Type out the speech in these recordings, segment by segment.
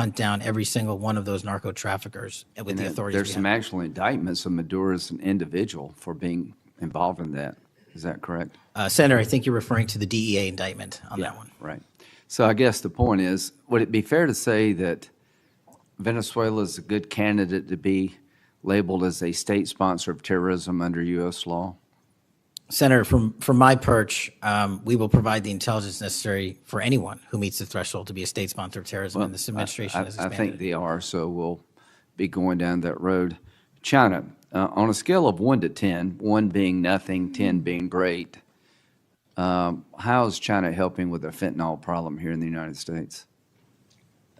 hunt down every single one of those narco traffickers with the authorities. There's some actual indictments of Maduro as an individual for being involved in that. Is that correct? Senator, I think you're referring to the DEA indictment on that one. Right. So I guess the point is, would it be fair to say that Venezuela is a good candidate to be labeled as a state sponsor of terrorism under U.S. law? Senator, from my perch, we will provide the intelligence necessary for anyone who meets the threshold to be a state sponsor of terrorism, and this administration has I expanded. think they are, so we'll be going down that road. China, on a scale of 1 to 10, 1 being nothing, 10 being great, how is China helping with the fentanyl problem here in the United States?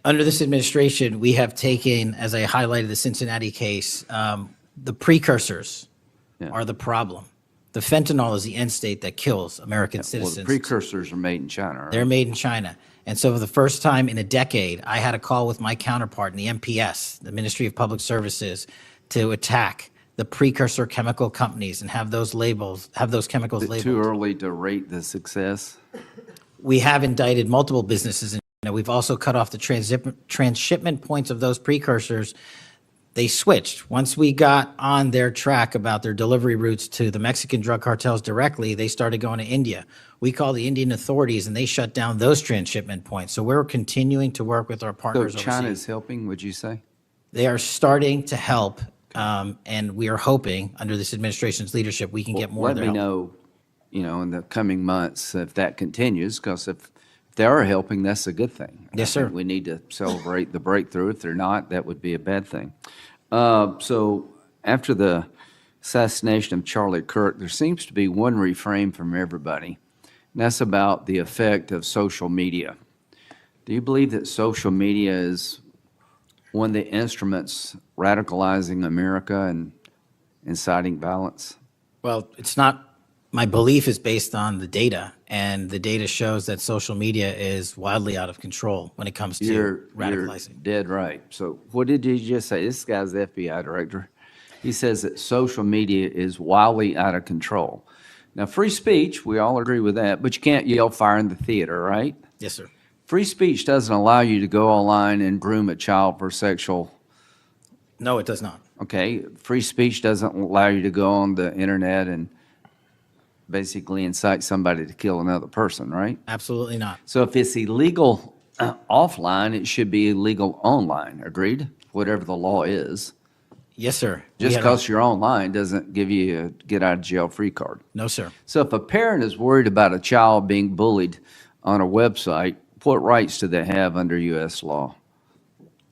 Under this administration, we have taken, as I highlighted the Cincinnati case, the precursors are the problem. The fentanyl is the end state that kills American citizens. Well, the precursors are made in China, right? They're made in China. And so for the first time in a decade, I had a call with my counterpart in the MPS, the Ministry of Public Services, to attack the precursor chemical companies and have those chemicals labeled. Too early to rate the success? We have indicted multiple businesses. We've also cut off the transshipment points of those precursors. They switched. Once we got on their track about their delivery routes to the Mexican drug cartels directly, they started going to India. We called the Indian authorities, and they shut down those transshipment points. So we're continuing to work with our partners overseas. So China is helping, would you say? They are starting to help, and we are hoping, under this administration's leadership, we can get more of their help. Let me know, in the coming months if that continues, because if they are helping, that's a good thing. Yes, sir. We need to celebrate the breakthrough. If they're not, that would be a bad thing. So after the assassination of Charlie Kirk, there seems to be one refrain from everybody, and that's about the effect of social media. Do you believe that social media is one of the instruments radicalizing America and inciting violence? Well, it's not. My belief is based on the data, and the data shows that social media is wildly out of control when it comes to radicalizing. You're dead right. So what did you just say? This guy's the FBI director. He says that social media is wildly out of control. Now, free speech, we all agree with that, but you can't yell fire in the theater, right? Yes, sir. Free speech doesn't allow you to go online and groom a child for sexual. No, it does not. Okay. Free speech doesn't allow you to go on the internet and basically incite somebody to kill another person, right? Absolutely not. So if it's illegal offline, it should be illegal online. Agreed? Whatever the law is. Yes, sir. Just because you're online doesn't give you a get out of jail free card. No, sir. So if a parent is worried about a child being bullied on a website, what rights do they have under U.S. law?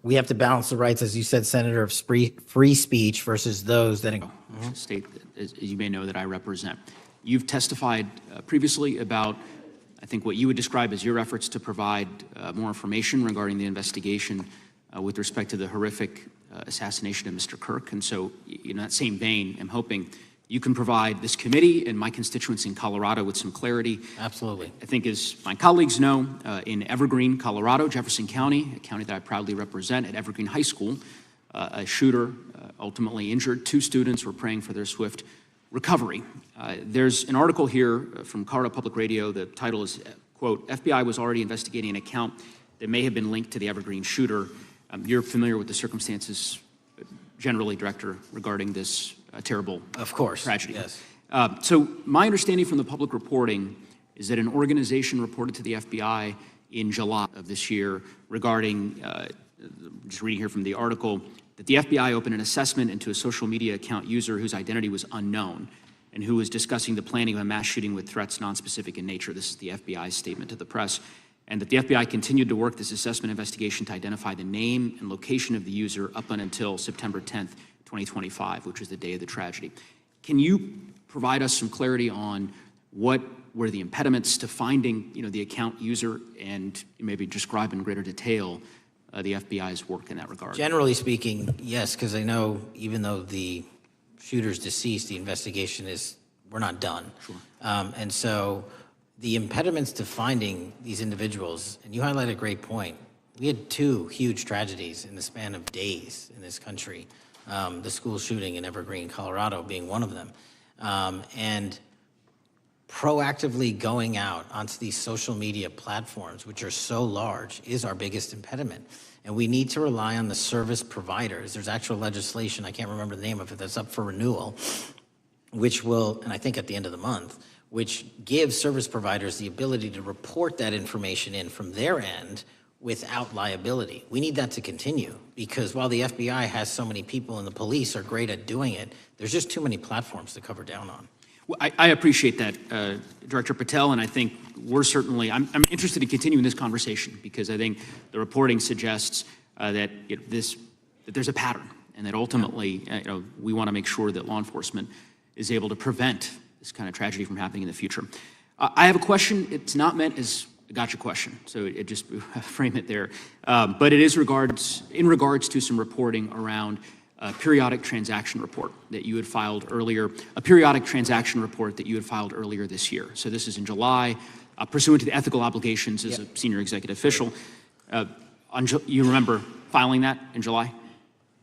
We have to balance the rights, as you said, Senator, of free speech versus those that. State, as you may know, that I represent. You've testified previously about, I think, what you would describe as your efforts to provide more information regarding the investigation with respect to the horrific assassination of Mr. Kirk. And so, in that same vein, I'm hoping you can provide this committee and my constituents in Colorado with some clarity. Absolutely. I think, as my colleagues know, in Evergreen, Colorado, Jefferson County, a county that I proudly represent, at Evergreen High School, a shooter ultimately injured 2 students. Were praying for their swift recovery. There's an article here from Colorado Public Radio. The title is, quote, FBI was already investigating an account that may have been linked to the Evergreen shooter. You're familiar with the circumstances generally, Director, regarding this terrible tragedy. Yes. So my understanding from the public reporting is that an organization reported to the FBI in July of this year regarding, just reading here from the article, that the FBI opened an assessment into a social media account user whose identity was unknown and who was discussing the planning of a mass shooting with threats nonspecific in nature. This is the FBI's statement to the press. And that the FBI continued to work this assessment investigation to identify the name and location of the user up until September 10th, 2025, which was the day of the tragedy. Can you provide us some clarity on what were the impediments to finding, the account user, and maybe describe in greater detail the FBI's work in that regard? Generally speaking, yes, because I know even though the shooter's deceased, the investigation we're not done. Sure. And so the impediments to finding these individuals, and you highlight a great point. We had 2 huge tragedies in the span of days in this country. The school shooting in Evergreen, Colorado being one of them. And proactively going out onto these social media platforms, which are so large, is our biggest impediment. And we need to rely on the service providers. There's actual legislation, I can't remember the name of it, that's up for renewal, which will, and I think at the end of the month, which gives service providers the ability to report that information in from their end without liability. We need that to continue, because while the FBI has so many people and the police are great at doing it, there's just too many platforms to cover down on. Well, I appreciate that, Director Patel, and I think we're certainly, I'm interested in continuing this conversation, because I think the reporting suggests that there's a pattern, and that ultimately we want to make sure that law enforcement is able to prevent this kind of tragedy from happening in the future. I have a question. It's not meant as a gotcha question, so it just frame it there. But it is in regards to some reporting around a periodic transaction report that you had filed earlier, this year. So this is in July, pursuant to the ethical obligations as a senior executive official. You remember filing that in July?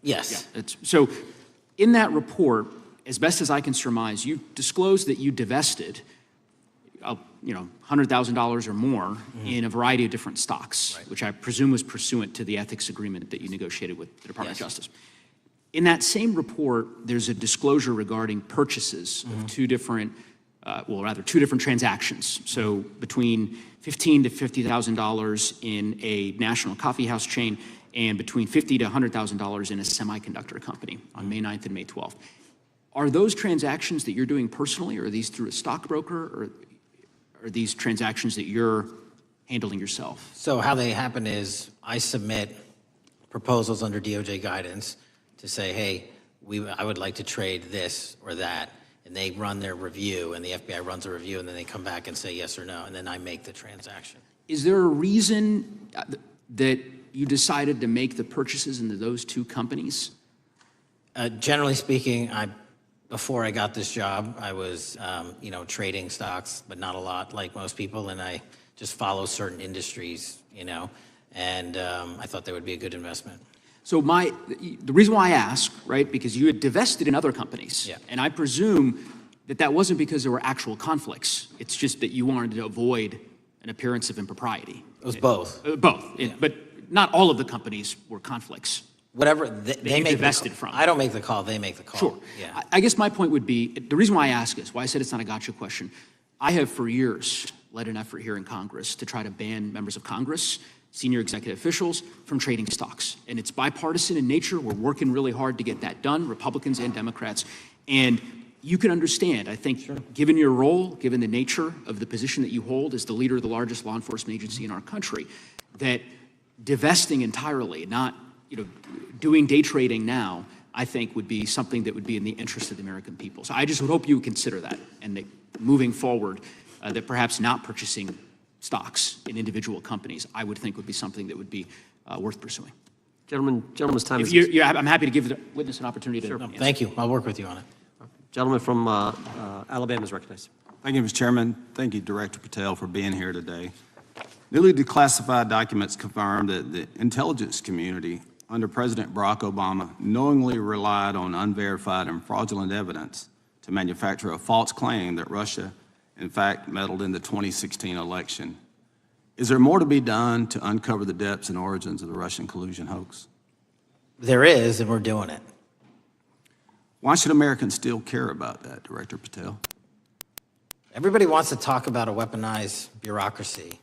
Yes. Yeah, so in that report, as best as I can surmise, you disclosed that you divested $100,000 or more in a variety of different stocks, which I presume was pursuant to the ethics agreement that you negotiated with the Department of Justice. In that same report, there's a disclosure regarding purchases of two different transactions. So between $15,000 to $50,000 in a national coffee house chain, and between $50,000 to $100,000 in a semiconductor company on May 9th and May 12th. Are those transactions that you're doing personally, or are these through a stockbroker, or are these transactions that you're handling yourself? So how they happen is I submit proposals under DOJ guidance to say, hey, I would like to trade this or that, and they run their review, and the FBI runs a review, and then they come back and say yes or no, and then I make the transaction. Is there a reason that you decided to make the purchases into those two companies? Generally speaking, before I got this job, I was, trading stocks, but not a lot like most people, and I just follow certain industries, and I thought they would be a good investment. So the reason why I ask, right, because you had divested in other companies, and I presume that wasn't because there were actual conflicts. It's just that you wanted to avoid an appearance of impropriety. It was both. But not all of the companies were conflicts. Whatever they make divested from. I don't make the call, they make the call. Sure. Yeah. I guess my point would be, the reason why I ask is, why I said it's not a gotcha question, I have for years led an effort here in Congress to try to ban members of Congress, senior executive officials, from trading stocks. And it's bipartisan in nature. We're working really hard to get that done, Republicans and Democrats. And you can understand, I think, given your role, given the nature of the position that you hold as the leader of the largest law enforcement agency in our country, that divesting entirely, not doing day trading now, I think would be something that would be in the interest of the American people. So I just would hope you would consider that, and that moving forward, that perhaps not purchasing stocks in individual companies, I would think would be something that would be worth pursuing. Gentleman's time is... I'm happy to give the witness an opportunity to... No, thank you. I'll work with you on it. Gentleman from Alabama is recognized. Thank you, Mr. Chairman. Thank you, Director Patel, for being here today. Newly declassified documents confirm that the intelligence community under President Barack Obama knowingly relied on unverified and fraudulent evidence to manufacture a false claim that Russia, in fact, meddled in the 2016 election. Is there more to be done to uncover the depths and origins of the Russian collusion hoax? There is, and we're doing it. Why should Americans still care about that, Director Patel? Everybody wants to talk about a weaponized bureaucracy.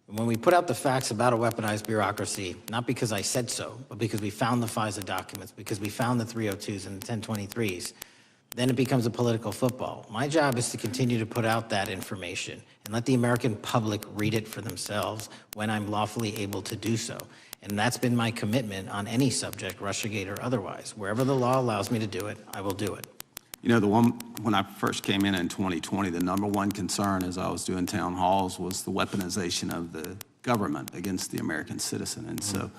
And when we put out the facts about a weaponized bureaucracy, not because I said so, but because we found the FISA documents, because we found the 302s and the 1023s, then it becomes a political football. My job is to continue to put out that information and let the American public read it for themselves when I'm lawfully able to do so. And that's been my commitment on any subject, Russiagate or otherwise. Wherever the law allows me to do it, I will do it. When I first came in 2020, the number one concern as I was doing town halls was the weaponization of the government against the American citizen. And so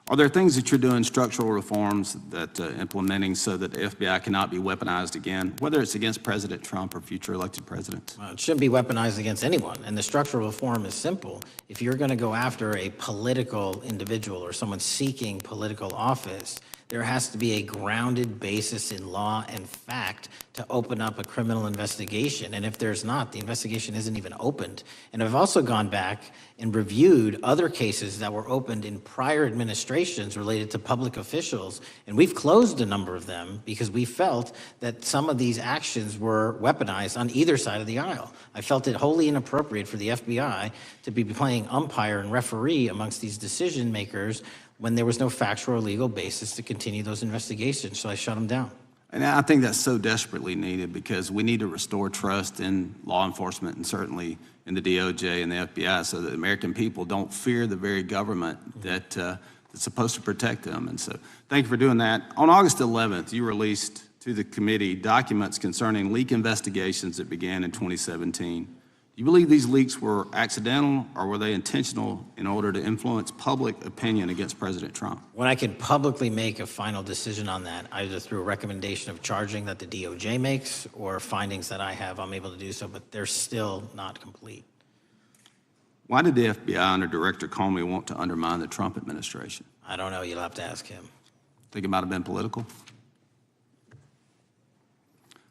are there things that you're doing, structural reforms that implementing so that the FBI cannot be weaponized again, whether it's against President Trump or future elected presidents? Well, it shouldn't be weaponized against anyone. And the structural reform is simple. If you're going to go after a political individual or someone seeking political office, There has to be a grounded basis in law and fact to open up a criminal investigation. And if there's not, the investigation isn't even opened. And I've also gone back and reviewed other cases that were opened in prior administrations related to public officials, and we've closed a number of them because we felt that some of these actions were weaponized on either side of the aisle. I felt it wholly inappropriate for the FBI to be playing umpire and referee amongst these decision makers when there was no factual or legal basis to continue those investigations, so I shut them down. And I think that's so desperately needed because we need to restore trust in law enforcement and certainly in the DOJ and the FBI so that the American people don't fear the very government that's supposed to protect them. And so thank you for doing that. On August 11th, you released to the committee documents concerning leak investigations that began in 2017. Do you believe these leaks were accidental or were they intentional in order to influence public opinion against President Trump? When I can publicly make a final decision on that, either through a recommendation of charging that the DOJ makes or findings that I have, I'm able to do so, but they're still not complete. Why did the FBI under Director Comey want to undermine the Trump administration? I don't know, you'll have to ask him. Think it might have been political?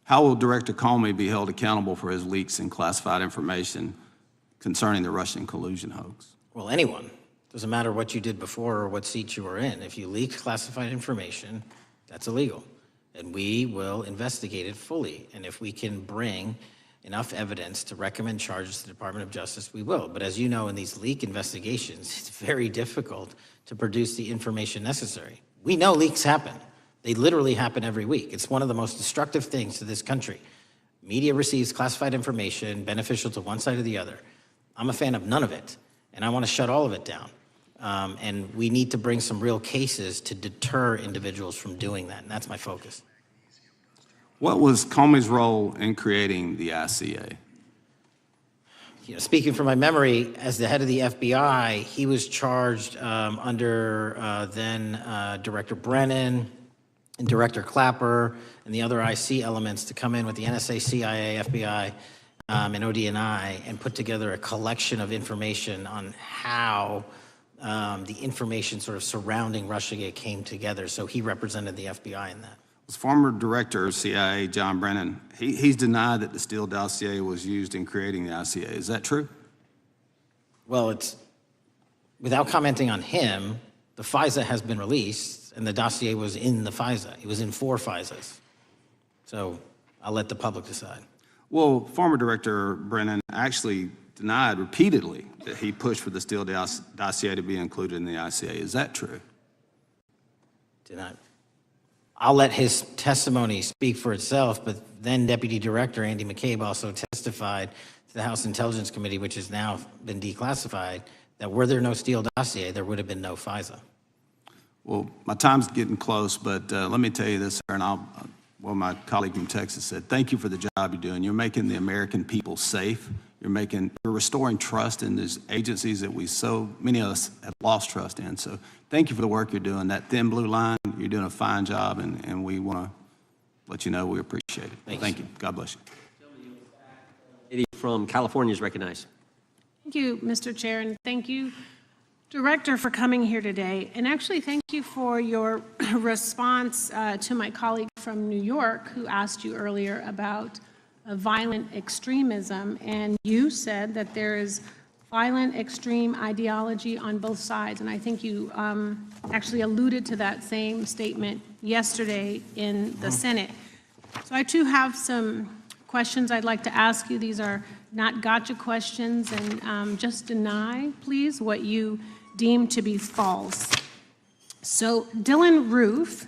How will Director Comey be held accountable for his leaks and classified information concerning the Russian collusion hoax? Well, anyone. Doesn't matter what you did before or what seat you were in. If you leak classified information, that's illegal. And we will investigate it fully. And if we can bring enough evidence to recommend charges to the Department of Justice, we will. But as you know, in these leak investigations, it's very difficult to produce the information necessary. We know leaks happen. They literally happen every week. It's one of the most destructive things to this country. Media receives classified information beneficial to one side or the other. I'm a fan of none of it, and I want to shut all of it down. And we need to bring some real cases to deter individuals from doing that, and that's my focus. What was Comey's role in creating the ICA? You know, speaking from my memory, as the head of the FBI, he was charged under then Director Brennan and Director Clapper and the other IC elements to come in with the NSA, CIA, FBI, and ODNI and put together a collection of information on how the information sort of surrounding Russiagate came together. So he represented the FBI in that. Was former Director of CIA, John Brennan, he's denied that the Steele dossier was used in creating the ICA. Is that true? Well, it's, without commenting on him, the FISA has been released, and the dossier was in the FISA. It was in 4 FISAs. So I'll let the public decide. Well, former Director Brennan actually denied repeatedly that he pushed for the Steele dossier to be included in the ICA. Is that true? I'll let his testimony speak for itself, but then Deputy Director Andy McCabe also testified to the House Intelligence Committee, which has now been declassified, that were there no Steele dossier, there would have been no FISA. Well, my time's getting close, but let me tell you this, sir, and well, my colleague from Texas said, thank you for the job you're doing. You're making the American people safe. You're restoring trust in these agencies that so many of us have lost trust in. So thank you for the work you're doing. That thin blue line, you're doing a fine job, and we want to let you know we appreciate it. Thank you. God bless you. Lady from California is recognized. Thank you, Mr. Chair, and thank you, Director, for coming here today. And actually, thank you for your response to my colleague from New York who asked you earlier about violent extremism. And you said that there is violent extreme ideology on both sides. And I think you actually alluded to that same statement yesterday in the Senate. So I too have some questions I'd like to ask you. These are not gotcha questions, and just deny, please, what you deem to be false. So Dylan Roof,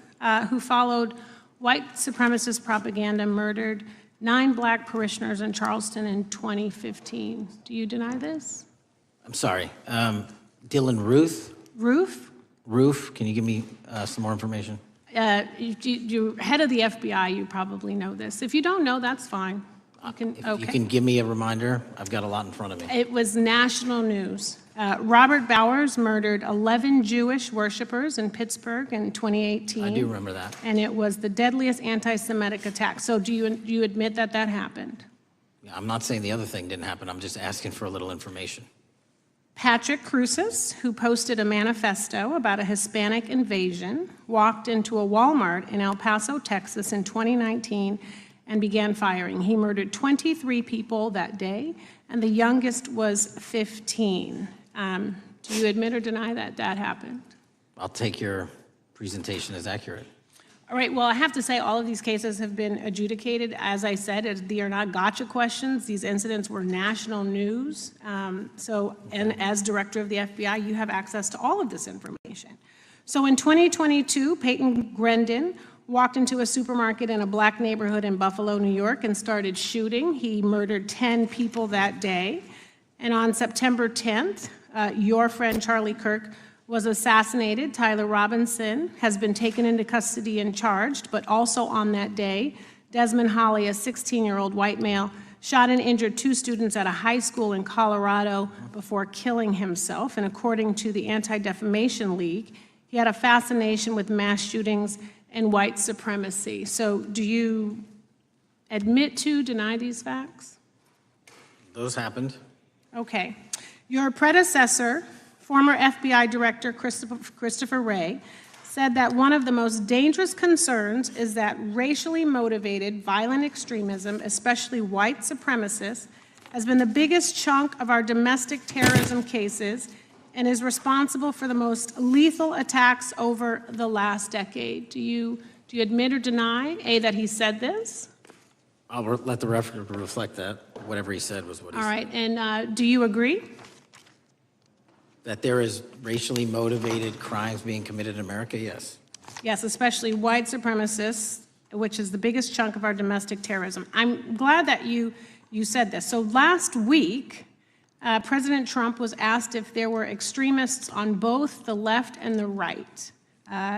who followed white supremacist propaganda, murdered 9 black parishioners in Charleston in 2015. Do you deny this? I'm sorry, Dylan Ruth? Roof, can you give me some more information? You're head of the FBI, you probably know this. If you don't know, that's fine. You can give me a reminder. I've got a lot in front of me. It was national news. Robert Bowers murdered 11 Jewish worshipers in Pittsburgh in 2018. I do remember that. And it was the deadliest anti-Semitic attack. So do you admit that that happened? I'm not saying the other thing didn't happen. I'm just asking for a little information. Patrick Cruces, who posted a manifesto about a Hispanic invasion, walked into a Walmart in El Paso, Texas in 2019 and began firing. He murdered 23 people that day, and the youngest was 15. Do you admit or deny that that happened? I'll take your presentation as accurate. All right, well, I have to say all of these cases have been adjudicated. As I said, they are not gotcha questions. These incidents were national news. And as director of the FBI, you have access to all of this information. So in 2022, Peyton Grendon walked into a supermarket in a black neighborhood in Buffalo, New York, and started shooting. He murdered 10 people that day. And on September 10th, your friend Charlie Kirk was assassinated. Tyler Robinson has been taken into custody and charged, but also on that day, Desmond Holley, a 16-year-old white male, shot and injured 2 students at a high school in Colorado before killing himself. And according to the Anti-Defamation League, he had a fascination with mass shootings and white supremacy. So do you admit to, deny these facts? Those happened. Okay. Your predecessor, former FBI Director Christopher Wray, said that one of the most dangerous concerns is that racially motivated violent extremism, especially white supremacists, has been the biggest chunk of our domestic terrorism cases and is responsible for the most lethal attacks over the last decade. Do you admit or deny, A, that he said this? I'll let the record reflect that. Whatever he said was what he All said. right, and do you agree? That there is racially motivated crimes being committed in America, yes. Yes, especially white supremacists, which is the biggest chunk of our domestic terrorism. I'm glad that you said this. So last week, President Trump was asked if there were extremists on both the left and the right.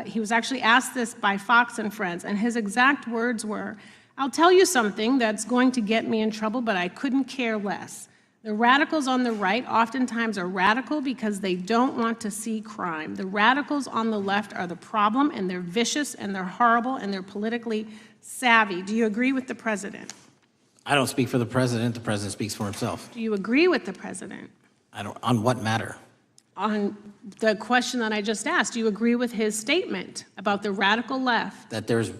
He was actually asked this by Fox and Friends, and his exact words were, "I'll tell you something that's going to get me in trouble, but I couldn't care less. The radicals on the right oftentimes are radical because they don't want to see crime. The radicals on the left are the problem, and they're vicious, and they're horrible, and they're politically savvy." Do you agree with the president? I don't speak for the president. The president speaks for himself. Do you agree with the president? I don't. On what matter? On the question that I just asked, do you agree with his statement about the radical left? That there's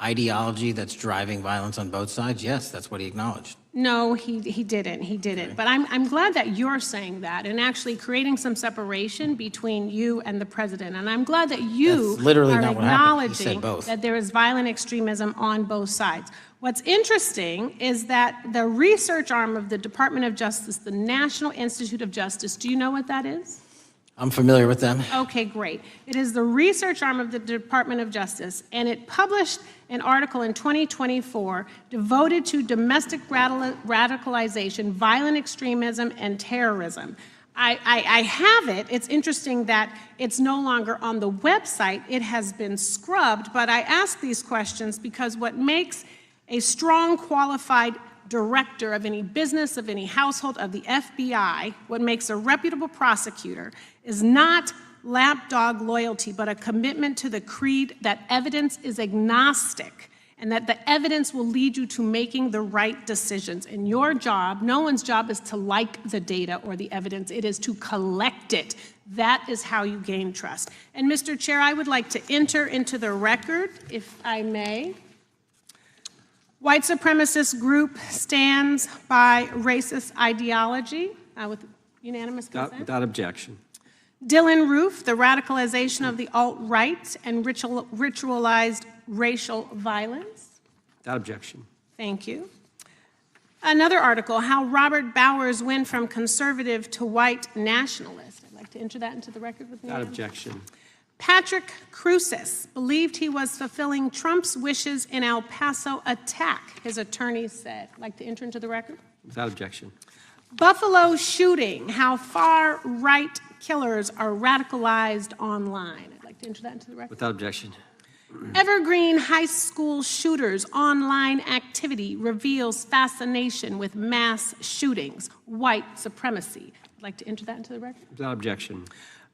ideology that's driving violence on both sides? Yes, that's what he acknowledged. No, he didn't. He didn't. Okay. But I'm glad that you're saying that and actually creating some separation between you and the president. And I'm glad that you That's literally are not what happened. He said acknowledging both. that there is violent extremism on both sides. What's interesting is that the research arm of the Department of Justice, the National Institute of Justice, do you know what that is? I'm familiar with them. Okay, great. It is the research arm of the Department of Justice, and it published an article in 2024 devoted to domestic radicalization, violent extremism, and terrorism. I have it. It's interesting that it's no longer on the website. It has been scrubbed, but I ask these questions because what makes a strong, qualified director of any business, of any household, of the FBI, what makes a reputable prosecutor is not lapdog loyalty, but a commitment to the creed that evidence is agnostic and that the evidence will lead you to making the right decisions. And your job, no one's job is to like the data or the evidence, it is to collect it. That is how you gain trust. And Mr. Chair, I would like to enter into the record, if I may. White supremacist group stands by racist ideology with unanimous consent. Without objection. Dylan Roof, the radicalization of the alt-right and ritualized racial violence. Without objection. Thank you. Another article, how Robert Bowers went from conservative to white nationalist. I'd like to enter that into the record with me. Without objection. Patrick Cruces believed he was fulfilling Trump's wishes in El Paso attack, his attorneys said. I'd like to enter into the record. Without objection. Buffalo shooting, how far-right killers are radicalized online. I'd like to enter that into the record. Without objection. Evergreen high school shooters online activity reveals fascination with mass shootings, white supremacy. I'd like to enter that into the record. Without objection.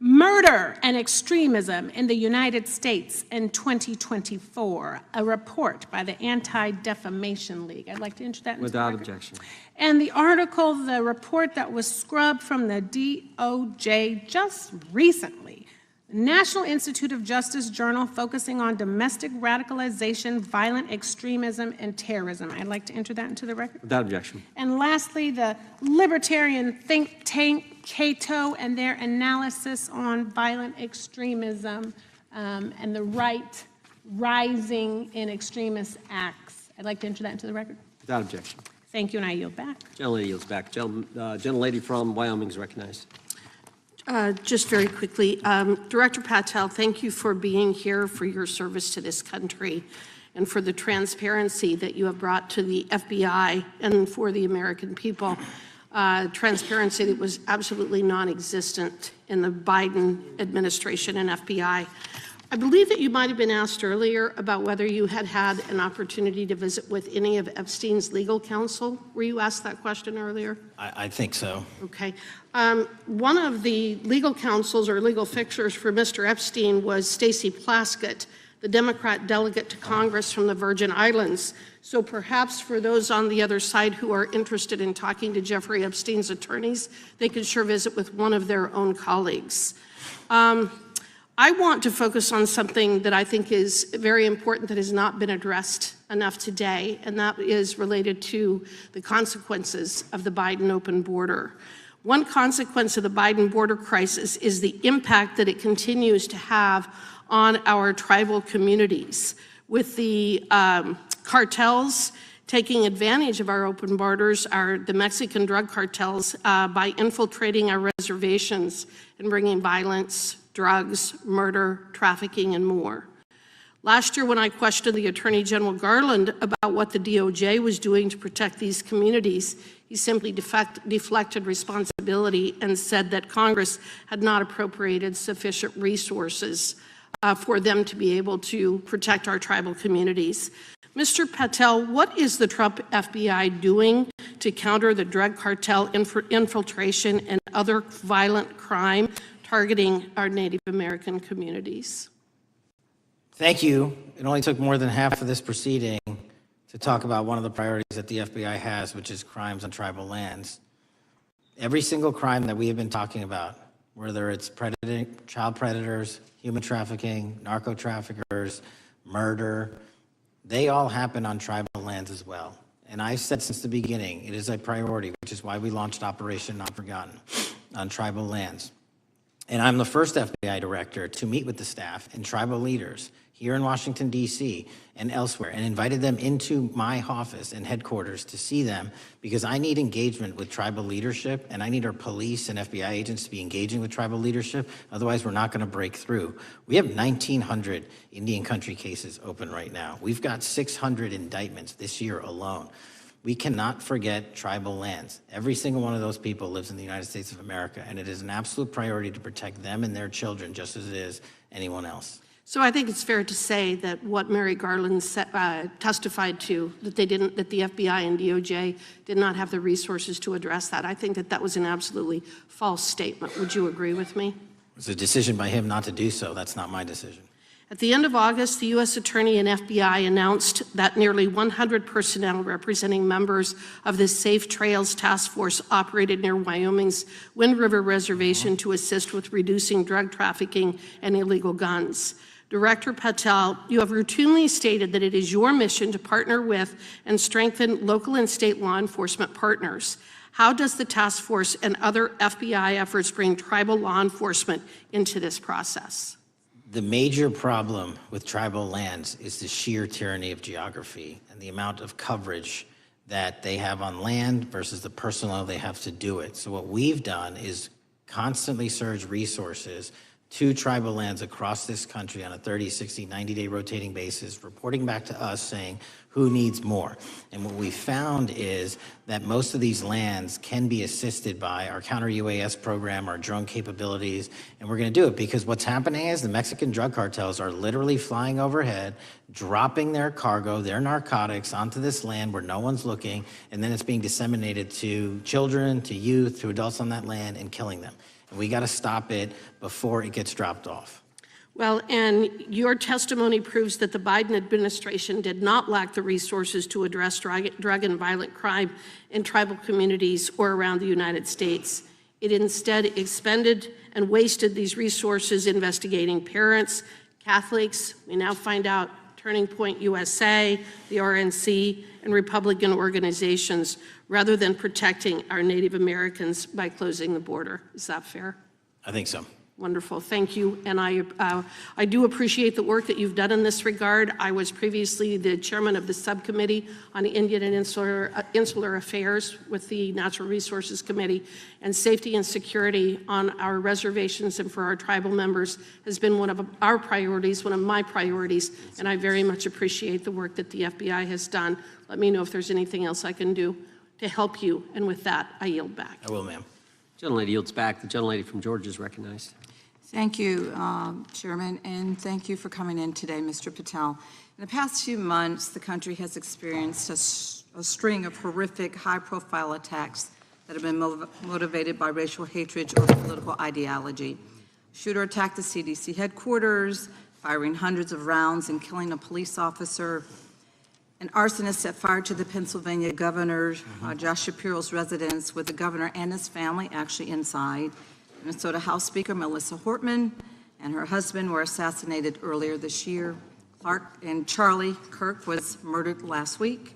Murder and Extremism in the United States in 2024, a report by the Anti-Defamation League. I'd like to enter that into the Without record. objection. And the article, the report that was scrubbed from the DOJ just recently, the National Institute of Justice Journal focusing on domestic radicalization, violent extremism, and terrorism. I'd like to enter that into the record. Without objection. And lastly, the libertarian think tank Cato and their analysis on violent extremism and the right rising in extremist acts. I'd like to enter that into the record. Without objection. Thank you, and I yield back. Gentlelady yields back. Gentlelady from Wyoming is recognized. Just very quickly, Director Patel, thank you for being here, for your service to this country, and for the transparency that you have brought to the FBI and for the American people. Transparency that was absolutely non-existent in the Biden administration and FBI. I believe that you might have been asked earlier about whether you had had an opportunity to visit with any of Epstein's legal counsel. Were you asked that question earlier? I think so. Okay. One of the legal counsels or legal fixers for Mr. Epstein was Stacey Plaskett, the Democrat delegate to Congress from the Virgin Islands. So perhaps for those on the other side who are interested in talking to Jeffrey Epstein's attorneys, they could sure visit with one of their own colleagues. I want to focus on something that I think is very important that has not been addressed enough today, and that is related to the consequences of the Biden open border. One consequence of the Biden border crisis is the impact that it continues to have on our tribal communities, with the cartels taking advantage of our open borders, the Mexican drug cartels, by infiltrating our reservations and bringing violence, drugs, murder, trafficking, and more. Last year, when I questioned the Attorney General Garland about what the DOJ was doing to protect these communities, he simply deflected responsibility and said that Congress had not appropriated sufficient resources for them to be able to protect our tribal communities. Mr. Patel, what is the Trump FBI doing to counter the drug cartel infiltration and other violent crime targeting our Native American communities? Thank you. It only took more than half of this proceeding to talk about one of the priorities that the FBI has, which is crimes on tribal lands. Every single crime that we have been talking about, whether it's child predators, human trafficking, narco traffickers, murder, they all happen on tribal lands as well. And I've said since the beginning, it is a priority, which is why we launched Operation Not Forgotten on tribal lands. And I'm the first FBI director to meet with the staff and tribal leaders here in Washington, D.C. and elsewhere, and invited them into my office and headquarters to see them, because I need engagement with tribal leadership, and I need our police and FBI agents to be engaging with tribal leadership. Otherwise, we're not going to break through. We have 1,900 Indian country cases open right now. We've got 600 indictments this year alone. We cannot forget tribal lands. Every single one of those people lives in the United States of America, and it is an absolute priority to protect them and their children just as it is anyone else. So I think it's fair to say that what Mary Garland testified to, that the FBI and DOJ did not have the resources to address that. I think that was an absolutely false statement. Would you agree with me? It's a decision by him not to do so. That's not my decision. At the end of August, the U.S. Attorney and FBI announced that nearly 100 personnel representing members of the Safe Trails Task Force operated near Wyoming's Wind River Reservation to assist with reducing drug trafficking and illegal guns. Director Patel, you have routinely stated that it is your mission to partner with and strengthen local and state law enforcement partners. How does the task force and other FBI efforts bring tribal law enforcement into this process? The major problem with tribal lands is the sheer tyranny of geography and the amount of coverage that they have on land versus the personnel they have to do it. So what we've done is constantly surge resources to tribal lands across this country on a 30, 60, 90-day rotating basis, reporting back to us saying who needs more. And what we found is that most of these lands can be assisted by our counter-UAS program, our drone capabilities, and we're going to do it because what's happening is the Mexican drug cartels are literally flying overhead, dropping their cargo, their narcotics onto this land where no one's looking, and then it's being disseminated to children, to youth, to adults on that land and killing them. And we got to stop it before it gets dropped off. Well, and your testimony proves that the Biden administration did not lack the resources to address drug and violent crime in tribal communities or around the United States. It instead expended and wasted these resources investigating parents, Catholics, we now find out Turning Point USA, the RNC, and Republican organizations, rather than protecting our Native Americans by closing the border. Is that fair? I think so. Wonderful, thank you. And I do appreciate the work that you've done in this regard. I was previously the chairman of the subcommittee on Indian and Insular Affairs with the Natural Resources Committee, and safety and security on our reservations and for our tribal members has been one of our priorities, one of my priorities, and I very much appreciate the work that the FBI has done. Let me know if there's anything else I can do to help you, and with that, I yield back. I will, ma'am. Gentlelady yields back. The gentlelady from Georgia is recognized. Thank you, Chairman, and thank you for coming in today, Mr. Patel. In the past few months, the country has experienced a string of horrific, high-profile attacks that have been motivated by racial hatred or political ideology. Shooter attacked the CDC headquarters, firing hundreds of rounds and killing a police officer. An arsonist set fire to the Pennsylvania governor, Josh Shapiro's residence, with the governor and his family actually inside. Minnesota House Speaker Melissa Hortman and her husband were assassinated earlier this year. Charlie Kirk was murdered last week.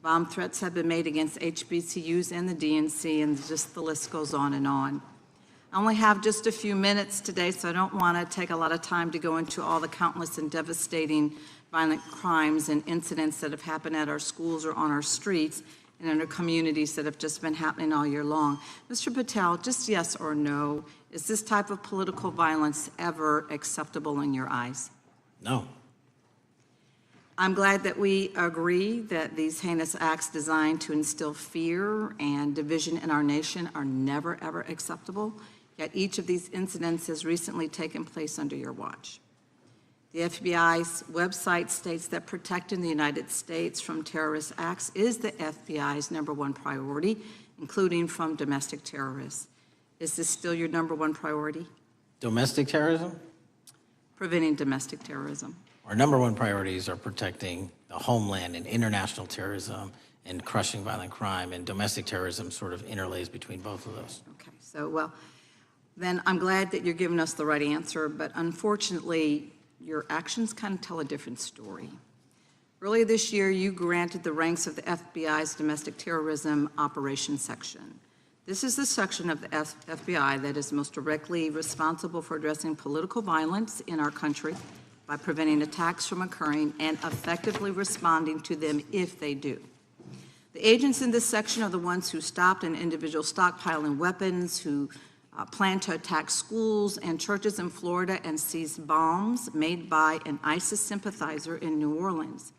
Bomb threats have been made against HBCUs and the DNC, and just the list goes on and on. I only have just a few minutes today, so I don't want to take a lot of time to go into all the countless and devastating violent crimes and incidents that have happened at our schools or on our streets and in our communities that have just been happening all year long. Mr. Patel, just yes or no, is this type of political violence ever acceptable in your eyes? No. I'm glad that we agree that these heinous acts designed to instill fear and division in our nation are never, ever acceptable, yet each of these incidents has recently taken place under your watch. The FBI's website states that protecting the United States from terrorist acts is the FBI's #1 priority, including from domestic terrorists. Is this still your #1 priority? Domestic terrorism? Preventing domestic terrorism. Our #1 priorities are protecting the homeland and international terrorism and crushing violent crime, and domestic terrorism sort of interlays between both of those. Okay, so, well, then I'm glad that you're giving us the right answer, but unfortunately, your actions kind of tell a different story. Earlier this year, you granted the ranks of the FBI's Domestic Terrorism Operations Section. This is the section of the FBI that is most directly responsible for addressing political violence in our country by preventing attacks from occurring and effectively responding to them if they do. The agents in this section are the ones who stopped an individual stockpiling weapons, who planned to attack schools and churches in Florida and seized bombs made by an ISIS sympathizer in New Orleans.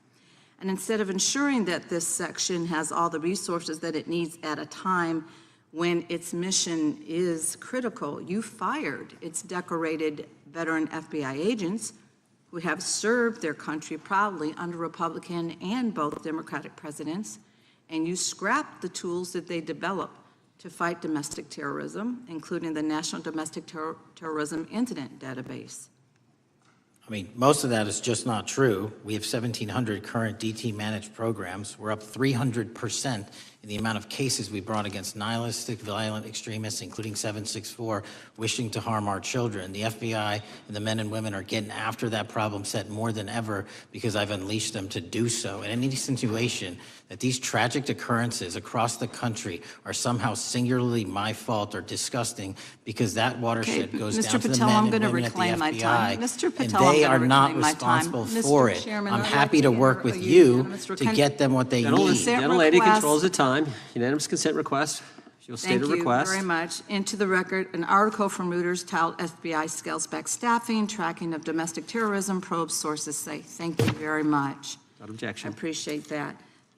And instead of ensuring that this section has all the resources that it needs at a time when its mission is critical, you fired its decorated veteran FBI agents who have served their country proudly under Republican and both Democratic presidents, and you scrapped the tools that they developed to fight domestic terrorism, including the National Domestic Terrorism Incident Database. I mean, most of that is just not true. We have 1,700 current DT-managed programs. We're up 300% in the amount of cases we brought against nihilistic, violent extremists, including 764, wishing to harm our children. The FBI and the men and women are getting after that problem set more than ever because I've unleashed them to do so. And any insinuation that these tragic occurrences across the country are somehow singularly my fault or disgusting because that watershed goes Mr. down to the Patel, men I'm and gonna women at the reclaim my FBI, time. Mr. and Patel, I'm they gonna are not reclaim my time. responsible Mr. for it. Chairman, I'm I'd happy like to to work enter with a you unanimous to consent- get them what they need. Consent Gentlelady request. controls the time. Unanimous consent request. She'll state a request. Thank you very much. Into the record, an article from Reuters titled FBI Scales Back Staffing, Tracking of Domestic Terrorism, Probes Sources Say. Thank you very much. Without I objection. appreciate that.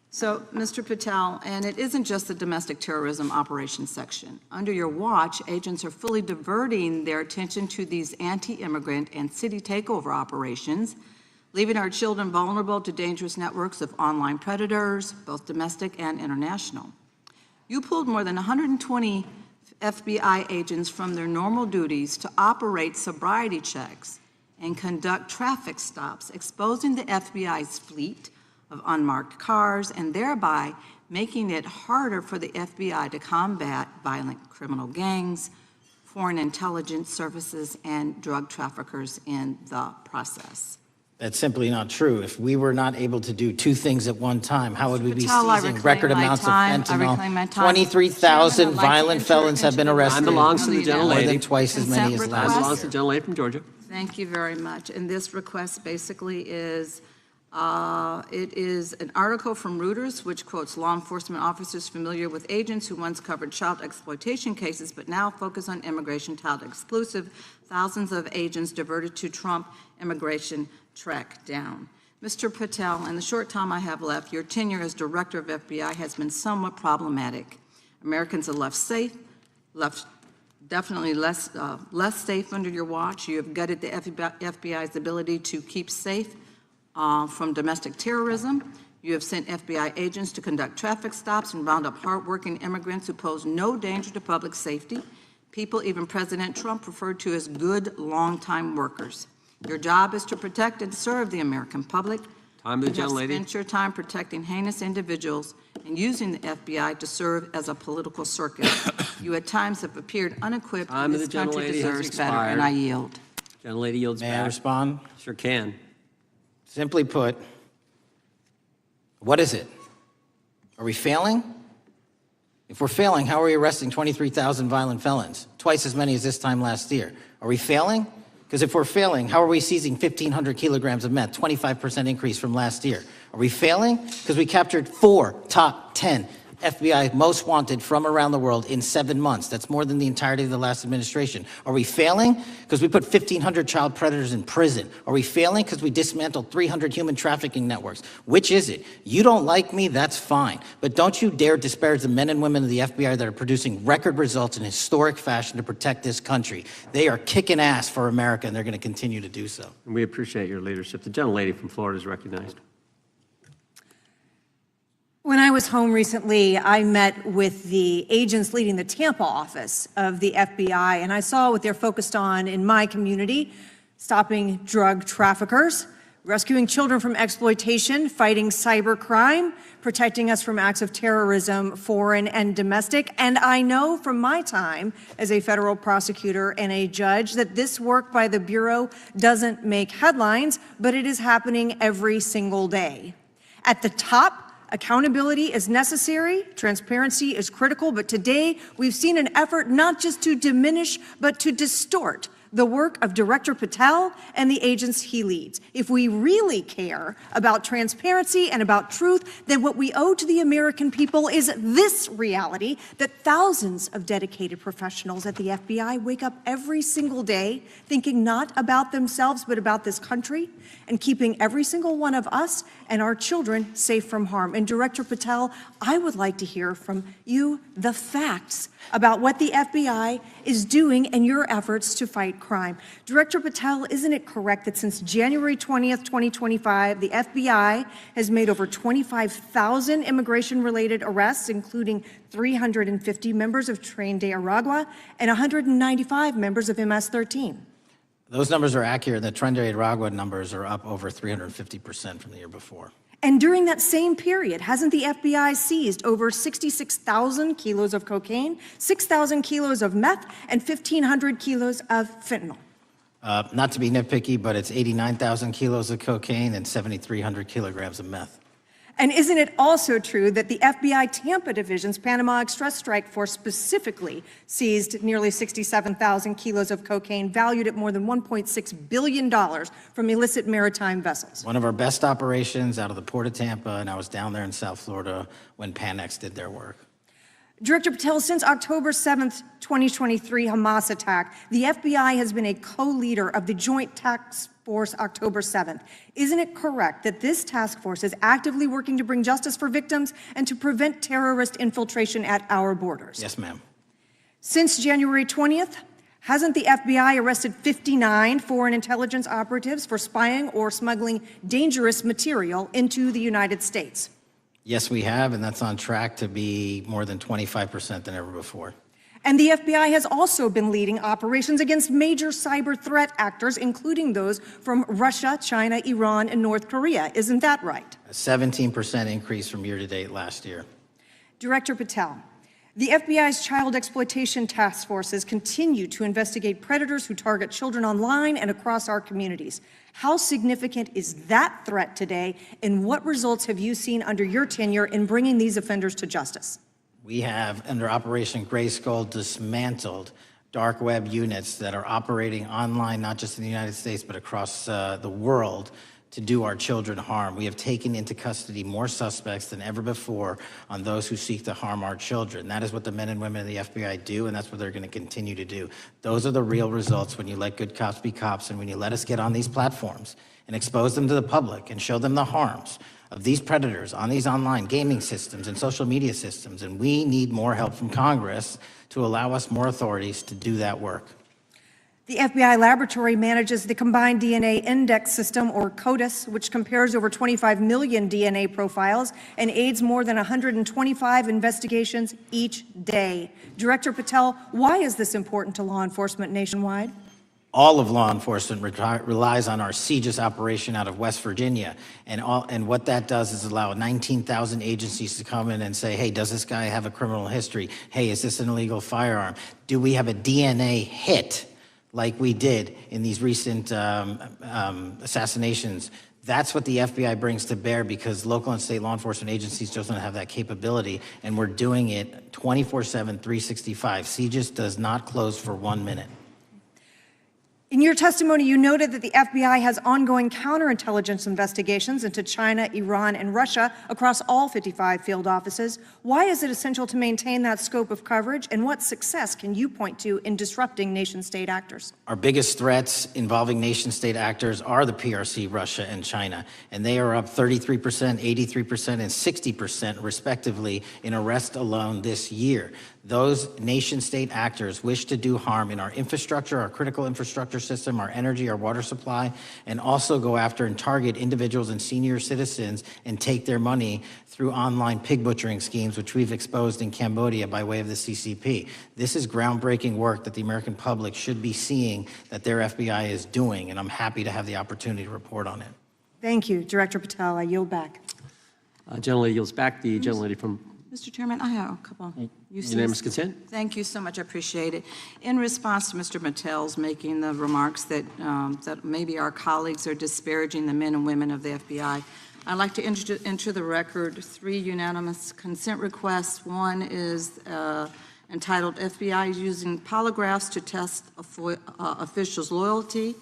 So, Mr. Patel, and it isn't just the domestic terrorism operations section. Under your watch, agents are fully diverting their attention to these anti-immigrant and city takeover operations, leaving our children vulnerable to dangerous networks of online predators, both domestic and international. You pulled more than 120 FBI agents from their normal duties to operate sobriety checks and conduct traffic stops, exposing the FBI's fleet of unmarked cars and thereby making it harder for the FBI to combat violent criminal gangs, foreign intelligence services, and drug traffickers in the process. That's simply not true. If we were not able to do two things at one time, how would we be Patel, I seizing reclaim record my amounts of time. I reclaim my fentanyl? time. 23,000 Chairman, I'd like to violent enter felons have been into the arrested. Time belongs to the Consent More gentlelady. than twice as many as request. last Time belongs year. to the gentlelady from Georgia. Thank you very much. And this request basically is, it is an article from Reuters, which quotes law enforcement officers familiar with agents who once covered child exploitation cases, but now focus on immigration child exclusive. Thousands of agents diverted to Trump immigration track down. Mr. Patel, in the short time I have left, your tenure as director of FBI has been somewhat problematic. Americans are left safe, definitely less safe under your watch. You have gutted the FBI's ability to keep safe from domestic terrorism. You have sent FBI agents to conduct traffic stops and round up hardworking immigrants who pose no danger to public safety. People even President Trump referred to as good, long-time workers. Your job is to protect and serve the American public. Time to the You have gentlelady. spent your time protecting heinous individuals and using the FBI to serve as a political circus. You at times have appeared unequipped, Time and to this the country gentlelady has deserves better, and I yield. Gentlelady yields May I back. respond? Sure can. Simply put, what is it? Are we failing? If we're failing, how are we arresting 23,000 violent felons? Twice as many as this time last year. Are we failing? Because if we're failing, how are we seizing 1,500 kilograms of meth, 25% increase from last year? Are we failing? Because we captured 4 top 10 FBI most wanted from around the world in 7 months. That's more than the entirety of the last administration. Are we failing? Because we put 1,500 child predators in prison. Are we failing? Because we dismantled 300 human trafficking networks. Which is it? You don't like me, that's fine. But don't you dare disparage the men and women of the FBI that are producing record results in historic fashion to protect this country. They are kicking ass for America, and they're going to continue to do so. And we appreciate your leadership. The gentlelady from Florida is recognized. When I was home recently, I met with the agents leading the Tampa office of the FBI, and I saw what they're focused on in my community: stopping drug traffickers, rescuing children from exploitation, fighting cybercrime, protecting us from acts of terrorism, foreign and domestic. And I know from my time as a federal prosecutor and a judge that this work by the Bureau doesn't make headlines, but it is happening every single day. At the top, accountability is necessary, transparency is critical, but today we've seen an effort not just to diminish, but to distort the work of Director Patel and the agents he leads. If we really care about transparency and about truth, then what we owe to the American people is this reality: that thousands of dedicated professionals at the FBI wake up every single day thinking not about themselves, but about this country, and keeping every single one of us and our children safe from harm. And Director Patel, I would like to hear from you the facts about what the FBI is doing and your efforts to fight crime. Director Patel, isn't it correct that since January 20th, 2025, the FBI has made over 25,000 immigration-related arrests, including 350 members of Tren de Aragua and 195 members of MS-13? Those numbers are accurate. The Tren de Aragua numbers are up over 350% from the year before. And during that same period, hasn't the FBI seized over 66,000 kilos of cocaine, 6,000 kilos of meth, and 1,500 kilos of fentanyl? Not to be nitpicky, but it's 89,000 kilos of cocaine and 7,300 kilograms of meth. And isn't it also true that the FBI Tampa Division's Panama Express Strike Force specifically seized nearly 67,000 kilos of cocaine valued at more than $1.6 billion from illicit maritime vessels? One of our best operations out of the Port of Tampa, and I was down there in South Florida when Panex did their work. Director Patel, since October 7th, 2023 Hamas attack, the FBI has been a co-leader of the Joint Task Force October 7th. Isn't it correct that this task force is actively working to bring justice for victims and to prevent terrorist infiltration at our borders? Yes, ma'am. Since January 20th, hasn't the FBI arrested 59 foreign intelligence operatives for spying or smuggling dangerous material into the United States? Yes, we have, and that's on track to be more than 25% than ever before. And the FBI has also been leading operations against major cyber threat actors, including those from Russia, China, Iran, and North Korea. Isn't that right? A 17% increase from year to date last year. Director Patel, the FBI's child exploitation task forces continue to investigate predators who target children online and across our communities. How significant is that threat today, and what results have you seen under your tenure in bringing these offenders to justice? We have, under Operation Grayskull, dismantled dark web units that are operating online, not just in the United States, but across the world, to do our children harm. We have taken into custody more suspects than ever before on those who seek to harm our children. That is what the men and women of the FBI do, and that's what they're going to continue to do. Those are the real results when you let good cops be cops, and when you let us get on these platforms and expose them to the public and show them the harms of these predators on these online gaming systems and social media systems. And we need more help from Congress to allow us more authorities to do that work. The FBI laboratory manages the Combined DNA Index System, or CODIS, which compares over 25 million DNA profiles and aids more than 125 investigations each day. Director Patel, why is this important to law enforcement nationwide? All of law enforcement relies on our CJIS operation out of West Virginia. And what that does is allow 19,000 agencies to come in and say, hey, does this guy have a criminal history? Hey, is this an illegal firearm? Do we have a DNA hit like we did in these recent assassinations? That's what the FBI brings to bear, because local and state law enforcement agencies just don't have that capability, and we're doing it 24/7, 365. CJIS does not close for 1 minute. In your testimony, you noted that the FBI has ongoing counterintelligence investigations into China, Iran, and Russia across all 55 field offices. Why is it essential to maintain that scope of coverage, and what success can you point to in disrupting nation-state actors? Our biggest threats involving nation-state actors are the PRC, Russia, and China, and they are up 33%, 83%, and 60% respectively in arrest alone this year. Those nation-state actors wish to do harm in our infrastructure, our critical infrastructure system, our energy, our water supply, and also go after and target individuals and senior citizens and take their money through online pig butchering schemes, which we've exposed in Cambodia by way of the CCP. This is groundbreaking work that the American public should be seeing that their FBI is doing, and I'm happy to have the opportunity to report on it. Thank you, Director Patel. I yield back. Gentlelady yields back. The gentlelady from Mr. Chairman, I have a couple. unanimous consent. Thank you so much. I appreciate it. In response to Mr. Patel's making the remarks that, that maybe our colleagues are disparaging the men and women of the FBI, I'd like to enter the record 3 unanimous consent requests. One is entitled FBI Using Polygraphs to Test Officials' Loyalty.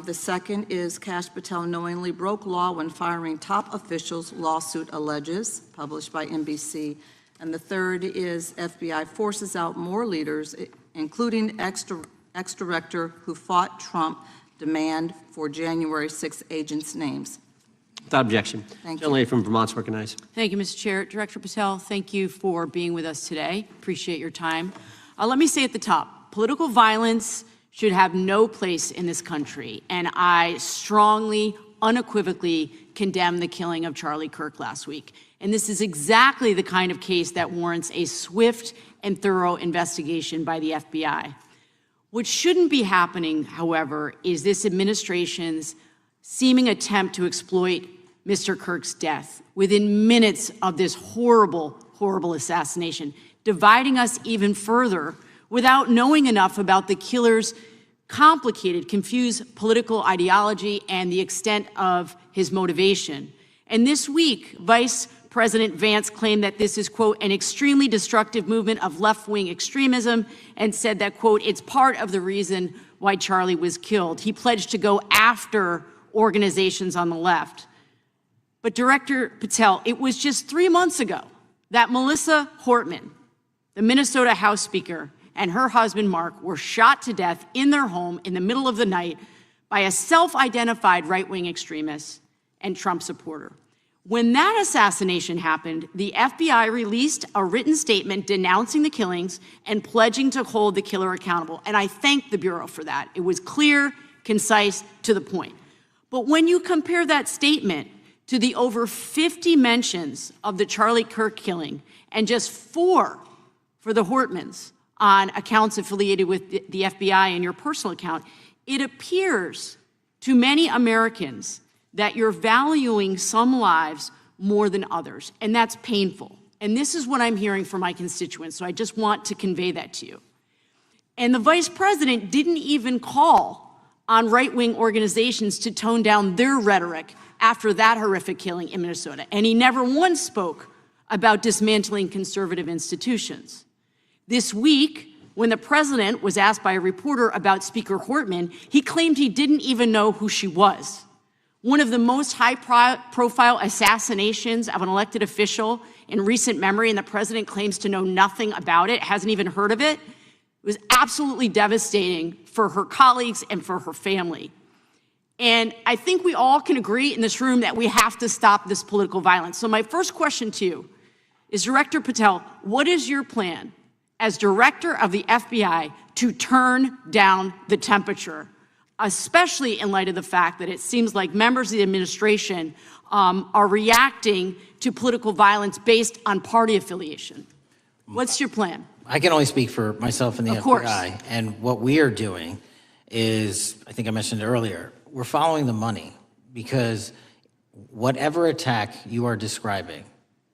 The second is Kash Patel knowingly broke law when firing top officials, lawsuit alleges, published by NBC. And the third is FBI forces out more leaders, including ex-director who fought Trump, demand for January 6 agents' names. Without objection. Thank you. Gentlelady from Vermont's recognized. Thank you, Mr. Chair. Director Patel, thank you for being with us today. Appreciate your time. Let me say at the top, political violence should have no place in this country, and I strongly, unequivocally condemn the killing of Charlie Kirk last week. And this is exactly the kind of case that warrants a swift and thorough investigation by the FBI. What shouldn't be happening, however, is this administration's seeming attempt to exploit Mr. Kirk's death within minutes of this horrible, horrible assassination, dividing us even further without knowing enough about the killer's complicated, confused political ideology and the extent of his motivation. And this week, Vice President Vance claimed that this is, quote, an extremely destructive movement of left-wing extremism, and said that, quote, it's part of the reason why Charlie was killed. He pledged to go after organizations on the left. But Director Patel, it was just 3 months ago that Melissa Hortman, the Minnesota House Speaker, and her husband, Mark, were shot to death in their home in the middle of the night by a self-identified right-wing extremist and Trump supporter. When that assassination happened, the FBI released a written statement denouncing the killings and pledging to hold the killer accountable. And I thank the Bureau for that. It was clear, concise, to the point. But when you compare that statement to the over 50 mentions of the Charlie Kirk killing and just 4 for the Hortmans, on accounts affiliated with the FBI and your personal account, it appears to many Americans that you're valuing some lives more than others, and that's painful. And this is what I'm hearing from my constituents, so I just want to convey that to you. And the vice president didn't even call on right-wing organizations to tone down their rhetoric after that horrific killing in Minnesota. And he never once spoke about dismantling conservative institutions. This week, when the president was asked by a reporter about Speaker Hortman, he claimed he didn't even know who she was. One of the most high-profile assassinations of an elected official in recent memory, and the president claims to know nothing about it, hasn't even heard of it. It was absolutely devastating for her colleagues and for her family. And I think we all can agree in this room that we have to stop this political violence. So my first question to you is, Director Patel, what is your plan as director of the FBI to turn down the temperature, especially in light of the fact that it seems like members of the administration are reacting to political violence based on party affiliation? What's your plan? I can only speak for myself and the Of course. FBI. And what we are doing is, I think I mentioned earlier, we're following the money, because whatever attack you are describing,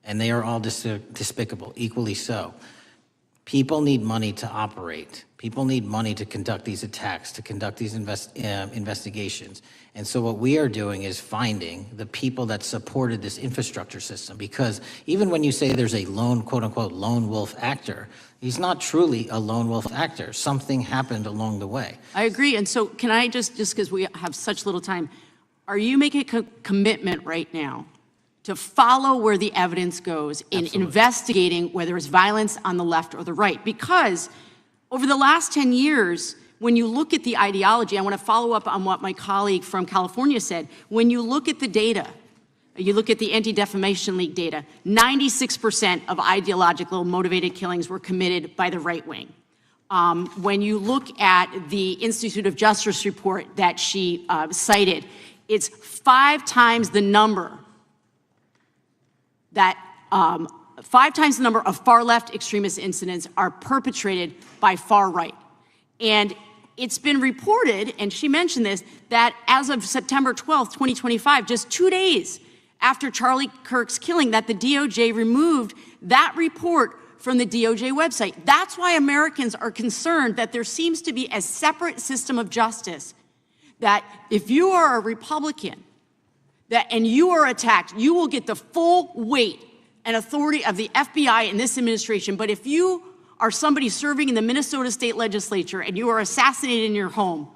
and they are all despicable, equally so, people need money to operate. People need money to conduct these attacks, to conduct these investigations. And so what we are doing is finding the people that supported this infrastructure system, because even when you say there's a lone, quote unquote, lone wolf actor, he's not truly a lone wolf actor. Something happened along the way. I agree. And so can I just because we have such little time, are you making a commitment right now to follow where the evidence goes in investigating whether it's violence on the left or the right? Because over the last 10 years, when you look at the ideology, I want to follow up on what my colleague from California said. When you look at the data, you look at the Anti-Defamation League data, 96% of ideological motivated killings were committed by the right wing. When you look at the Institute of Justice report that she cited, it's 5 times the number that 5 times the number of far-left extremist incidents are perpetrated by far right. And it's been reported, and she mentioned this, that as of September 12th, 2025, just 2 days after Charlie Kirk's killing, that the DOJ removed that report from the DOJ website. That's why Americans are concerned that there seems to be a separate system of justice, that if you are a Republican and you are attacked, you will get the full weight and authority of the FBI and this administration. But if you are somebody serving in the Minnesota State Legislature and you are assassinated in your home,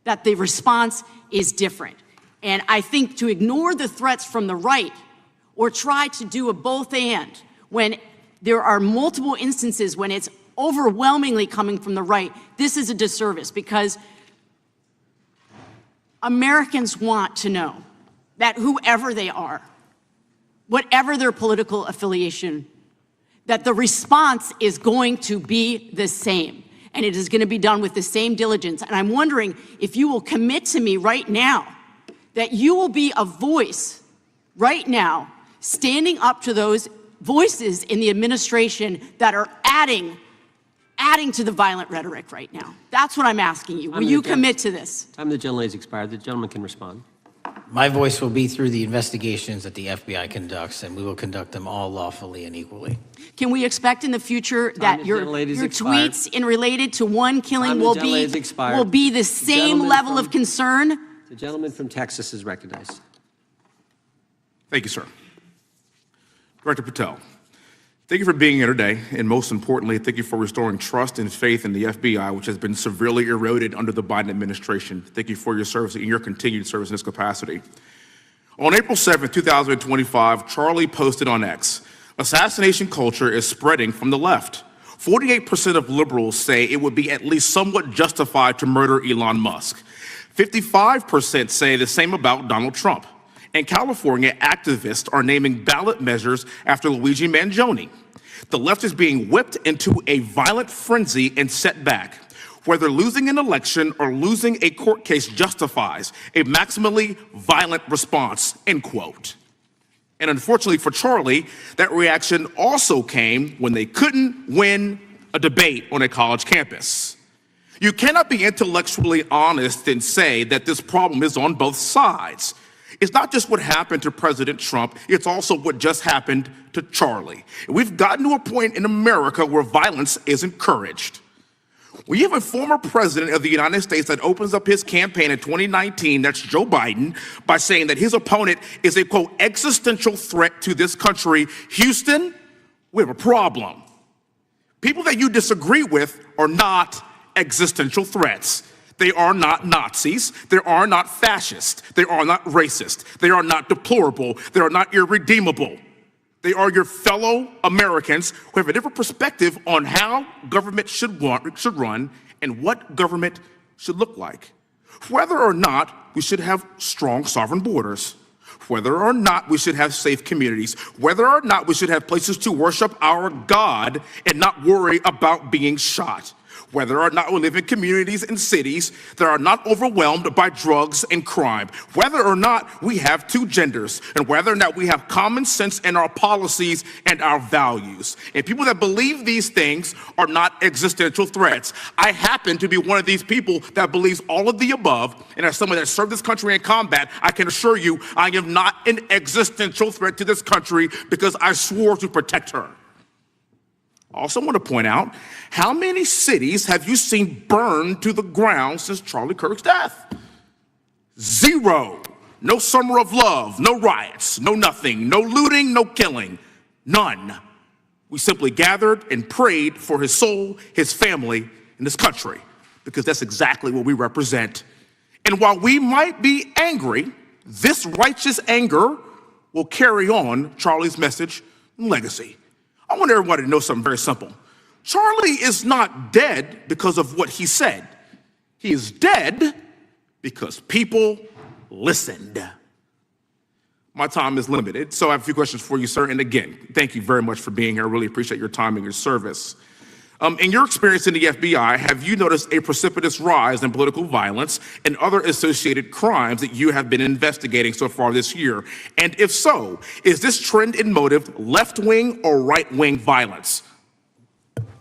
that the response is different. And I think to ignore the threats from the right or try to do a both and when there are multiple instances when it's overwhelmingly coming from the right, this is a disservice, because Americans want to know that whoever they are, whatever their political affiliation, that the response is going to be the same, and it is going to be done with the same diligence. And I'm wondering if you will commit to me right now that you will be a voice right now standing up to those voices in the administration that are adding to the violent rhetoric right now. That's what I'm asking you. Will you commit to this? Time of the gentlelady's expired. The gentleman can respond. My voice will be through the investigations that the FBI conducts, and we will conduct them all lawfully and equally. Can we expect in the future that your tweets in related to one killing will be the same level of concern? The gentleman from Texas is recognized. Thank you, sir. Director Patel, thank you for being here today, and most importantly, thank you for restoring trust and faith in the FBI, which has been severely eroded under the Biden administration. Thank you for your service and your continued service in this capacity. On April 7th, 2025, Charlie posted on X, "Assassination culture is spreading from the left. 48% of liberals say it would be at least somewhat justified to murder Elon Musk. 55% say the same about Donald Trump. And California activists are naming ballot measures after Luigi Mangione. The left is being whipped into a violent frenzy and set back. Whether losing an election or losing a court case justifies a maximally violent response," end quote. And unfortunately for Charlie, that reaction also came when they couldn't win a debate on a college campus. You cannot be intellectually honest and say that this problem is on both sides. It's not just what happened to President Trump, it's also what just happened to Charlie. We've gotten to a point in America where violence is encouraged. We have a former president of the United States that opens up his campaign in 2019, that's Joe Biden, by saying that his opponent is a, quote, existential threat to this country. Houston, we have a problem. People that you disagree with are not existential threats. They are not Nazis. They are not fascist. They are not racist. They are not deplorable. They are not irredeemable. They are your fellow Americans who have a different perspective on how government should run and what government should look like. Whether or not we should have strong sovereign borders, whether or not we should have safe communities, whether or not we should have places to worship our God and not worry about being shot, whether or not we live in communities and cities that are not overwhelmed by drugs and crime, whether or not we have two genders, and whether or not we have common sense in our policies and our values. And people that believe these things are not existential threats. I happen to be one of these people that believes all of the above, and as someone that served this country in combat, I can assure you I am not an existential threat to this country because I swore to protect her. I also want to point out, how many cities have you seen burned to the ground since Charlie Kirk's death? 0. No summer of love, no riots, no nothing, no looting, no killing, none. We simply gathered and prayed for his soul, his family, and this country, because that's exactly what we represent. And while we might be angry, this righteous anger will carry on Charlie's message and legacy. I want everybody to know something very simple. Charlie is not dead because of what he said. He is dead because people listened. My time is limited, so I have a few questions for you, sir. And again, thank you very much for being here. I really appreciate your time and your service. In your experience in the FBI, have you noticed a precipitous rise in political violence and other associated crimes that you have been investigating so far this year? And if so, is this trend in motive left-wing or right-wing violence?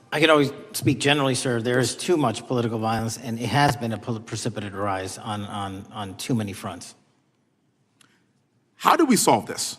I can always speak generally, sir. There is too much political violence, and it has been a precipitous rise on too many fronts. How do we solve this?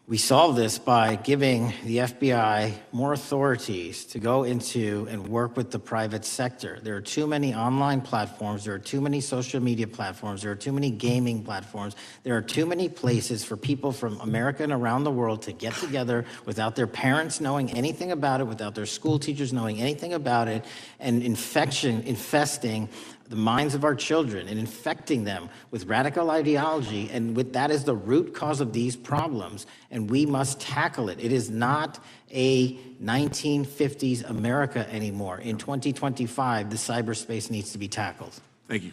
We solve this by giving the FBI more authorities to go into and work with the private sector. There are too many online platforms. There are too many social media platforms. There are too many gaming platforms. There are too many places for people from America and around the world to get together without their parents knowing anything about it, without their school teachers knowing anything about it, and infesting the minds of our children and infecting them with radical ideology, and that is the root cause of these problems, and we must tackle it. It is not a 1950s America anymore. In 2025, the cyberspace needs to be tackled. Thank you.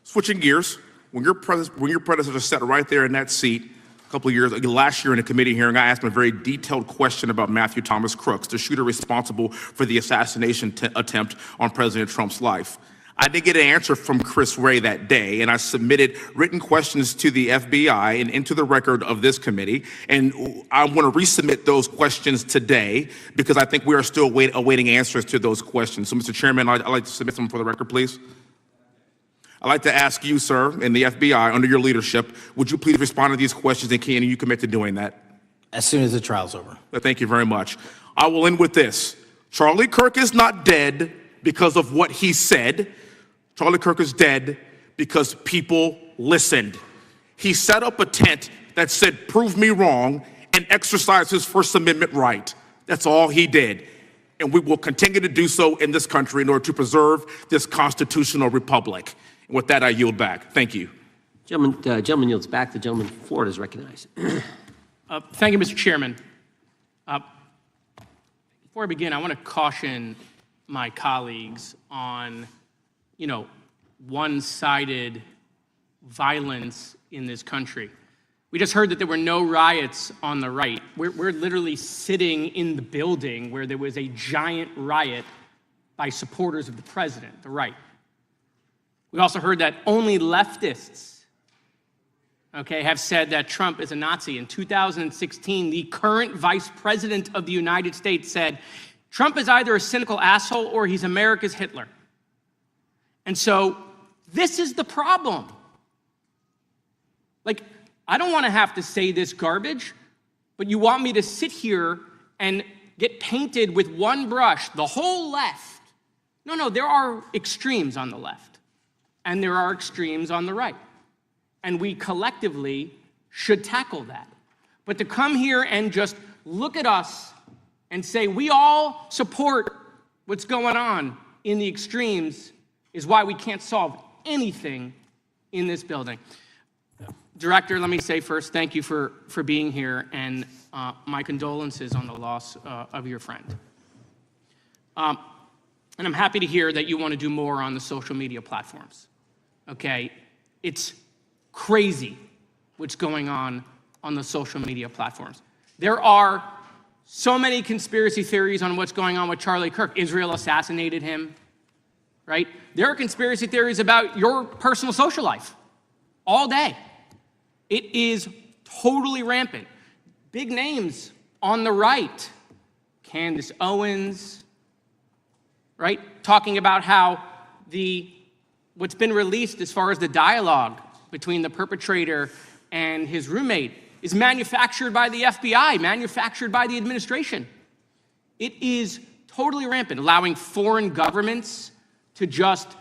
Switching gears, when your predecessor sat right there in that seat a couple of years, last year in a committee hearing, I asked him a very detailed question about Matthew Thomas Crooks, the shooter responsible for the assassination attempt on President Trump's life. I did get an answer from Chris Wray that day, and I submitted written questions to the FBI and into the record of this committee, and I want to resubmit those questions today because I think we are still awaiting answers to those questions. So, Mr. Chairman, I'd like to submit them for the record, please. I'd like to ask you, sir, and the FBI, under your leadership, would you please respond to these questions, and can you commit to doing that? As soon as the trial's over. Thank you very much. I will end with this. Charlie Kirk is not dead because of what he said. Charlie Kirk is dead because people listened. He set up a tent that said, "Prove me wrong," and exercised his First Amendment right. That's all he did. And we will continue to do so in this country in order to preserve this constitutional republic. And with that, I yield back. Thank you. Gentleman yields back. The gentleman from Florida is recognized. Thank you, Mr. Chairman. Before I begin, I want to caution my colleagues on one-sided violence in this country. We just heard that there were no riots on the right. We're literally sitting in the building where there was a giant riot by supporters of the president, the right. We also heard that only leftists, have said that Trump is a Nazi. In 2016, the current vice president of the United States said, Trump is either a cynical asshole or he's America's Hitler. And so this is the problem. Like, I don't want to have to say this garbage, but you want me to sit here and get painted with one brush, the whole left. No, there are extremes on the left, and there are extremes on the right. And we collectively should tackle that. But to come here and just look at us and say we all support what's going on in the extremes is why we can't solve anything in this building. Director, let me say first, thank you for being here, and my condolences on the loss of your friend. And I'm happy to hear that you want to do more on the social media platforms. Okay, it's crazy what's going on the social media platforms. There are so many conspiracy theories on what's going on with Charlie Kirk. Israel assassinated him, right? There are conspiracy theories about your personal social life all day. It is totally rampant. Big names on the right, Candace Owens, right? Talking about how what's been released as far as the dialogue between the perpetrator and his roommate is manufactured by the FBI, manufactured by the administration. It is totally rampant, allowing foreign governments to just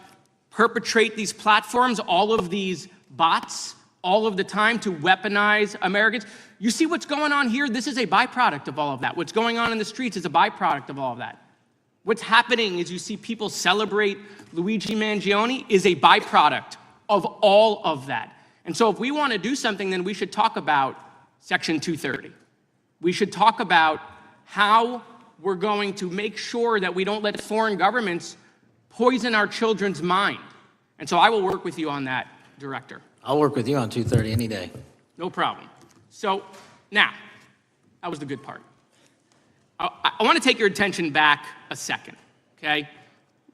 perpetrate these platforms, all of these bots, all of the time to weaponize Americans. You see what's going on here? This is a byproduct of all of that. What's going on in the streets is a byproduct of all of that. What's happening is you see people celebrate Luigi Mangione is a byproduct of all of that. And so if we want to do something, then we should talk about Section 230. We should talk about how we're going to make sure that we don't let foreign governments poison our children's mind. And so I will work with you on that, Director. I'll work with you on 230 any day. No problem. So now, that was the good part. I want to take your attention back a second, okay?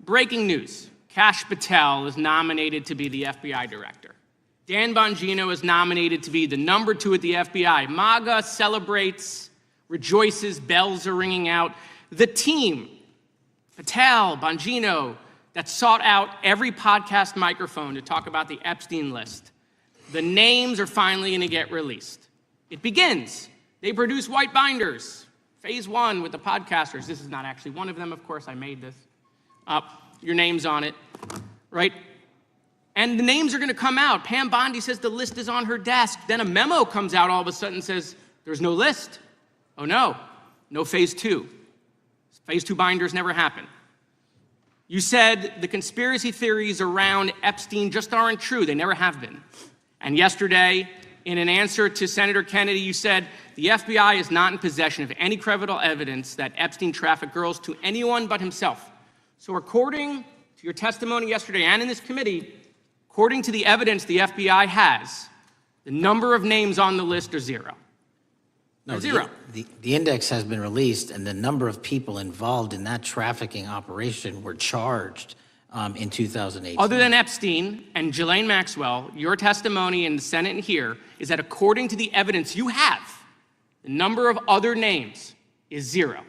Breaking news. Kash Patel is nominated to be the FBI director. Dan Bongino is nominated to be the number 2 at the FBI. MAGA celebrates, rejoices, bells are ringing out. The team, Patel, Bongino, that sought out every podcast microphone to talk about the Epstein list. The names are finally going to get released. It begins. They produce white binders. Phase 1 with the podcasters. This is not actually one of them, of course. I made this. Your name's on it, right? And the names are going to come out. Pam Bondi says the list is on her desk. Then a memo comes out all of a sudden and says, there's no list. Oh, no phase 2. Phase 2 binders never happen. You said the conspiracy theories around Epstein just aren't true. They never have been. And yesterday, in an answer to Senator Kennedy, you said the FBI is not in possession of any credible evidence that Epstein trafficked girls to anyone but himself. So according to your testimony yesterday and in this committee, according to the evidence the FBI has, the number of names on the list are 0. No, zero. The index has been released, and the number of people involved in that trafficking operation were charged in 2018. Other than Epstein and Ghislaine Maxwell, your testimony in the Senate and here is that according to the evidence you have, the number of other names is 0.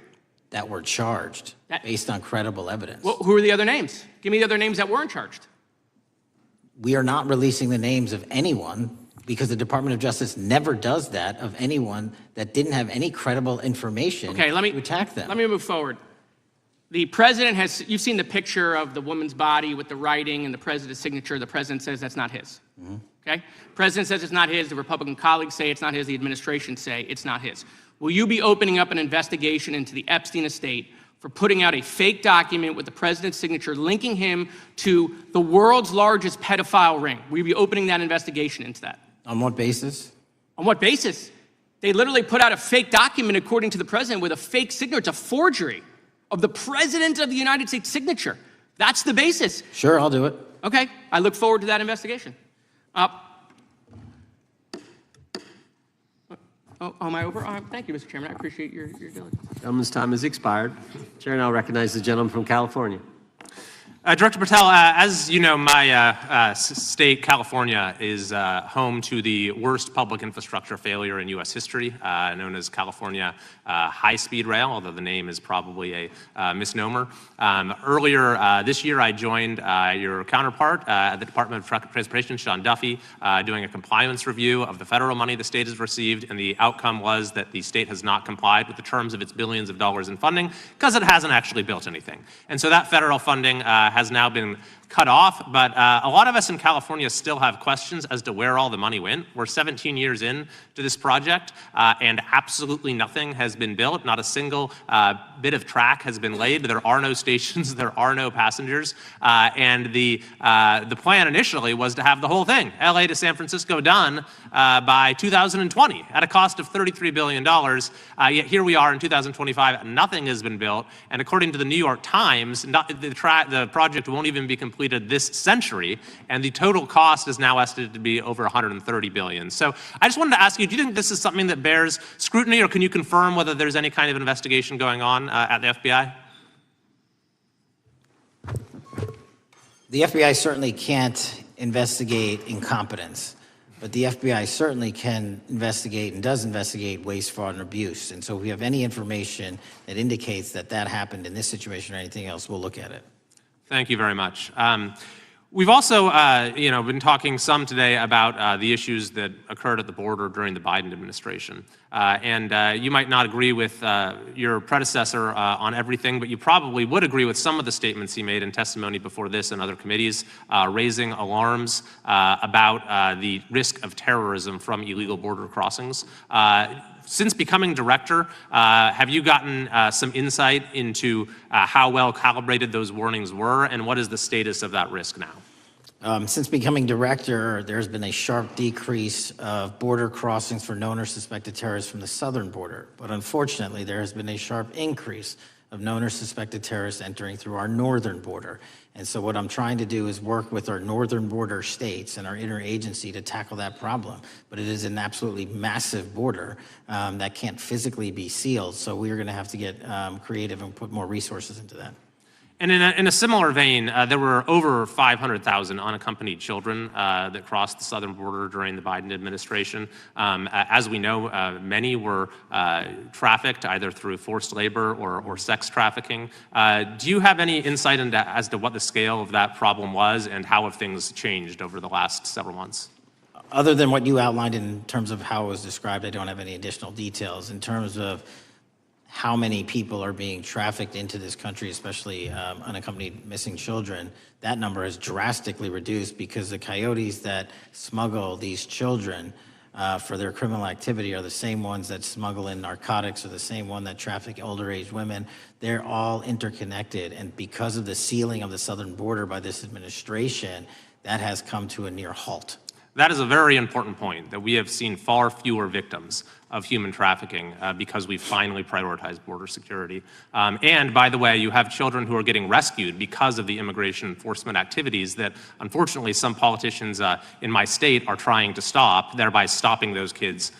That were charged based on credible evidence. Well, who are the other names? Give me the other names that weren't charged. We are not releasing the names of anyone because the Department of Justice never does that, of anyone that didn't have any credible information to attack them. Let me move forward. The president has, you've seen the picture of the woman's body with the writing and the president's signature. The president says that's not his, okay? President says it's not his. The Republican colleagues say it's not his. The administration say it's not his. Will you be opening up an investigation into the Epstein estate for putting out a fake document with the president's signature linking him to the world's largest pedophile ring? Will you be opening that investigation into that? On what basis? On what basis? They literally put out a fake document, according to the president, with a fake signature. It's a forgery of the president of the United States signature. That's the basis. Sure, I'll do it. Okay, I look forward to that investigation. Am I over? Thank you, Mr. Chairman. I appreciate your diligence. Gentleman's time has expired. Chair now recognizes the gentleman from California. Director Patel, as you know, my state, California, is home to the worst public infrastructure failure in U.S. history, known as California High-Speed Rail, although the name is probably a misnomer. Earlier this year, I joined your counterpart at the Department of Transportation, Sean Duffy, doing a compliance review of the federal money the state has received, and the outcome was that the state has not complied with the terms of its billions of dollars in funding because it hasn't actually built anything. And so that federal funding has now been cut off, but a lot of us in California still have questions as to where all the money went. We're 17 years in to this project, and absolutely nothing has been built. Not a single bit of track has been laid. There are no stations, there are no passengers, and the plan initially was to have the whole thing, LA to San Francisco, done by 2020 at a cost of $33 billion. Yet here we are in 2025, nothing has been built, and according to the New York Times, the project won't even be completed this century, and the total cost is now estimated to be over $130 billion. So I just wanted to ask you, do you think this is something that bears scrutiny, or can you confirm whether there's any kind of investigation going on at the FBI? The FBI certainly can't investigate incompetence, but the FBI certainly can investigate and does investigate waste, fraud, and abuse. And so if we have any information that indicates that that happened in this situation or anything else, we'll look at it. Thank you very much. We've also, been talking some today about the issues that occurred at the border during the Biden administration. You might not agree with your predecessor on everything, but you probably would agree with some of the statements he made in testimony before this and other committees, raising alarms about the risk of terrorism from illegal border crossings. Since becoming director, have you gotten some insight into how well calibrated those warnings were, and what is the status of that risk now? Since becoming director, there's been a sharp decrease of border crossings for known or suspected terrorists from the southern border. But unfortunately, there has been a sharp increase of known or suspected terrorists entering through our northern border. And so what I'm trying to do is work with our northern border states and our interagency to tackle that problem. But it is an absolutely massive border that can't physically be sealed. So we're going to have to get creative and put more resources into that. And in a similar vein, there were over 500,000 unaccompanied children that crossed the southern border during the Biden administration. As we know, many were trafficked either through forced labor or sex trafficking. Do you have any insight as to what the scale of that problem was and how have things changed over the last several months? Other than what you outlined in terms of how it was described, I don't have any additional details. In terms of how many people are being trafficked into this country, especially unaccompanied missing children, that number has drastically reduced because the coyotes that smuggle these children for their criminal activity are the same ones that smuggle in narcotics, or the same one that traffic older age women. They're all interconnected, and because of the sealing of the southern border by this administration, that has come to a near halt. That is a very important point, that we have seen far fewer victims of human trafficking because we've finally prioritized border security. And by the way, you have children who are getting rescued because of the immigration enforcement activities that unfortunately some politicians in my state are trying to stop, thereby stopping those kids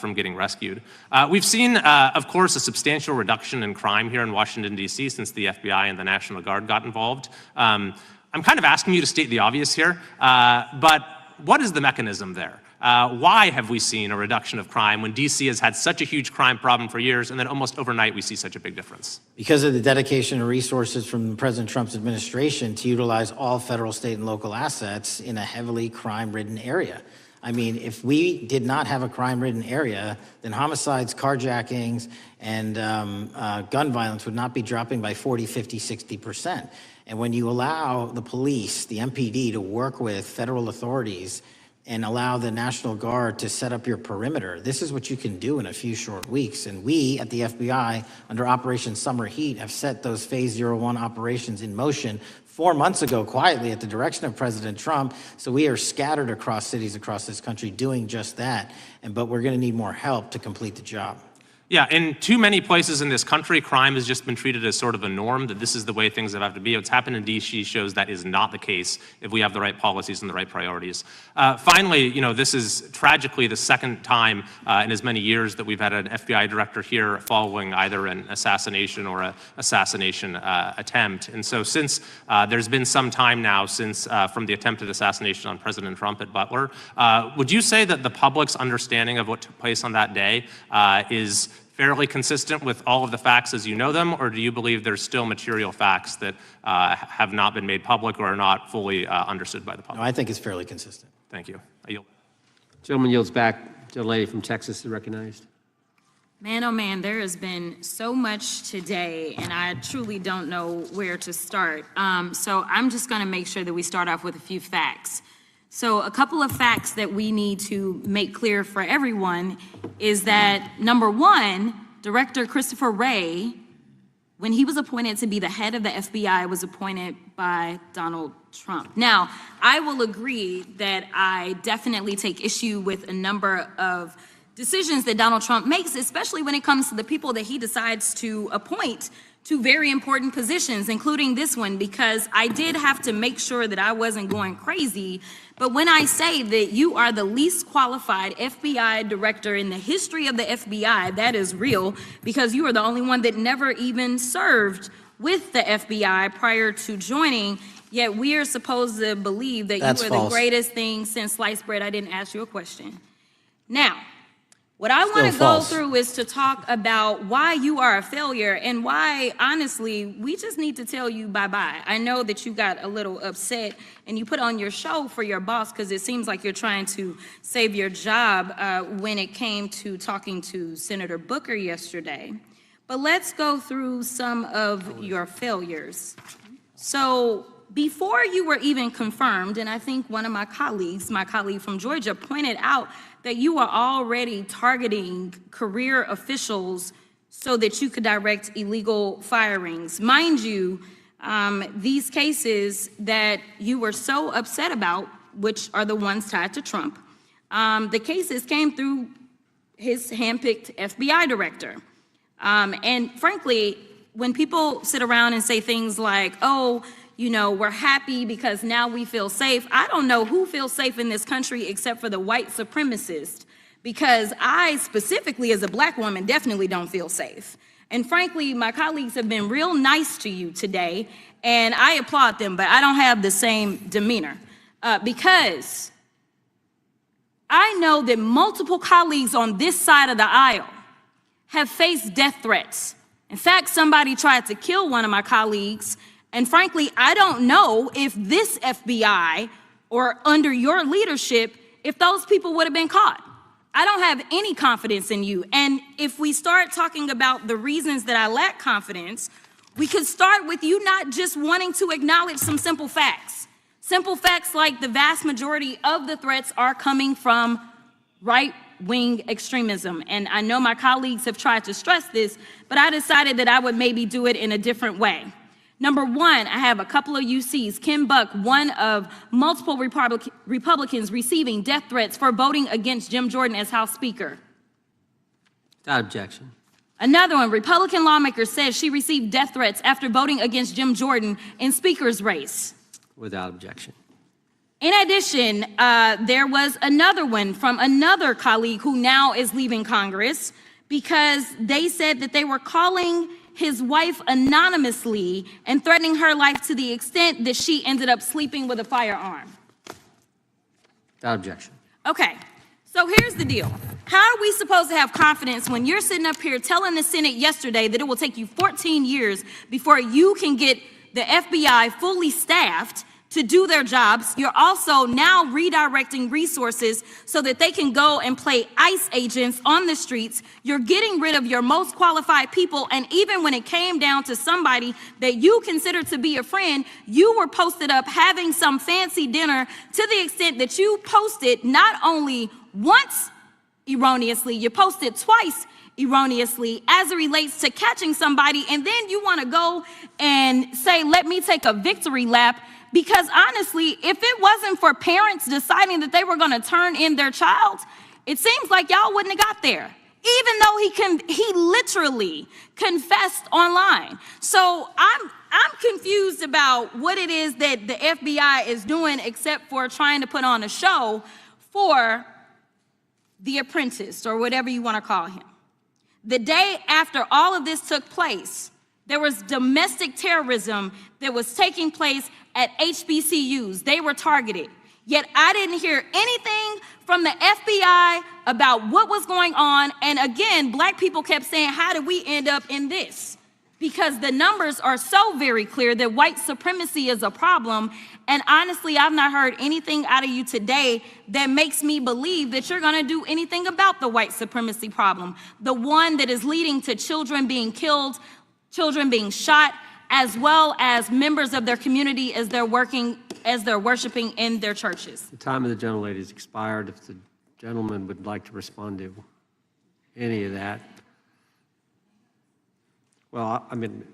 from getting rescued. We've seen, of course, a substantial reduction in crime here in Washington, D.C. since the FBI and the National Guard got involved. I'm kind of asking you to state the obvious here, but what is the mechanism there? Why have we seen a reduction of crime when D.C. has had such a huge crime problem for years, and then almost overnight we see such a big difference? Because of the dedication and resources from President Trump's administration to utilize all federal, state, and local assets in a heavily crime-ridden area. I mean, if we did not have a crime-ridden area, then homicides, carjackings, and gun violence would not be dropping by 40, 50, 60%. And when you allow the police, the MPD, to work with federal authorities and allow the National Guard to set up your perimeter, this is what you can do in a few short weeks. And we at the FBI, under Operation Summer Heat, have set those Phase 01 operations in motion 4 months ago, quietly at the direction of President Trump. So we are scattered across cities across this country doing just that. But we're going to need more help to complete the job. Yeah, in too many places in this country, crime has just been treated as sort of a norm, that this is the way things have to be. What's happened in D.C. shows that is not the case if we have the right policies and the right priorities. Finally, this is tragically the second time in as many years that we've had an FBI director here following either an assassination or an assassination attempt. And so since there's been some time now since from the attempted assassination on President Trump at Butler, would you say that the public's understanding of what took place on that day is fairly consistent with all of the facts as you know them, or do you believe there's still material facts that have not been made public or are not fully understood by the public? No, I think it's fairly consistent. Thank you. I yield. Gentleman yields back. Gentlelady from Texas is recognized. Man, oh man, there has been so much today, and I truly don't know where to start. So I'm just going to make sure that we start off with a few facts. So a couple of facts that we need to make clear for everyone is that, number one, Director Christopher Wray, when he was appointed to be the head of the FBI, was appointed by Donald Trump. Now, I will agree that I definitely take issue with a number of decisions that Donald Trump makes, especially when it comes to the people that he decides to appoint to very important positions, including this one, because I did have to make sure that I wasn't going crazy. But when I say that you are the least qualified FBI director in the history of the FBI, that is real, because you are the only one that never even served with the FBI prior to joining, yet we are supposed to believe that That's you are false. the greatest thing since sliced bread. I didn't ask you a question. Now, what I want to go false. through is to talk about why you are a failure and why, honestly, we just need to tell you bye-bye. I know that you got a little upset and you put on your show for your boss because it seems like you're trying to save your job when it came to talking to Senator Booker yesterday. But let's go through some of your failures. So before you were even confirmed, and I think one of my colleague from Georgia, pointed out that you are already targeting career officials so that you could direct illegal firings. Mind you, these cases that you were so upset about, which are the ones tied to Trump, the cases came through his handpicked FBI director. And frankly, when people sit around and say things like, oh, we're happy because now we feel safe. I don't know who feels safe in this country except for the white supremacists, because I specifically as a black woman definitely don't feel safe. And frankly, my colleagues have been real nice to you today, and I applaud them, but I don't have the same demeanor because I know that multiple colleagues on this side of the aisle have faced death threats. In fact, somebody tried to kill one of my colleagues. And frankly, I don't know if this FBI or under your leadership, if those people would have been caught. I don't have any confidence in you. And if we start talking about the reasons that I lack confidence, we could start with you not just wanting to acknowledge some simple facts. Simple facts like the vast majority of the threats are coming from right-wing extremism. And I know my colleagues have tried to stress this, but I decided that I would maybe do it in a different way. Number one, I have a couple of UCs. Kim Buck, one of multiple Republicans receiving death threats for voting against Jim Jordan as House Speaker. Without objection. Another one, Republican lawmaker says she received death threats after voting against Jim Jordan in Speaker's race. Without objection. In addition, there was another one from another colleague who now is leaving Congress because they said that they were calling his wife anonymously and threatening her life to the extent that she ended up sleeping with a firearm. Without objection. Okay, so here's the deal. How are we supposed to have confidence when you're sitting up here telling the Senate yesterday that it will take you 14 years before you can get the FBI fully staffed to do their jobs? You're also now redirecting resources so that they can go and play ICE agents on the streets. You're getting rid of your most qualified people. And even when it came down to somebody that you consider to be a friend, you were posted up having some fancy dinner to the extent that you posted not only once erroneously, you posted twice erroneously as it relates to catching somebody. And then you want to go and say, let me take a victory lap. Because honestly, if it wasn't for parents deciding that they were going to turn in their child, it seems like y'all wouldn't have got there. even though he literally confessed online. So I'm confused about what it is that the FBI is doing except for trying to put on a show for the apprentice or whatever you want to call him. The day after all of this took place, there was domestic terrorism that was taking place at HBCUs. They were targeted. Yet I didn't hear anything from the FBI about what was going on. And again, black people kept saying, how did we end up in this? Because the numbers are so very clear that white supremacy is a problem. And honestly, I've not heard anything out of you today that makes me believe that you're gonna do anything about the white supremacy problem. The one that is leading to children being killed, children being shot, as well as members of their community as they're worshiping in their churches. The time of the gentlelady has expired. If the gentleman would like to respond to any of that. Well, I mean,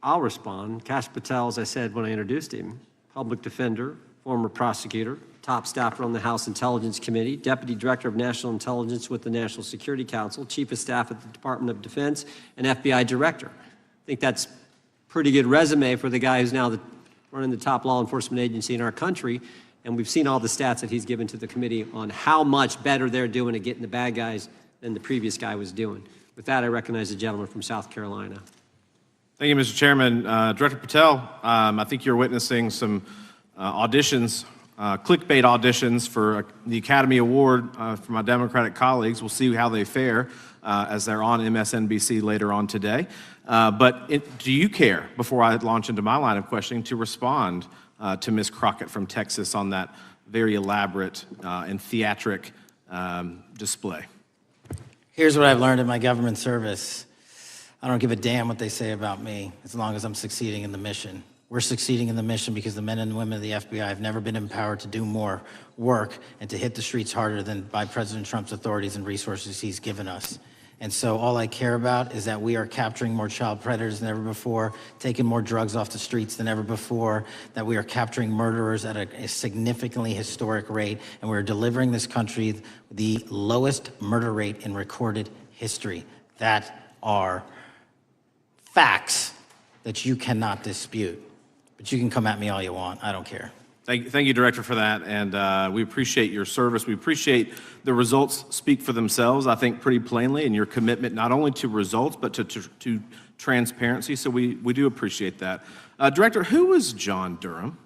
I'll respond. Kash Patel, as I said when I introduced him, public defender, former prosecutor, top staffer on the House Intelligence Committee, Deputy Director of National Intelligence with the National Security Council, Chief of Staff at the Department of Defense, and FBI Director. I think that's a pretty good resume for the guy who's now running the top law enforcement agency in our country. And we've seen all the stats that he's given to the committee on how much better they're doing at getting the bad guys than the previous guy was doing. With that, I recognize the gentleman from South Carolina. Thank you, Mr. Chairman. Director Patel, I think you're witnessing some auditions, clickbait auditions for the Academy Award for my Democratic colleagues. We'll see how they fare as they're on MSNBC later on today. But do you care, before I launch into my line of questioning, to respond to Ms. Crockett from Texas on that very elaborate and theatric display? Here's what I've learned in my government service. I don't give a damn what they say about me as long as I'm succeeding in the mission. We're succeeding in the mission because the men and women of the FBI have never been empowered to do more work and to hit the streets harder than by President Trump's authorities and resources he's given us. And so all I care about is that we are capturing more child predators than ever before, taking more drugs off the streets than ever before, that we are capturing murderers at a significantly historic rate, and we're delivering this country the lowest murder rate in recorded history. That are facts that you cannot dispute. But you can come at me all you want. I don't care. Thank you, Director, for that, and we appreciate your service. We appreciate the results speak for themselves, I think, pretty plainly, and your commitment not only to results, but to transparency, so we do appreciate that. Director, who was John Durham?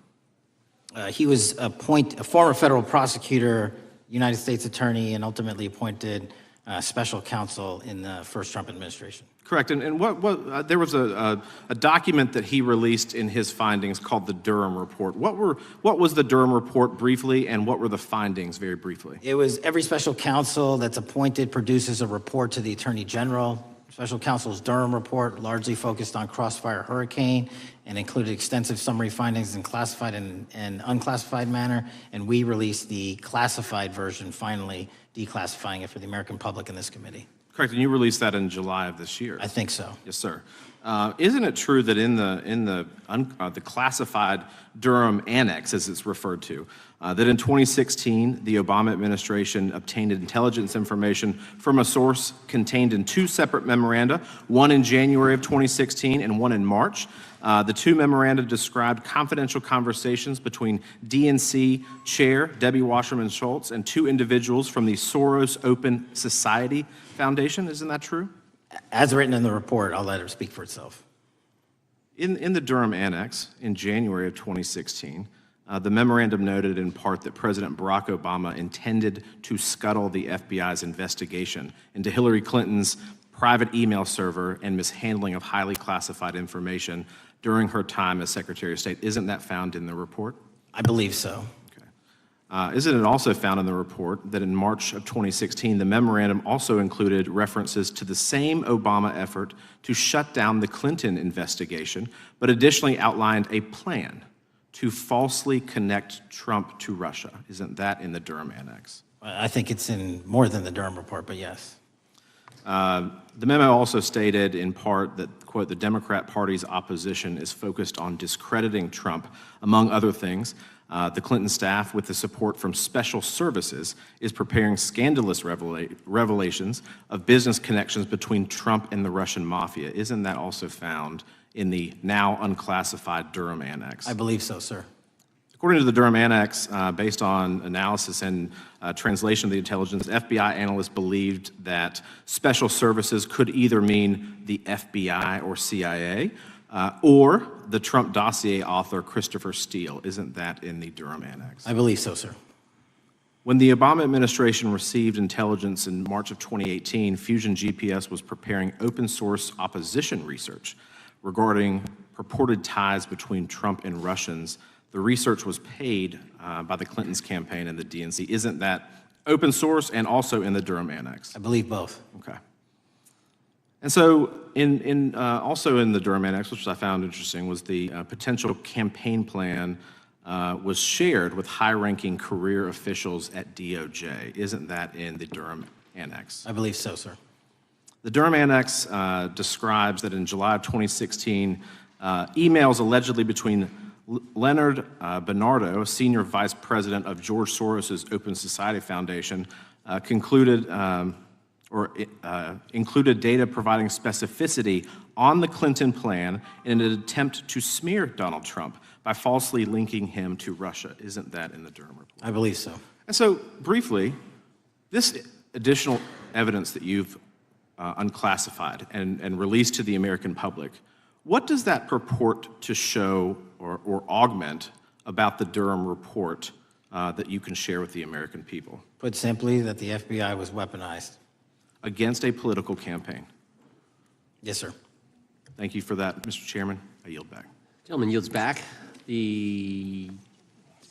He was a former federal prosecutor, United States attorney, and ultimately appointed special counsel in the first Trump administration. Correct, and what there was a document that he released in his findings called the Durham Report. What was the Durham Report briefly, and what were the findings very briefly? It was every special counsel that's appointed produces a report to the Attorney General. Special counsel's Durham Report largely focused on Crossfire Hurricane and included extensive summary findings in classified and unclassified manner, and we released the classified version, finally declassifying it for the American public in this committee. Correct, and you released that in July of this year. I think so. Yes, sir. Isn't it true that in the classified Durham Annex, as it's referred to, that in 2016 the Obama administration obtained intelligence information from a source contained in two separate memoranda, one in January of 2016 and one in March? The two memoranda described confidential conversations between DNC Chair Debbie Wasserman Schultz and two individuals from the Soros Open Society Foundation. Isn't that true? As written in the report, I'll let it speak for itself. In the Durham Annex in January of 2016, the memorandum noted in part that President Barack Obama intended to scuttle the FBI's investigation into Hillary Clinton's private email server and mishandling of highly classified information during her time as Secretary of State. Isn't that found in the report? I believe so. Isn't it also found in the report that in March of 2016, the memorandum also included references to the same Obama effort to shut down the Clinton investigation, but additionally outlined a plan to falsely connect Trump to Russia? Isn't that in the Durham Annex? I think it's in more than the Durham Report, but yes. The memo also stated in part that, quote, the Democrat Party's opposition is focused on discrediting Trump, among other things. The Clinton staff, with the support from special services, is preparing scandalous revelations of business connections between Trump and the Russian mafia. Isn't that also found in the now unclassified Durham Annex? I believe so, sir. According to the Durham Annex, based on analysis and translation of the intelligence, FBI analysts believed that special services could either mean the FBI or CIA, or the Trump dossier author Christopher Steele. Isn't that in the Durham Annex? I believe so, sir. When the Obama administration received intelligence in March of 2018, Fusion GPS was preparing open source opposition research regarding purported ties between Trump and Russians. The research was paid by the Clintons campaign and the DNC. Isn't that open source and also in the Durham Annex? I believe both. Okay. And so also in the Durham Annex, which I found interesting, was the potential campaign plan was shared with high-ranking career officials at DOJ. Isn't that in the Durham Annex? I believe so, sir. The Durham Annex describes that in July of 2016, emails allegedly between Leonard Bernardo, a senior vice president of George Soros's Open Society Foundation, included data providing specificity on the Clinton plan in an attempt to smear Donald Trump by falsely linking him to Russia. Isn't that in the Durham report? I believe so. And so, briefly, this additional evidence that you've unclassified and released to the American public, what does that purport to show or augment about the Durham report that you can share with the American people? Put simply, that the FBI was weaponized. Against a political campaign. Yes, sir. Thank you for that, Mr. Chairman. I yield back. Gentleman yields back. I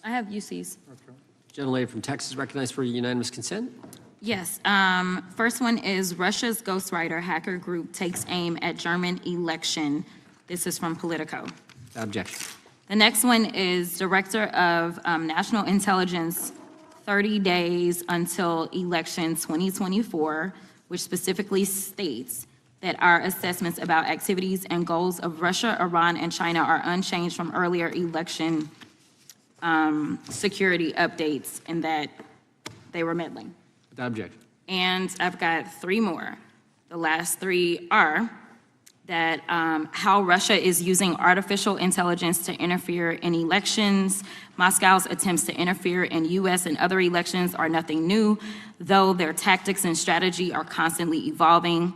have UCs. Gentlelady from Texas recognized for unanimous consent. Yes. First one is Russia's ghostwriter hacker group takes aim at German election. This is from Politico. Objection. The next one is Director of National Intelligence, 30 days until election 2024, which specifically states that our assessments about activities and goals of Russia, Iran, and China are unchanged from earlier election security updates, and that they were meddling. Without objection. And I've got three more. The last three are that how Russia is using artificial intelligence to interfere in elections. Moscow's attempts to interfere in U.S. and other elections are nothing new, though their tactics and strategy are constantly evolving.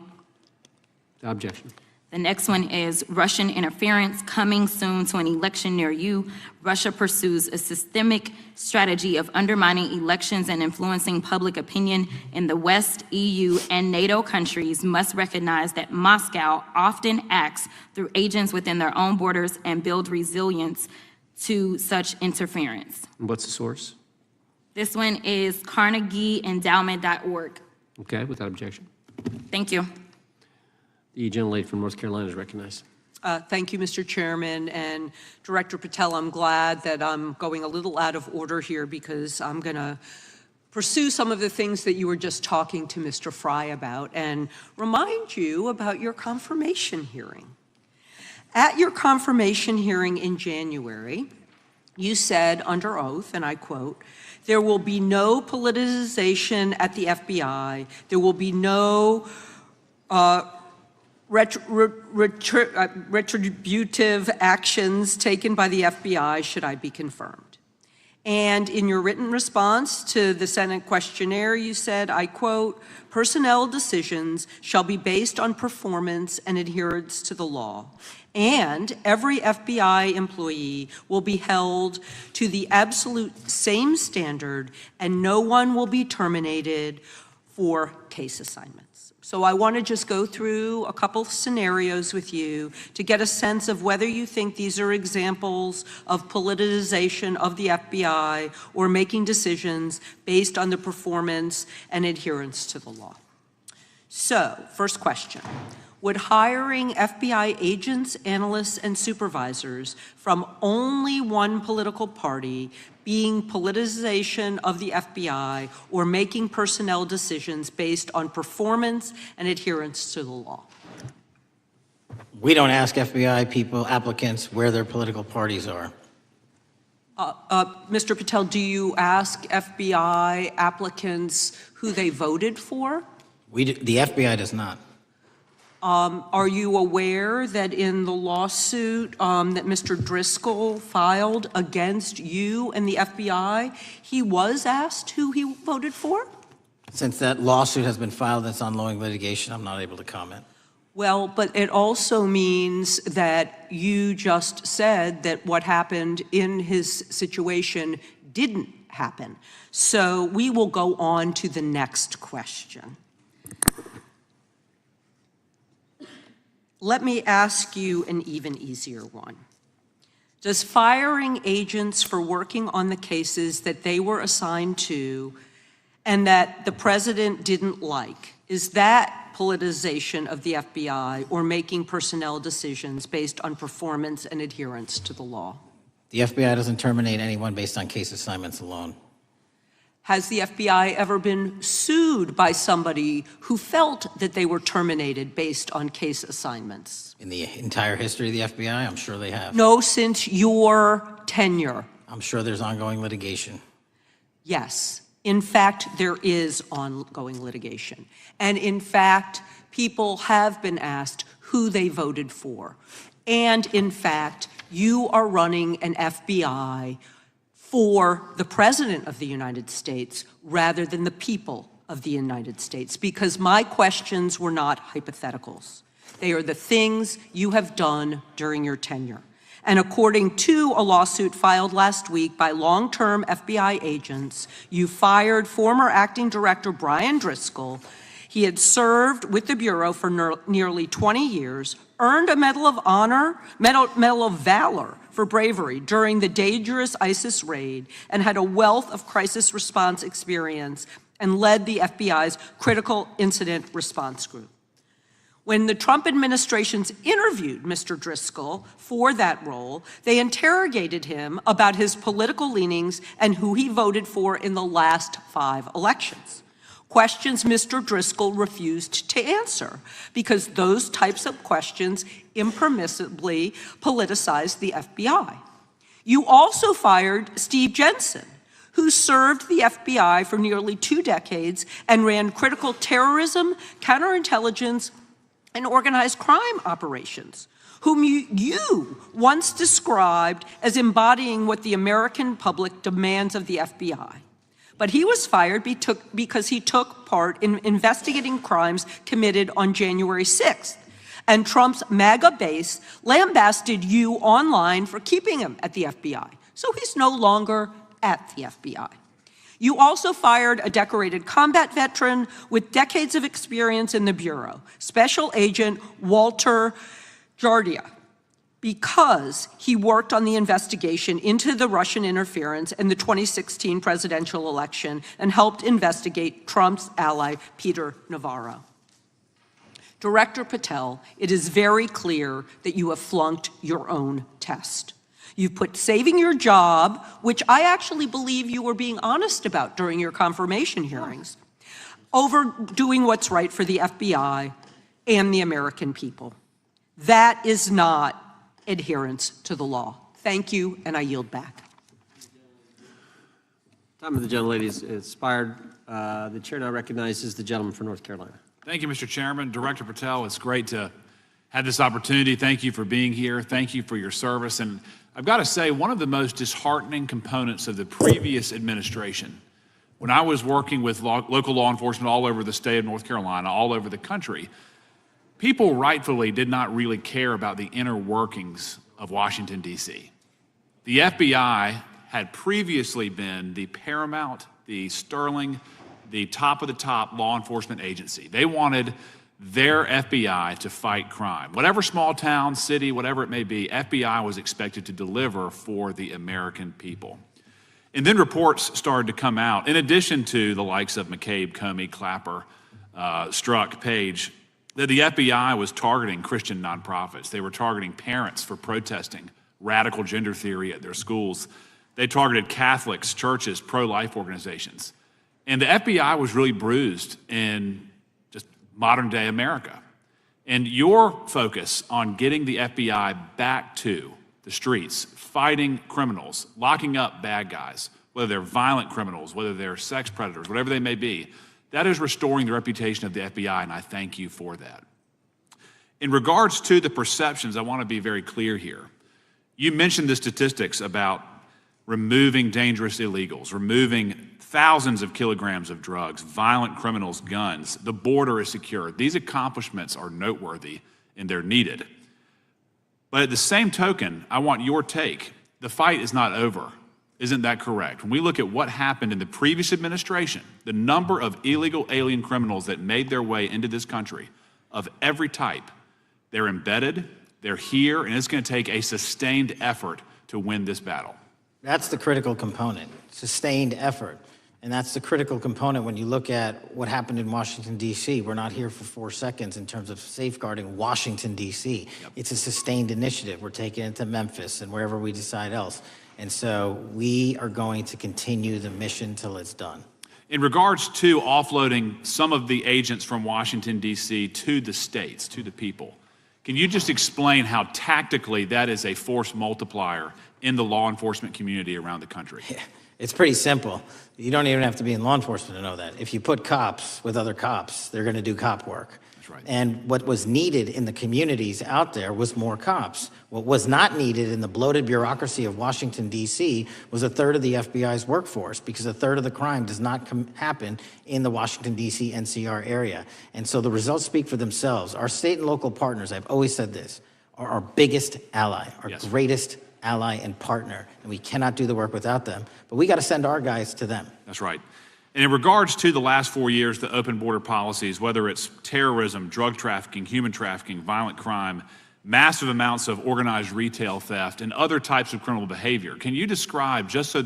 Without objection. The next one is Russian interference coming soon to an election near you. Russia pursues a systemic strategy of undermining elections and influencing public opinion in the West. EU and NATO countries must recognize that Moscow often acts through agents within their own borders and build resilience to such interference. And what's the source? This one is CarnegieEndowment.org. Okay, without objection. Thank you. The gentlelady from North Carolina is recognized. Thank you, Mr. Chairman. And Director Patel, I'm glad that I'm going a little out of order here because I'm going to pursue some of the things that you were just talking to Mr. Fry about and remind you about your confirmation hearing. At your confirmation hearing in January, you said under oath, and I quote, "There will be no politicization at the FBI. There will be no retributive actions taken by the FBI should I be confirmed." And in your written response to the Senate questionnaire, you said, I quote, "Personnel decisions shall be based on performance and adherence to the law. And every FBI employee will be held to the absolute same standard and no one will be terminated for case assignments." So I want to just go through a couple of scenarios with you to get a sense of whether you think these are examples of politicization of the FBI or making decisions based on the performance and adherence to the law. So, first question. Would hiring FBI agents, analysts, and supervisors from only one political party being politicization of the FBI or making personnel decisions based on performance and adherence to the law? We don't ask FBI people, applicants, where their political parties are. Mr. Patel, do you ask FBI applicants who they voted for? The FBI does not. Are you aware that in the lawsuit that Mr. Driscoll filed against you and the FBI, he was asked who he voted for? Since that lawsuit has been filed and it's ongoing litigation, I'm not able to comment. Well, but it also means that you just said that what happened in his situation didn't happen. So we will go on to the next question. Let me ask you an even easier one. Does firing agents for working on the cases that they were assigned to and that the president didn't like, is that politicization of the FBI or making personnel decisions based on performance and adherence to the law? The FBI doesn't terminate anyone based on case assignments alone. Has the FBI ever been sued by somebody who felt that they were terminated based on case assignments? In the entire history of the FBI, I'm sure they have. No, since your tenure. I'm sure there's ongoing litigation. Yes. In fact, there is ongoing litigation. And in fact, people have been asked who they voted for. And in fact, you are running an FBI for the President of the United States rather than the people of the United States, because my questions were not hypotheticals. They are the things you have done during your tenure. And according to a lawsuit filed last week by long-term FBI agents, you fired former acting director Brian Driscoll. He had served with the Bureau for nearly 20 years, earned a Medal of Honor, Medal of Valor for bravery during the dangerous ISIS raid, and had a wealth of crisis response experience and led the FBI's critical incident response group. When the Trump administrations interviewed Mr. Driscoll for that role, they interrogated him about his political leanings and who he voted for in the last 5 elections. Questions Mr. Driscoll refused to answer because those types of questions impermissibly politicized the FBI. You also fired Steve Jensen, who served the FBI for nearly 2 decades and ran critical terrorism, counterintelligence, and organized crime operations, whom you once described as embodying what the American public demands of the FBI. But he was fired because he took part in investigating crimes committed on January 6th. And Trump's MAGA base lambasted you online for keeping him at the FBI. So he's no longer at the FBI. You also fired a decorated combat veteran with decades of experience in the Bureau, Special Agent Walter Jardia, because he worked on the investigation into the Russian interference in the 2016 presidential election and helped investigate Trump's ally, Peter Navarro. Director Patel, it is very clear that you have flunked your own test. You've put saving your job, which I actually believe you were being honest about during your confirmation hearings, over doing what's right for the FBI and the American people. That is not adherence to the law. Thank you, and I yield back. Time of the gentlelady is expired. The chair now recognizes the gentleman from North Carolina. Thank you, Mr. Chairman. Director Patel, it's great to have this opportunity. Thank you for being here. Thank you for your service. And I've got to say, one of the most disheartening components of the previous administration, when I was working with local law enforcement all over the state of North Carolina, all over the country, people rightfully did not really care about the inner workings of Washington, D.C. The FBI had previously been the paramount, the sterling, the top of the top law enforcement agency. They wanted their FBI to fight crime. Whatever small town, city, whatever it may be, FBI was expected to deliver for the American people. And then reports started to come out, in addition to the likes of McCabe, Comey, Clapper, Strzok, Page, that the FBI was targeting Christian nonprofits. They were targeting parents for protesting radical gender theory at their schools. They targeted Catholics, churches, pro-life organizations. And the FBI was really bruised in just modern day America. And your focus on getting the FBI back to the streets, fighting criminals, locking up bad guys, whether they're violent criminals, whether they're sex predators, whatever they may be. That is restoring the reputation of the FBI, and I thank you for that. In regards to the perceptions, I want to be very clear here. You mentioned the statistics about removing dangerous illegals, removing thousands of kilograms of drugs, violent criminals, guns. The border is secure. These accomplishments are noteworthy and they're needed. But at the same token, I want your take. The fight is not over. Isn't that correct? When we look at what happened in the previous administration, the number of illegal alien criminals that made their way into this country of every type, they're embedded, they're here, and it's going to take a sustained effort to win this battle. That's the critical component, sustained effort. And that's the critical component when you look at what happened in Washington, D.C. We're not here for 4 seconds in terms of safeguarding Washington, D.C. Yep. It's a sustained initiative. We're taking it to Memphis and wherever we decide else. And so we are going to continue the mission till it's done. In regards to offloading some of the agents from Washington, D.C. to the states, to the people, can you just explain how tactically that is a force multiplier in the law enforcement community around the country? Yeah, it's pretty simple. You don't even have to be in law enforcement to know that. If you put cops with other cops, they're going to do cop work. That's right. And what was needed in the communities out there was more cops. What was not needed in the bloated bureaucracy of Washington, D.C. was a third of the FBI's workforce, because a third of the crime does not happen in the Washington, D.C. NCR area. And so the results speak for themselves. Our state and local partners, I've always said this, are our biggest ally, our Yes. greatest ally and partner, and we cannot do the work without them. But we got to send our guys to them. That's right. And in regards to the last 4 years, the open border policies, whether it's terrorism, drug trafficking, human trafficking, violent crime, massive amounts of organized retail theft, and other types of criminal behavior, can you describe, just so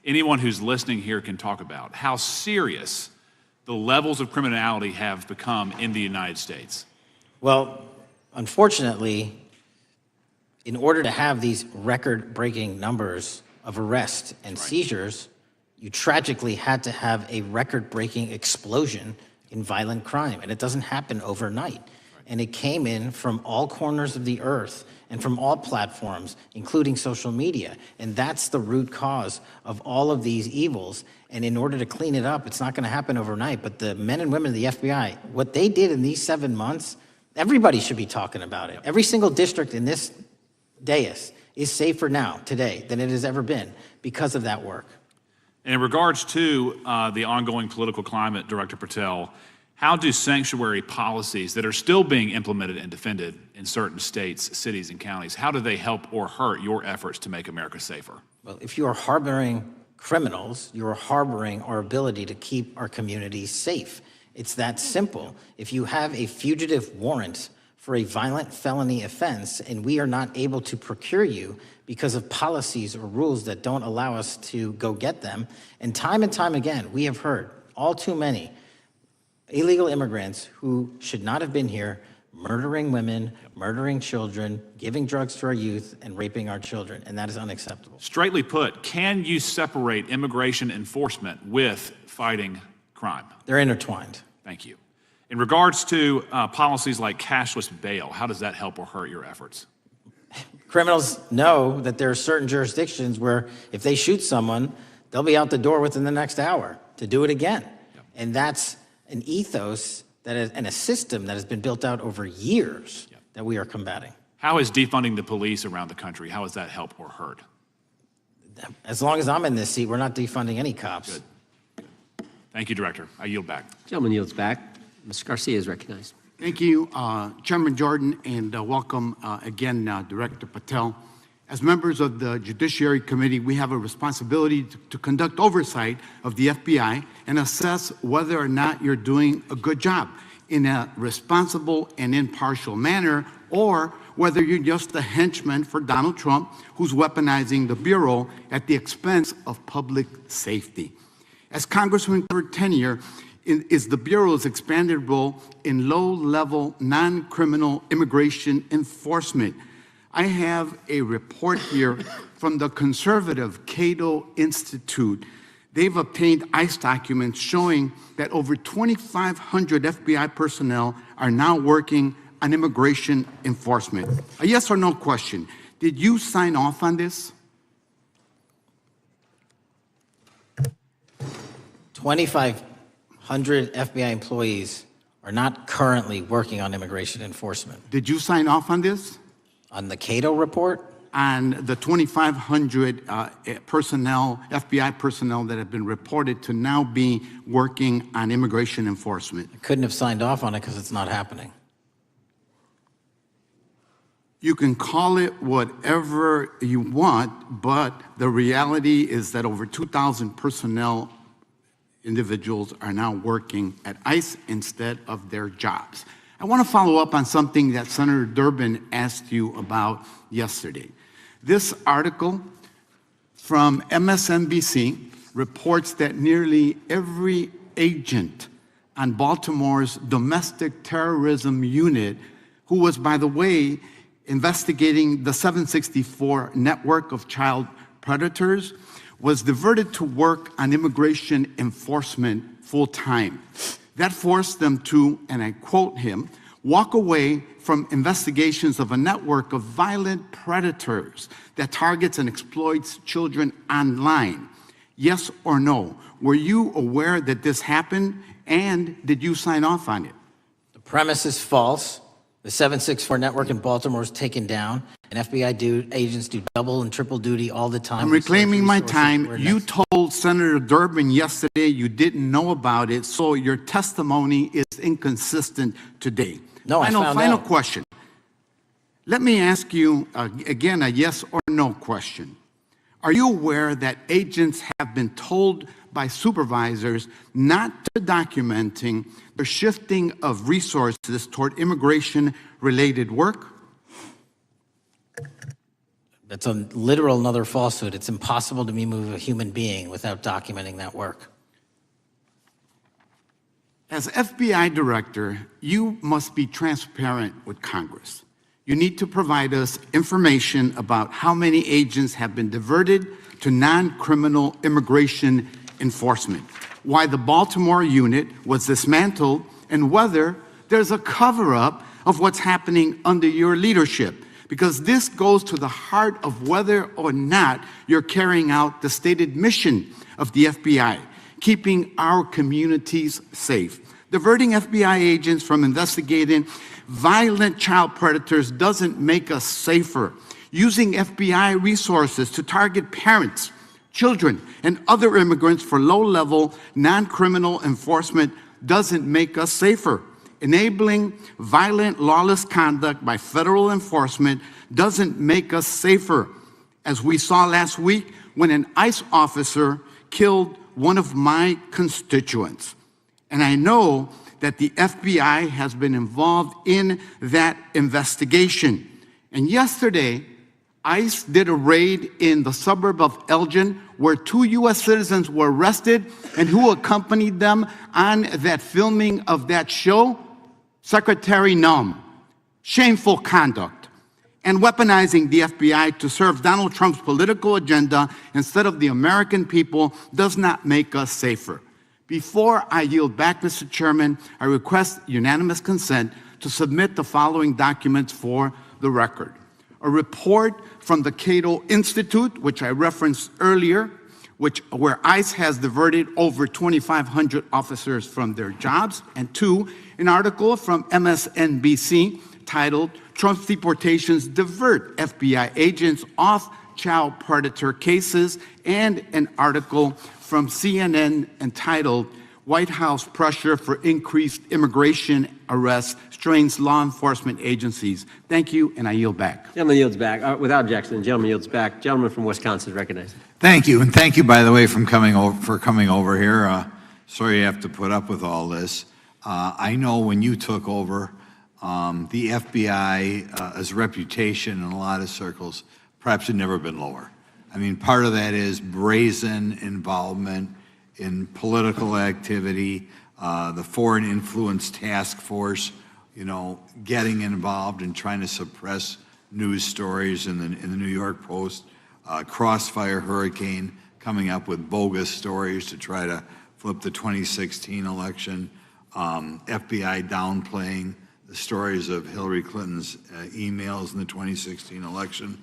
anyone who's listening here can talk about, how serious the levels of criminality have become in the United States? Well, unfortunately, in order to have these record-breaking numbers of arrests and seizures, you tragically had to have a record-breaking explosion in violent crime, and it doesn't happen overnight. And it came in from all corners of the earth and from all platforms, including social media. And that's the root cause of all of these evils. And in order to clean it up, it's not going to happen overnight. But the men and women of the FBI, what they did in these 7 months, everybody should be talking about it. Every single district in this dais is safer now, today, than it has ever been because of that work. And in regards to the ongoing political climate, Director Patel, how do sanctuary policies that are still being implemented and defended in certain states, cities, and counties, how do they help or hurt your efforts to make America safer? Well, if you are harboring criminals, you are harboring our ability to keep our communities safe. It's that simple. If you have a fugitive warrant for a violent felony offense, and we are not able to procure you because of policies or rules that don't allow us to go get them. And time again, we have heard all too many illegal immigrants who should not have been here, murdering women, murdering children, giving drugs to our youth, and raping our children, and that is unacceptable. Straightly put, can you separate immigration enforcement with fighting crime? They're intertwined. Thank you. In regards to policies like cashless bail, how does that help or hurt your efforts? Criminals know that there are certain jurisdictions where if they shoot someone, they'll be out the door within the next hour to do it again. Yep. And that's an ethos that is, and a system that has been built out over years that we are combating. How is defunding the police around the country, how does that help or hurt? As long as I'm in this seat, we're not defunding any cops. Good. Thank you, Director. I yield back. Gentleman yields back. Mr. Garcia is recognized. Thank you, Chairman Jordan, and welcome again, Director Patel. As members of the Judiciary Committee, we have a responsibility to conduct oversight of the FBI and assess whether or not you're doing a good job in a responsible and impartial manner, or whether you're just a henchman for Donald Trump who's weaponizing the Bureau at the expense of public safety. As Congressman for tenure, is the Bureau's expanded role in low-level, non-criminal immigration enforcement. I have a report here from the conservative Cato Institute. They've obtained ICE documents showing that over 2,500 FBI personnel are now working on immigration enforcement. A yes or no question. Did you sign off on this? 2,500 FBI employees are not currently working on immigration enforcement. Did you sign off on this? On the Cato report, And the 2,500 personnel, FBI personnel that have been reported to now be working on immigration enforcement. I couldn't have signed off on it because it's not happening. You can call it whatever you want, but the reality is that over 2,000 personnel individuals are now working at ICE instead of their jobs. I want to follow up on something that Senator Durbin asked you about yesterday. This article from MSNBC reports that nearly every agent on Baltimore's domestic terrorism unit, who was, by the way, investigating the 764 network of child predators, was diverted to work on immigration enforcement full-time. That forced them to, and I quote him, walk away from investigations of a network of violent predators that targets and exploits children online. Yes or no? Were you aware that this happened, and did you sign off on it? The premise is false. The 764 network in Baltimore is taken down, and FBI agents do double and triple duty all the time. I'm reclaiming my time. You told Senator Durbin yesterday you didn't know about it, so your testimony is inconsistent today. No, I found Final out. question. Let me ask you, again, a yes or no question. Are you aware that agents have been told by supervisors not to documenting the shifting of resources toward immigration-related work? That's a literal another falsehood. It's impossible to remove a human being without documenting that work. As FBI director, you must be transparent with Congress. You need to provide us information about how many agents have been diverted to non-criminal immigration enforcement, why the Baltimore unit was dismantled, and whether there's a cover-up of what's happening under your leadership, because this goes to the heart of whether or not you're carrying out the stated mission of the FBI, keeping our communities safe. Diverting FBI agents from investigating violent child predators doesn't make us safer. Using FBI resources to target parents, children, and other immigrants for low-level, non-criminal enforcement doesn't make us safer. Enabling violent, lawless conduct by federal enforcement doesn't make us safer. As we saw last week when an ICE officer killed one of my constituents. And I know that the FBI has been involved in that investigation. And yesterday, ICE did a raid in the suburb of Elgin where 2 U.S. citizens were arrested, and who accompanied them on that filming of that show? Secretary Nunn. Shameful conduct. And weaponizing the FBI to serve Donald Trump's political agenda instead of the American people does not make us safer. Before I yield back, Mr. Chairman, I request unanimous consent to submit the following documents for the record. A report from the Cato Institute, which I referenced earlier, where ICE has diverted over 2,500 officers from their jobs, and 2, an article from MSNBC titled, Trump's Deportations Divert FBI Agents Off Child Predator Cases, and an article from CNN entitled, White House Pressure for Increased Immigration Arrests Strains Law Enforcement Agencies. Thank you, and I yield back. Gentleman yields back. Without objection, the gentleman yields back. Gentleman from Wisconsin is recognized. Thank you, and thank you, by the way, for coming over here. Sorry you have to put up with all this. I know when you took over, the FBI's reputation in a lot of circles perhaps had never been lower. I mean, part of that is brazen involvement in political activity, the Foreign Influence Task Force, getting involved and trying to suppress news stories in the New York Post, Crossfire Hurricane coming up with bogus stories to try to flip the 2016 election, FBI downplaying the stories of Hillary Clinton's emails in the 2016 election.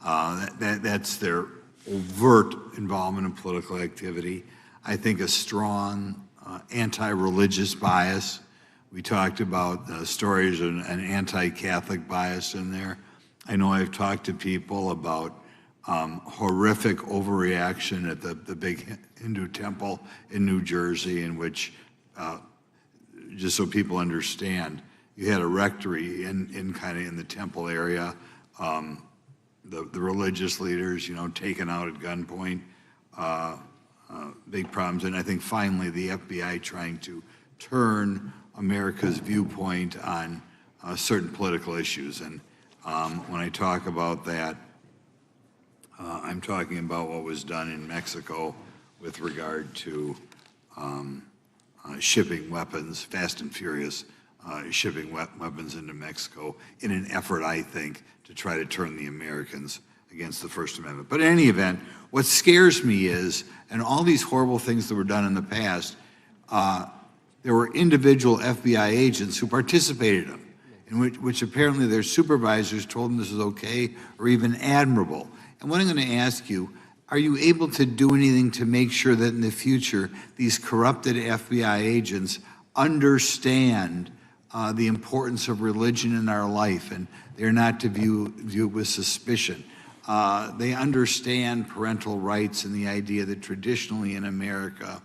That's their overt involvement in political activity. I think a strong anti-religious bias. We talked about stories of an anti-Catholic bias in there. I know I've talked to people about horrific overreaction at the big Hindu temple in New Jersey, in which, just so people understand, you had a rectory in kind of in the temple area, the religious leaders, taken out at gunpoint, big problems. And I think finally the FBI trying to turn America's viewpoint on certain political issues. And when I talk about that, I'm talking about what was done in Mexico with regard to shipping weapons, Fast and Furious, shipping weapons into Mexico in an effort, I think, to try to turn the Americans against the First Amendment. But in any event, what scares me is, and all these horrible things that were done in the past, there were individual FBI agents who participated in them, in which apparently their supervisors told them this is okay or even admirable. And what I'm going to ask you, are you able to do anything to make sure that in the future these corrupted FBI agents understand the importance of religion in our life, and they're not to view it with suspicion? They understand parental rights and the idea that traditionally in America,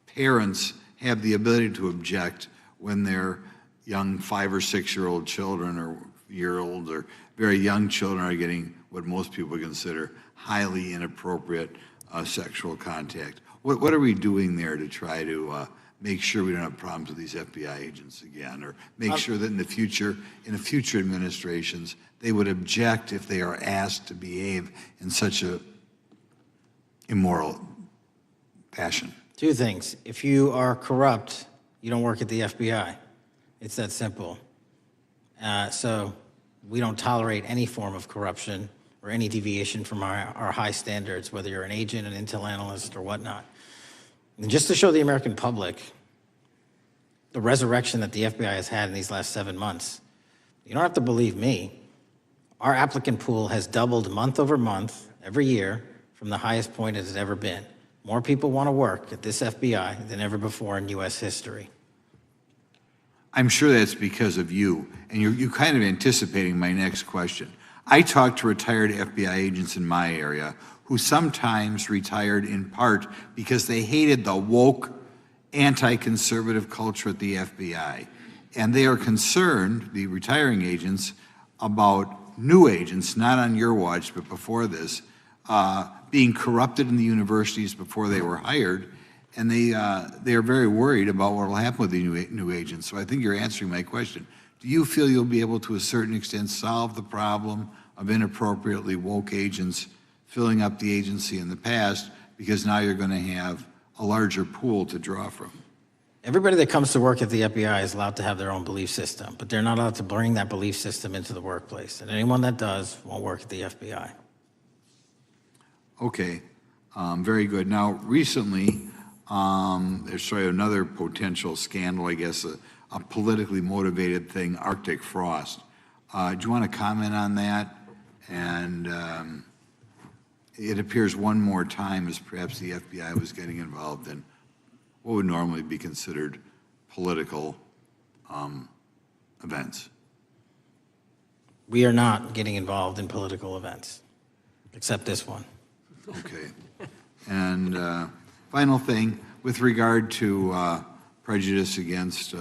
parents have the ability to object when their young 5 or 6 year old children or year-old or very young children are getting what most people consider highly inappropriate sexual contact. What are we doing there to try to make sure we don't have problems with these FBI agents again, or make sure that in the future administrations, they would object if they are asked to behave in such a immoral fashion? Two things. If you are corrupt, you don't work at the FBI. It's that simple. So we don't tolerate any form of corruption or any deviation from our high standards, whether you're an agent, an intel analyst, or whatnot. And just to show the American public the resurrection that the FBI has had in these last 7 months, you don't have to believe me. Our applicant pool has doubled month over month, every year, from the highest point it has ever been. More people want to work at this FBI than ever before in U.S. history. I'm sure that's because of you, and you're kind of anticipating my next question. I talk to retired FBI agents in my area who sometimes retired in part because they hated the woke, anti-conservative culture at the FBI. And they are concerned, the retiring agents, about new agents, not on your watch, but before this, being corrupted in the universities before they were hired. And they are very worried about what will happen with the new agents. So I think you're answering my question. Do you feel you'll be able to a certain extent solve the problem of inappropriately woke agents filling up the agency in the past, because now you're going to have a larger pool to draw from? Everybody that comes to work at the FBI is allowed to have their own belief system, but they're not allowed to bring that belief system into the workplace. And anyone that does won't work at the FBI. Okay, very good. Now, recently, there's another potential scandal, I guess, a politically motivated thing, Arctic frost. Do you want to comment on that? And it appears one more time as perhaps the FBI was getting involved in what would normally be considered political events. We are not getting involved in political events, except this one. Okay. And final thing, with regard to prejudice against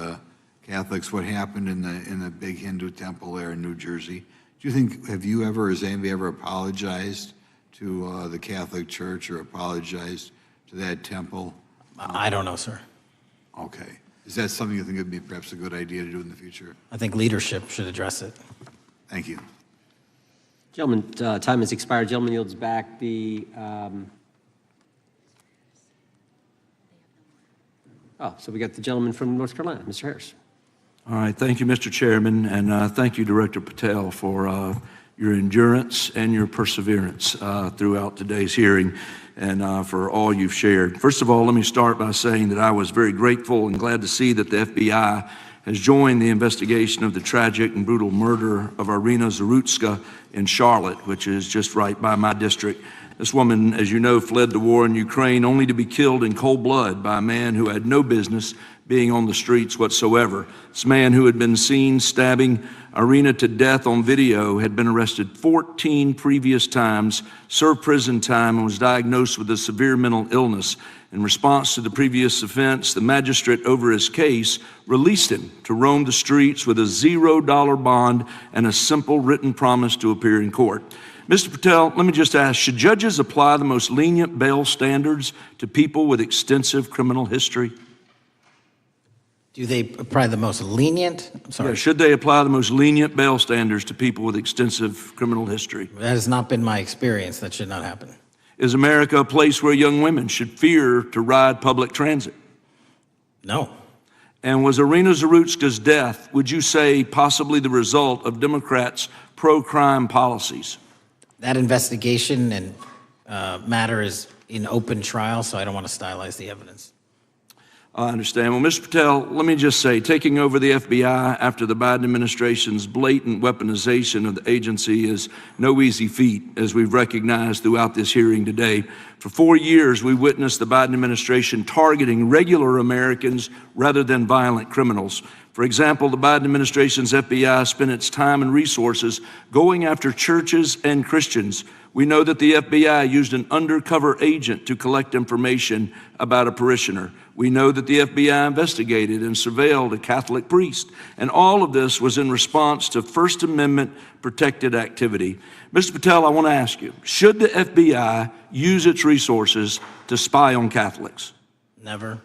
Catholics, what happened in the big Hindu temple there in New Jersey, do you think, has anybody ever apologized to the Catholic Church or apologized to that temple? I don't know, sir. Okay. Is that something you think would be perhaps a good idea to do in the future? I think leadership should address it. Thank you. Gentleman, time has expired. Gentleman yields back the, so we got the gentleman from North Carolina, Mr. Harris. All right, thank you, Mr. Chairman, and thank you, Director Patel, for your endurance and your perseverance throughout today's hearing, and for all you've shared. First of all, let me start by saying that I was very grateful and glad to see that the FBI has joined the investigation of the tragic and brutal murder of Irina Zarutska in Charlotte, which is just right by my district. This woman, as you know, fled the war in Ukraine only to be killed in cold blood by a man who had no business being on the streets whatsoever. This man, who had been seen stabbing Irina to death on video, had been arrested 14 previous times, served prison time, and was diagnosed with a severe mental illness. In response to the previous offense, the magistrate over his case released him to roam the streets with a $0 bond and a simple written promise to appear in court. Mr. Patel, let me just ask, should judges apply the most lenient bail standards to people with extensive criminal history? Do they apply the most lenient? I'm sorry. Yeah, should they apply the most lenient bail standards to people with extensive criminal history? That has not been my experience. That should not happen. Is America a place where young women should fear to ride public transit? No. And was Irina Zarutska's death, would you say, possibly the result of Democrats' pro-crime policies? That investigation and matter is in open trial, so I don't want to stylize the evidence. I understand. Well, Mr. Patel, let me just say, taking over the FBI after the Biden administration's blatant weaponization of the agency is no easy feat, as we've recognized throughout this hearing today. For 4 years, we witnessed the Biden administration targeting regular Americans rather than violent criminals. For example, the Biden administration's FBI spent its time and resources going after churches and Christians. We know that the FBI used an undercover agent to collect information about a parishioner. We know that the FBI investigated and surveilled a Catholic priest. And all of this was in response to First Amendment protected activity. Mr. Patel, I want to ask you, should the FBI use its resources to spy on Catholics? Never.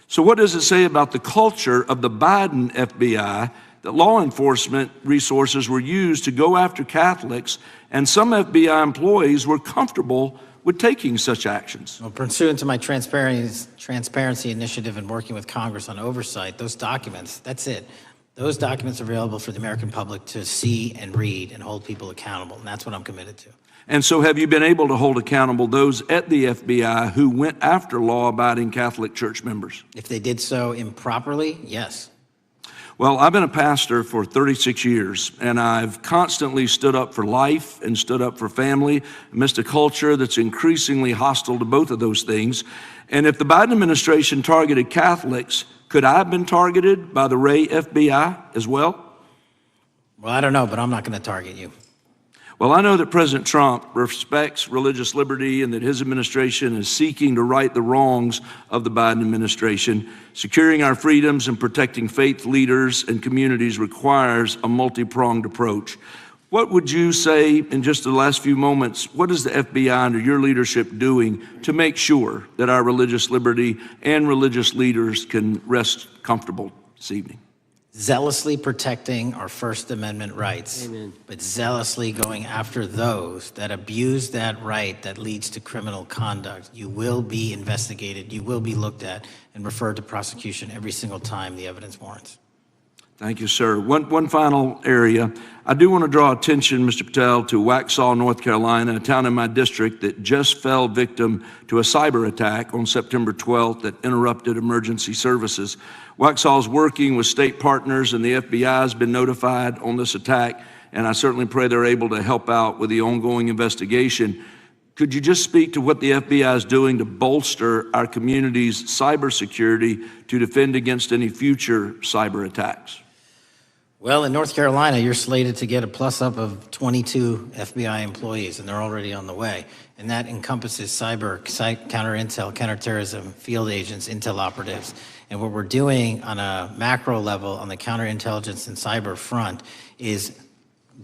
So what does it say about the culture of the Biden FBI that law enforcement resources were used to go after Catholics, and some FBI employees were comfortable with taking such actions? Well, pursuant to my transparency initiative and working with Congress on oversight, those documents, that's it. Those documents are available for the American public to see and read and hold people accountable, and that's what I'm committed to. And so have you been able to hold accountable those at the FBI who went after law-abiding Catholic church members? If they did so improperly, yes. Well, I've been a pastor for 36 years, and I've constantly stood up for life and stood up for family amidst a culture that's increasingly hostile to both of those things. And if the Biden administration targeted Catholics, could I have been targeted by the Ray FBI as well? Well, I don't know, but I'm not going to target you. Well, I know that President Trump respects religious liberty and that his administration is seeking to right the wrongs of the Biden administration. Securing our freedoms and protecting faith leaders and communities requires a multi-pronged approach. What would you say in just the last few moments, what is the FBI under your leadership doing to make sure that our religious liberty and religious leaders can rest comfortable this evening? Zealously protecting our First Amendment rights, but zealously going after those that abuse that right that leads to criminal conduct. You will be investigated, you will be looked at, and referred to prosecution every single time the evidence warrants. Thank you, sir. One final area. I do want to draw attention, Mr. Patel, to Waxhaw, North Carolina, a town in my district that just fell victim to a cyber attack on September 12th that interrupted emergency services. Waxhaw is working with state partners, and the FBI has been notified on this attack, and I certainly pray they're able to help out with the ongoing investigation. Could you just speak to what the FBI is doing to bolster our community's cybersecurity to defend against any future cyber attacks? Well, in North Carolina, you're slated to get a plus-up of 22 FBI employees, and they're already on the way. And that encompasses cyber, counter-intel, counterterrorism, field agents, intel operatives. And what we're doing on a macro level on the counterintelligence and cyber front is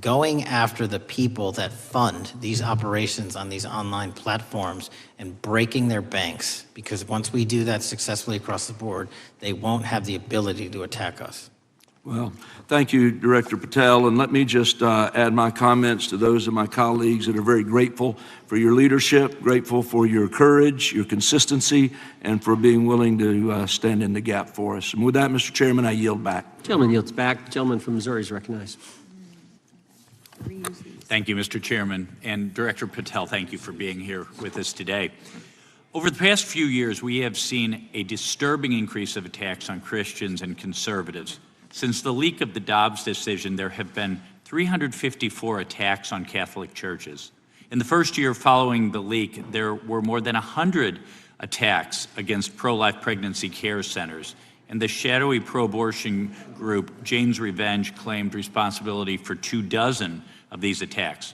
going after the people that fund these operations on these online platforms and breaking their banks. Because once we do that successfully across the board, they won't have the ability to attack us. Well, thank you, Director Patel, and let me just add my comments to those of my colleagues that are very grateful for your leadership, grateful for your courage, your consistency, and for being willing to stand in the gap for us. And with that, Mr. Chairman, I yield back. Gentleman yields back. The gentleman from Missouri is recognized. Thank you, Mr. Chairman. And Director Patel, thank you for being here with us today. Over the past few years, we have seen a disturbing increase of attacks on Christians and conservatives. Since the leak of the Dobbs decision, there have been 354 attacks on Catholic churches. In the first year following the leak, there were more than 100 attacks against pro-life pregnancy care centers, and the shadowy pro-abortion group Jane's Revenge claimed responsibility for 24 of these attacks.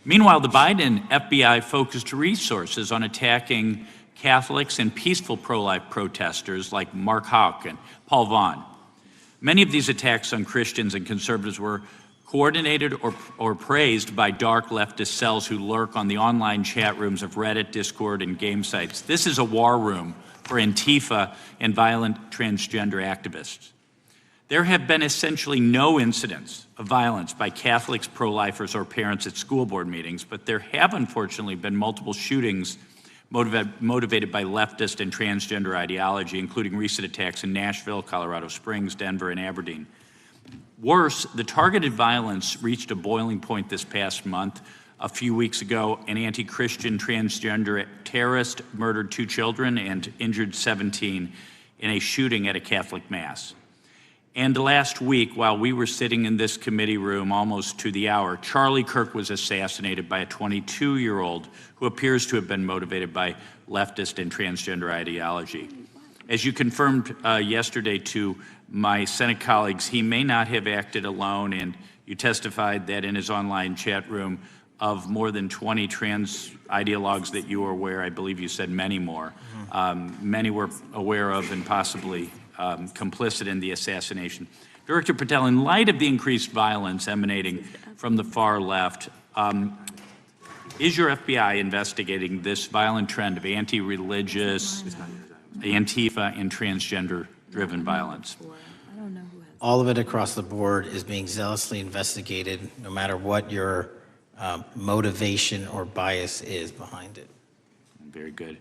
Meanwhile, the Biden FBI focused resources on attacking Catholics and peaceful pro-life protesters like Mark Houck and Paul Vaughn. Many of these attacks on Christians and conservatives were coordinated or praised by dark leftist cells who lurk on the online chat rooms of Reddit, Discord, and game sites. This is a war room for Antifa and violent transgender activists. There have been essentially no incidents of violence by Catholics, pro-lifers, or parents at school board meetings, but there have unfortunately been multiple shootings motivated by leftist and transgender ideology, including recent attacks in Nashville, Colorado Springs, Denver, and Aberdeen. Worse, the targeted violence reached a boiling point this past month. A few weeks ago, an anti-Christian transgender terrorist murdered 2 children and injured 17 in a shooting at a Catholic mass. And last week, while we were sitting in this committee room almost to the hour, Charlie Kirk was assassinated by a 22-year-old who appears to have been motivated by leftist and transgender ideology. As you confirmed yesterday to my Senate colleagues, he may not have acted alone, and you testified that in his online chat room of more than 20 trans ideologues that you were aware, I believe you said many more, many were aware of and possibly complicit in the assassination. Director Patel, in light of the increased violence emanating from the far left, is your FBI investigating this violent trend of anti-religious, Antifa, and transgender-driven violence? All of it across the board is being zealously investigated, no matter what your motivation or bias is behind it. Very good.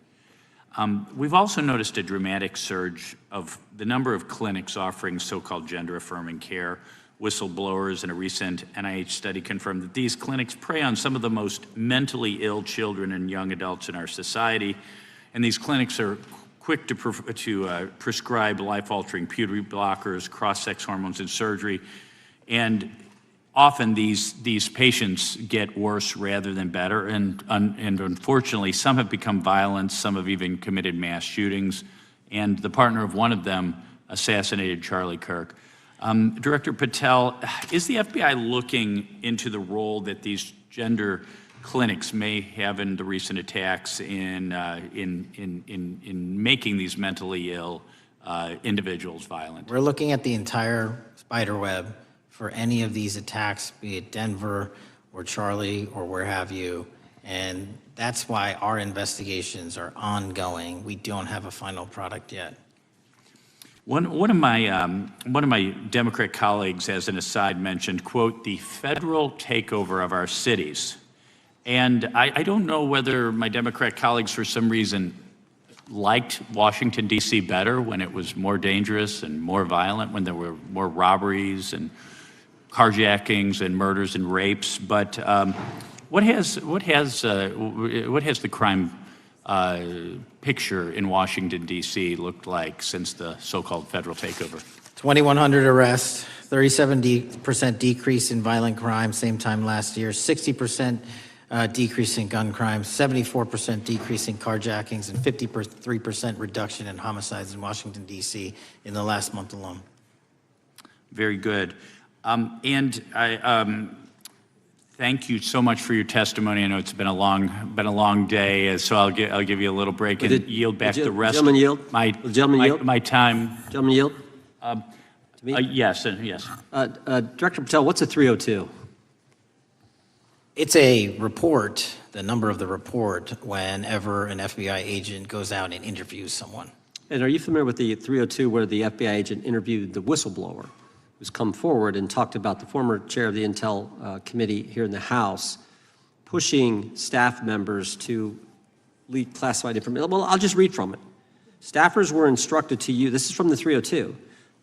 We've also noticed a dramatic surge of the number of clinics offering so-called gender-affirming care. Whistleblowers in a recent NIH study confirmed that these clinics prey on some of the most mentally ill children and young adults in our society, and these clinics are quick to prescribe life-altering puberty blockers, cross-sex hormones, and surgery, and often these patients get worse rather than better, and unfortunately, some have become violent, some have even committed mass shootings, and the partner of one of them assassinated Charlie Kirk. Director Patel, is the FBI looking into the role that these gender clinics may have in the recent attacks in making these mentally ill individuals violent? We're looking at the entire spider web for any of these attacks, be it Denver or Charlie or where have you, and that's why our investigations are ongoing. We don't have a final product yet. One of my Democrat colleagues, as an aside, mentioned, quote, the federal takeover of our cities. And I don't know whether my Democrat colleagues, for some reason, liked Washington, D.C. better when it was more dangerous and more violent, when there were more robberies and carjackings and murders and rapes. But what has the crime picture in Washington, D.C. looked like since the so-called federal takeover? 2,100 arrests, 37% decrease in violent crime, same time last year, 60% decrease in gun crimes, 74% decrease in carjackings, and 53% reduction in homicides in Washington, D.C. in the last month alone. Very good. And I thank you so much for your testimony. I know it's been a long day, so I'll give you a little break and yield back the rest of my time. Gentleman yield? Yes, yes. Director Patel, what's a 302? It's a report, the number of the report, whenever an FBI agent goes out and interviews someone. And are you familiar with the 302 where the FBI agent interviewed the whistleblower who's come forward and talked about the former chair of the Intel Committee here in the House pushing staff members to leak classified information? Well, I'll just read from it. Staffers were instructed to use, this is from the 302,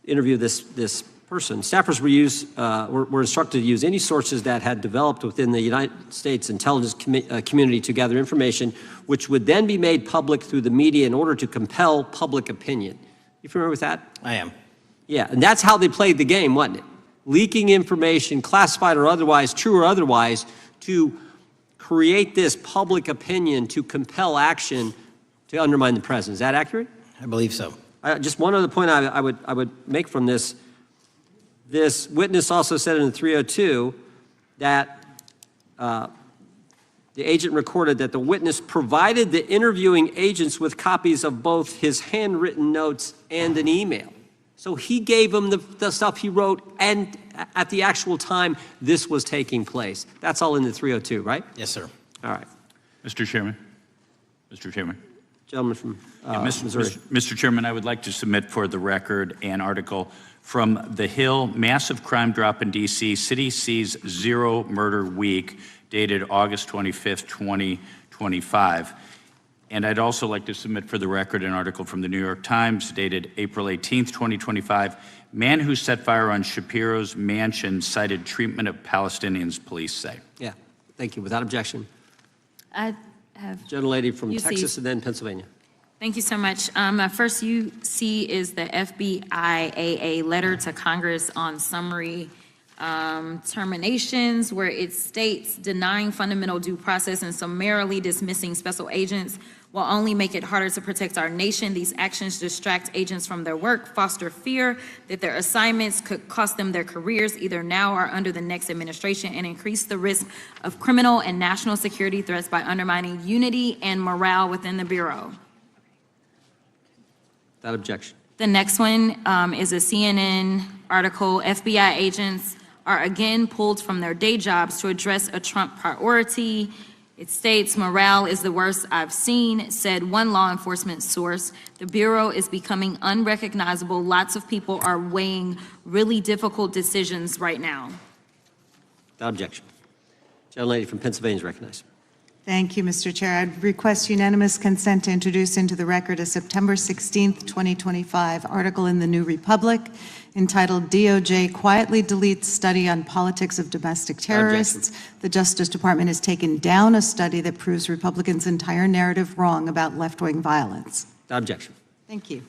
interview this person. Staffers were instructed to use any sources that had developed within the United States intelligence community to gather information, which would then be made public through the media in order to compel public opinion. You familiar with that? I am. Yeah, and that's how they played the game, wasn't it? Leaking information, classified or otherwise, true or otherwise, to create this public opinion to compel action to undermine the president. Is that accurate? I believe so. Just one other point I would make from this. This witness also said in the 302 that the agent recorded that the witness provided the interviewing agents with copies of both his handwritten notes and an email. So he gave them the stuff he wrote, and at the actual time this was taking place. That's all in the 302, right? Yes, sir. All right. Mr. Chairman. Mr. Chairman. Gentleman from Missouri. Mr. Chairman, I would like to submit for the record an article from The Hill, Massive Crime Drop in D.C., City Sees Zero Murder Week, dated August 25th, 2025. And I'd also like to submit for the record an article from the New York Times, dated April 18th, 2025. Man who set fire on Shapiro's mansion cited treatment of Palestinians, police say. Yeah, thank you. Without objection. I have. Gentlelady from UC. Texas and then Pennsylvania. Thank you so much. My first UC is the FBIAA letter to Congress on summary terminations, where it states denying fundamental due process and summarily dismissing special agents will only make it harder to protect our nation. These actions distract agents from their work, foster fear that their assignments could cost them their careers either now or under the next administration, and increase the risk of criminal and national security threats by undermining unity and morale within the Bureau. Without objection. The next one is a CNN article. FBI agents are again pulled from their day jobs to address a Trump priority. It states, morale is the worst I've seen, said one law enforcement source. The Bureau is becoming unrecognizable. Lots of people are weighing really difficult decisions right now. Without objection. Gentlelady from Pennsylvania is recognized. Thank you, Mr. Chair. I'd request unanimous consent to introduce into the record a September 16th, 2025 article in the New Republic entitled DOJ Quietly Deletes Study on Politics of Domestic Terrorists. The Justice Department has taken down a study that proves Republicans' entire narrative wrong about left-wing violence. Without objection. Thank you.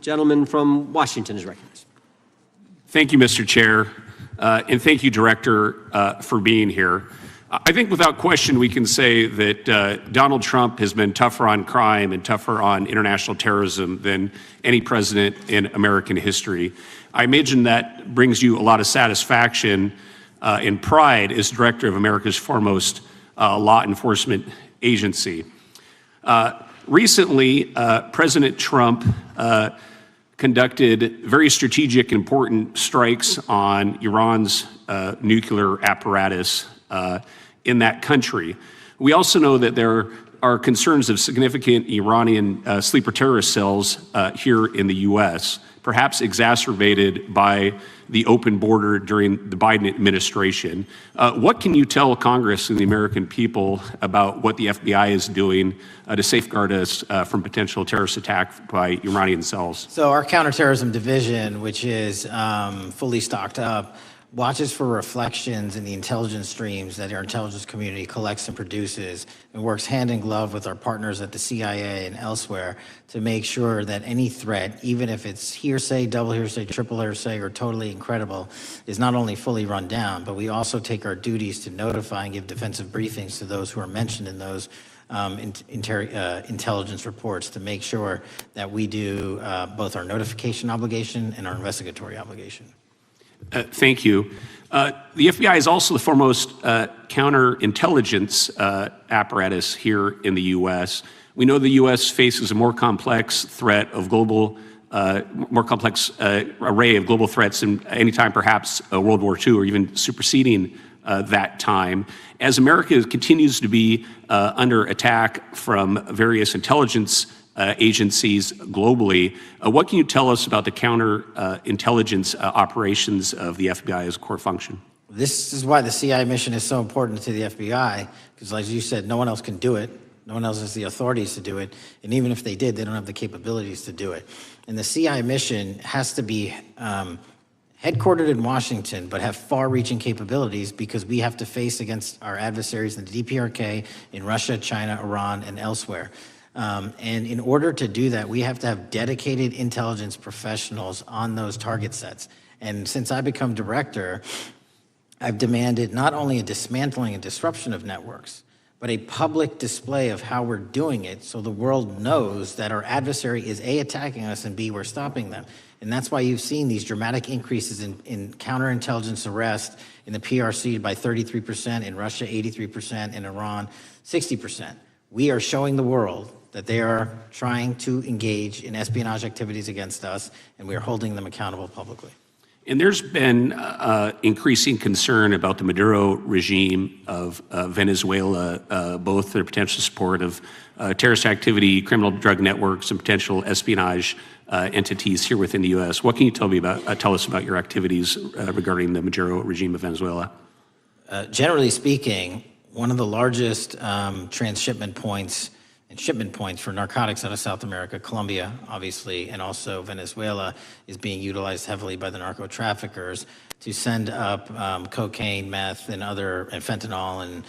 Gentleman from Washington is recognized. Thank you, Mr. Chair, and thank you, Director, for being here. I think without question we can say that Donald Trump has been tougher on crime and tougher on international terrorism than any president in American history. I imagine that brings you a lot of satisfaction and pride as director of America's foremost law enforcement agency. Recently, President Trump conducted very strategic, important strikes on Iran's nuclear apparatus in that country. We also know that there are concerns of significant Iranian sleeper terrorist cells here in the U.S., perhaps exacerbated by the open border during the Biden administration. What can you tell Congress and the American people about what the FBI is doing to safeguard us from potential terrorist attack by Iranian cells? So our counterterrorism division, which is fully stocked up, watches for reflections in the intelligence streams that our intelligence community collects and produces, and works hand in glove with our partners at the CIA and elsewhere to make sure that any threat, even if it's hearsay, double hearsay, triple hearsay, or totally incredible, is not only fully run down, but we also take our duties to notify and give defensive briefings to those who are mentioned in those intelligence reports to make sure that we do both our notification obligation and our investigatory obligation. Thank you. The FBI is also the foremost counterintelligence apparatus here in the U.S. We know the U.S. faces a more complex threat of global, more complex array of global threats than any time perhaps World War II or even superseding that time. As America continues to be under attack from various intelligence agencies globally, what can you tell us about the counterintelligence operations of the FBI as a core function? This is why the CIA mission is so important to the FBI, because as you said, no one else can do it. No one else has the authorities to do it. And even if they did, they don't have the capabilities to do it. And the CIA mission has to be headquartered in Washington, but have far-reaching capabilities because we have to face against our adversaries in the DPRK, in Russia, China, Iran, and elsewhere. And in order to do that, we have to have dedicated intelligence professionals on those target sets. And since I become director, I've demanded not only a dismantling and disruption of networks, but a public display of how we're doing it so the world knows that our adversary is A, attacking us, and B, we're stopping them. And that's why you've seen these dramatic increases in counterintelligence arrest in the PRC by 33%, in Russia 83%, in Iran 60%. We are showing the world that they are trying to engage in espionage activities against us, and we are holding them accountable publicly. And there's been increasing concern about the Maduro regime of Venezuela, both their potential support of terrorist activity, criminal drug networks, and potential espionage entities here within the U.S. What can you tell us about your activities regarding the Maduro regime of Venezuela? Generally speaking, one of the largest transshipment points and shipment points for narcotics out of South America, Colombia, obviously, and also Venezuela, is being utilized heavily by the narco traffickers to send up cocaine, meth, and fentanyl,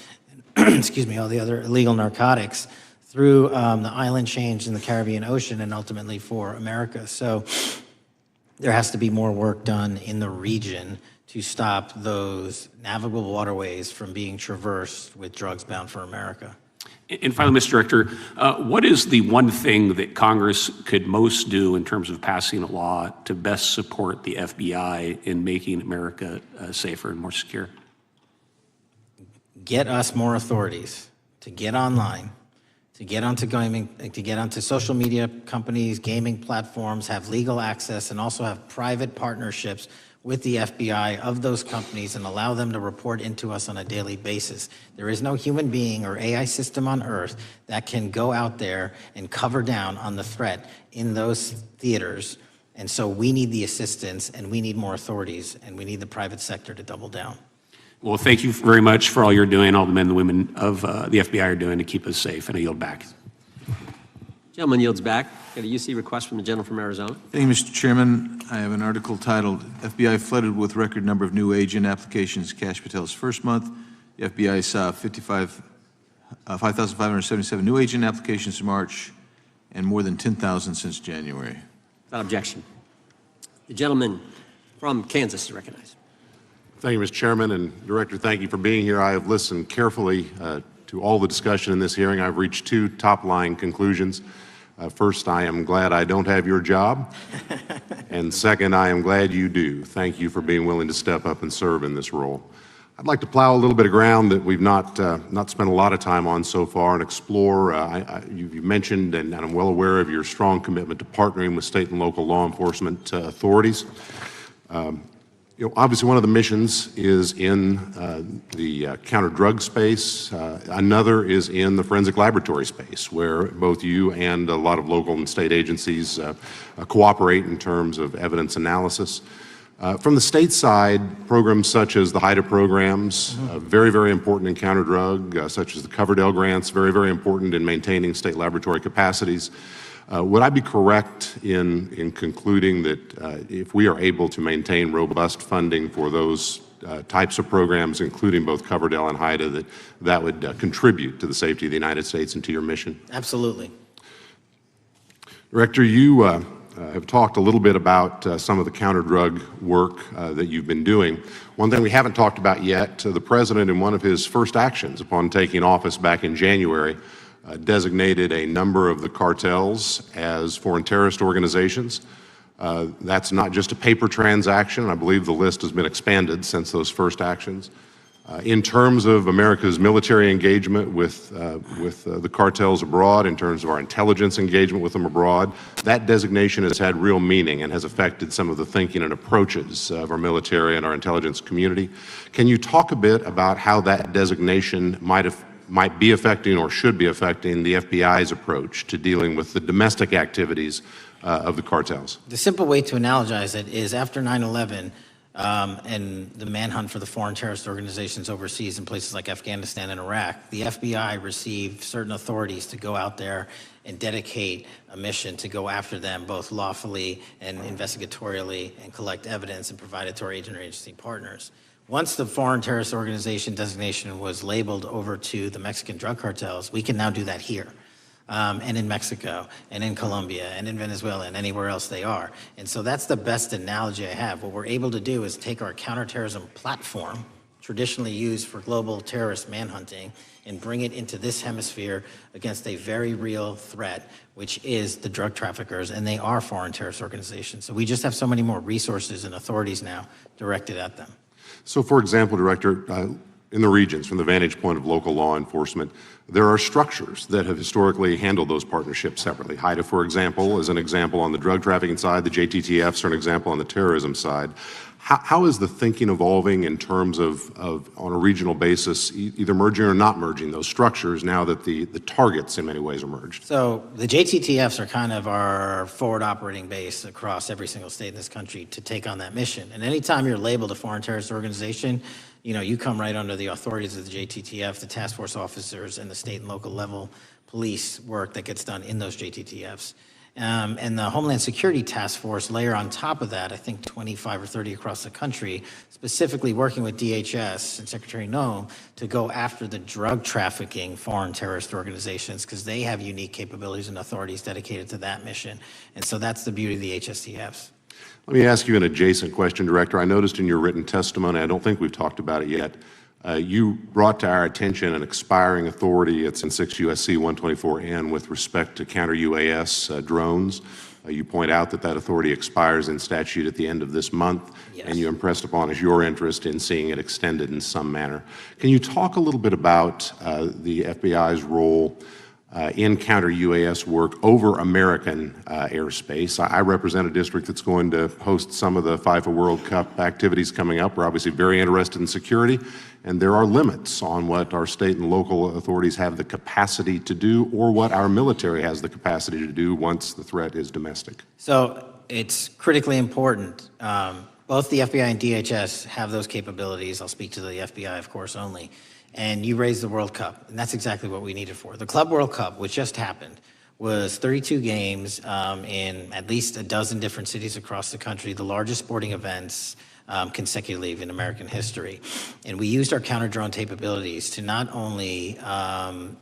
and excuse me, all the other illegal narcotics through the island chains in the Caribbean Ocean and ultimately for America. So there has to be more work done in the region to stop those navigable waterways from being traversed with drugs bound for America. And finally, Mr. Director, what is the one thing that Congress could most do in terms of passing a law to best support the FBI in making America safer and more secure? Get us more authorities to get online, to get onto gaming, to get onto social media companies, gaming platforms, have legal access, and also have private partnerships with the FBI of those companies and allow them to report into us on a daily basis. There is no human being or AI system on earth that can go out there and cover down on the threat in those theaters. And so we need the assistance, and we need more authorities, and we need the private sector to double down. Well, thank you very much for all you're doing, all the men and women of the FBI are doing to keep us safe, and I yield back. Gentleman yields back. Got a UC request from the gentleman from Arizona. Thank you, Mr. Chairman. I have an article titled, FBI Flooded with Record Number of New Agent Applications, Kash Patel's First Month. The FBI saw 5,577 new agent applications in March and more than 10,000 since January. Without objection. The gentleman from Kansas is recognized. Thank you, Mr. Chairman, and Director, thank you for being here. I have listened carefully to all the discussion in this hearing. I've reached two top-line conclusions. First, I am glad I don't have your job. And second, I am glad you do. Thank you for being willing to step up and serve in this role. I'd like to plow a little bit of ground that we've not spent a lot of time on so far and explore. You mentioned, and I'm well aware of your strong commitment to partnering with state and local law enforcement authorities. Obviously, one of the missions is in the counter-drug space. Another is in the forensic laboratory space, where both you and a lot of local and state agencies cooperate in terms of evidence analysis. From the state side, programs such as the HIDA programs, very, very important in counter-drug, such as the Coverdell grants, very, very important in maintaining state laboratory capacities. Would I be correct in concluding that if we are able to maintain robust funding for those types of programs, including both Coverdell and HIDA, that would contribute to the safety of the United States and to your mission? Absolutely. Director, you have talked a little bit about some of the counter-drug work that you've been doing. One thing we haven't talked about yet, the President, in one of his first actions upon taking office back in January, designated a number of the cartels as foreign terrorist organizations. That's not just a paper transaction. I believe the list has been expanded since those first actions. In terms of America's military engagement with the cartels abroad, in terms of our intelligence engagement with them abroad, that designation has had real meaning and has affected some of the thinking and approaches of our military and our intelligence community. Can you talk a bit about how that designation might be affecting or should be affecting the FBI's approach to dealing with the domestic activities of the cartels? The simple way to analogize it is after 9/11 and the manhunt for the foreign terrorist organizations overseas in places like Afghanistan and Iraq, the FBI received certain authorities to go out there and dedicate a mission to go after them both lawfully and investigatorially and collect evidence and provide it to our agency partners. Once the foreign terrorist organization designation was labeled over to the Mexican drug cartels, we can now do that here. and in Mexico, and in Colombia, and in Venezuela, and anywhere else they are. And so that's the best analogy I have. What we're able to do is take our counterterrorism platform, traditionally used for global terrorist manhunting, and bring it into this hemisphere against a very real threat, which is the drug traffickers, and they are foreign terrorist organizations. So we just have so many more resources and authorities now directed at them. So, for example, Director, in the regions, from the vantage point of local law enforcement, there are structures that have historically handled those partnerships separately. HIDTA, for example, is an example on the drug trafficking side. The JTTFs are an example on the terrorism side. How is the thinking evolving in terms of on a regional basis, either merging or not merging those structures now that the targets in many ways are merged? So the JTTFs are kind of our forward operating base across every single state in this country to take on that mission. And anytime you're labeled a foreign terrorist organization, you come right under the authorities of the JTTF, the task force officers, and the state and local level police work that gets done in those JTTFs. And the Homeland Security Task Force layer on top of that, I think 25 or 30 across the country, specifically working with DHS and Secretary Noem to go after the drug trafficking foreign terrorist organizations, because they have unique capabilities and authorities dedicated to that mission. And so that's the beauty of the HSTFs. Let me ask you an adjacent question, Director. I noticed in your written testimony, I don't think we've talked about it yet, you brought to our attention an expiring authority. It's in 6 U.S.C. 124N with respect to counter-UAS drones. You point out that authority expires in statute at the end of this month, and you impressed upon us your interest in seeing it extended in some manner. Can you talk a little bit about the FBI's role in counter-UAS work over American airspace? I represent a district that's going to host some of the FIFA World Cup activities coming up. We're obviously very interested in security, and there are limits on what our state and local authorities have the capacity to do or what our military has the capacity to do once the threat is domestic. So it's critically important. Both the FBI and DHS have those capabilities. I'll speak to the FBI, of course, only. And you raised the World Cup, and that's exactly what we need it for. The Club World Cup, which just happened, was 32 games in at least a dozen different cities across the country, the largest sporting events consecutively in American history. And we used our counter-drone capabilities to not only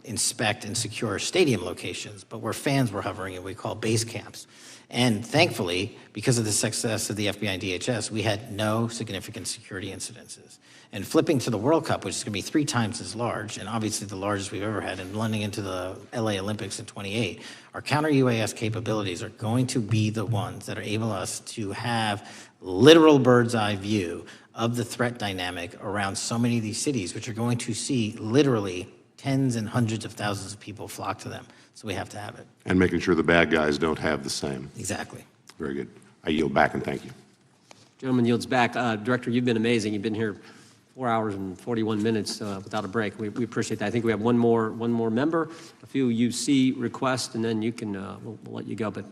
inspect and secure stadium locations, but where fans were hovering and we call base camps. And thankfully, because of the success of the FBI and DHS, we had no significant security incidences. And flipping to the World Cup, which is going to be 3 times as large, and obviously the largest we've ever had, and blending into the LA Olympics in 28, our counter-UAS capabilities are going to be the ones that are able us to have literal bird's eye view of the threat dynamic around so many of these cities, which are going to see literally tens and hundreds of thousands of people flock to them. So we have to have it. And making sure the bad guys don't have the same. Exactly. Very good. I yield back and thank you. Gentleman yields back. Director, you've been amazing. You've been here 4 hours and 41 minutes without a break. We appreciate that. I think we have one more member, a few UC requests, and then you can we'll let you go. But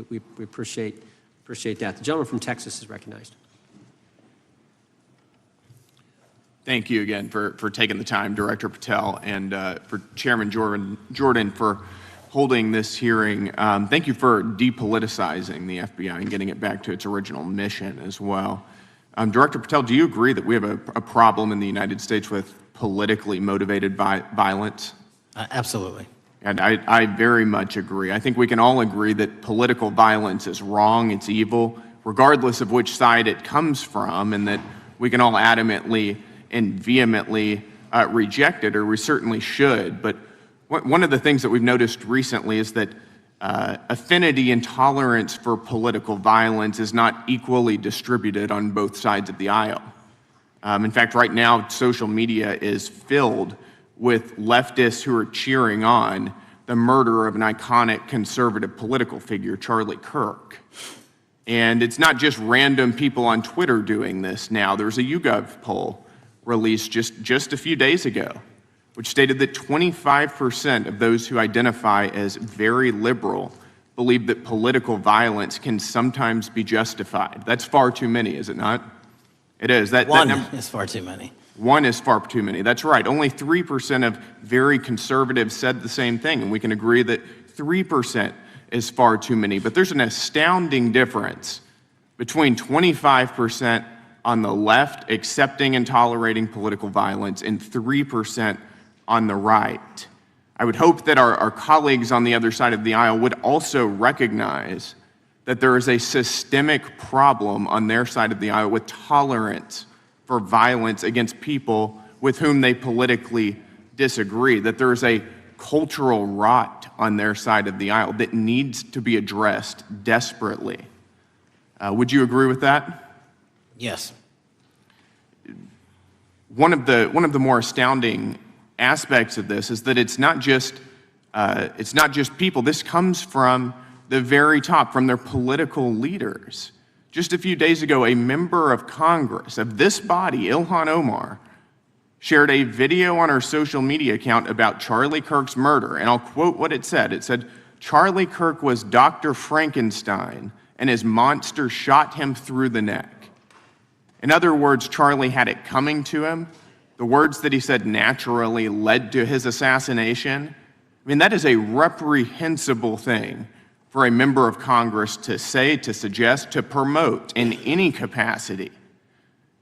we appreciate that. The gentleman from Texas is recognized. Thank you again for taking the time, Director Patel, and for Chairman Jordan for holding this hearing. Thank you for depoliticizing the FBI and getting it back to its original mission as well. Director Patel, do you agree that we have a problem in the United States with politically motivated violence? Absolutely. And I very much agree. I think we can all agree that political violence is wrong, it's evil, regardless of which side it comes from, and that we can all adamantly and vehemently reject it, or we certainly should. But one of the things that we've noticed recently is that affinity and tolerance for political violence is not equally distributed on both sides of the aisle. In fact, right now, social media is filled with leftists who are cheering on the murder of an iconic conservative political figure, Charlie Kirk. And it's not just random people on Twitter doing this now. There's a YouGov poll released just a few days ago, which stated that 25% of those who identify as very liberal believe that political violence can sometimes be justified. That's far too many, is it not? It is. One is far too many. One is far too many. That's right. Only 3% of very conservatives said the same thing, and we can agree that 3% is far too many. But there's an astounding difference between 25% on the left accepting and tolerating political violence and 3% on the right. I would hope that our colleagues on the other side of the aisle would also recognize that there is a systemic problem on their side of the aisle with tolerance for violence against people with whom they politically disagree, that there is a cultural rot on their side of the aisle that needs to be addressed desperately. Would you agree with that? Yes. One of the more astounding aspects of this is that it's not just people. This comes from the very top, from their political leaders. Just a few days ago, a member of Congress of this body, Ilhan Omar, shared a video on her social media account about Charlie Kirk's murder, and I'll quote what it said. It said, "Charlie Kirk was Dr. Frankenstein, and his monster shot him through the neck." In other words, Charlie had it coming to him. The words that he said naturally led to his assassination. I mean, that is a reprehensible thing for a member of Congress to say, to suggest, to promote in any capacity.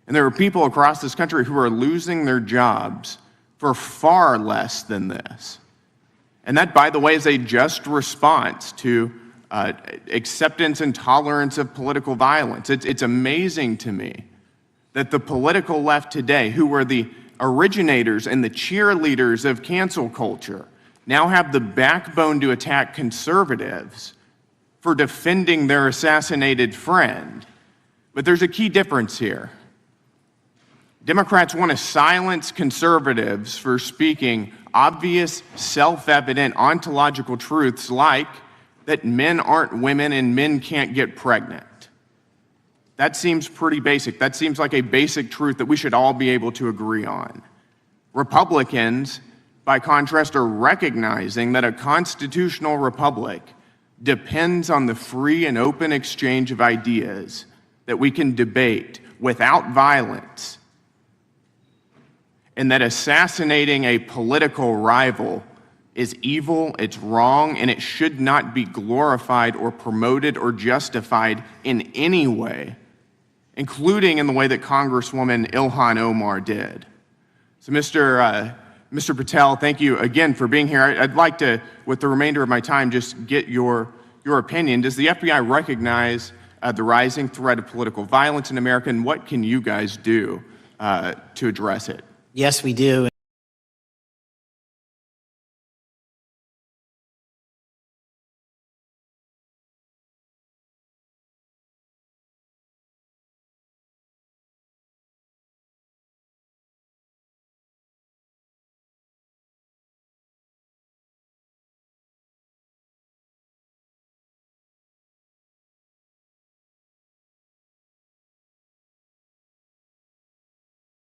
And there are people across this country who are losing their jobs for far less than this. And that, by the way, is a just response to acceptance and tolerance of political violence. It's amazing to me that the political left today, who were the originators and the cheerleaders of cancel culture, now have the backbone to attack conservatives for defending their assassinated friend. But there's a key difference here. Democrats want to silence conservatives for speaking obvious, self-evident ontological truths like that men aren't women and men can't get pregnant. That seems pretty basic. That seems like a basic truth that we should all be able to agree on. Republicans, by contrast, are recognizing that a constitutional republic depends on the free and open exchange of ideas that we can debate without violence, and that assassinating a political rival is evil, it's wrong, and it should not be glorified or promoted or justified in any way, including in the way that Congresswoman Ilhan Omar did. So Mr. Patel, thank you again for being here. I'd like to, with the remainder of my time, just get your opinion. Does the FBI recognize the rising threat of political violence in America, and what can you guys do to address it? Yes, we do.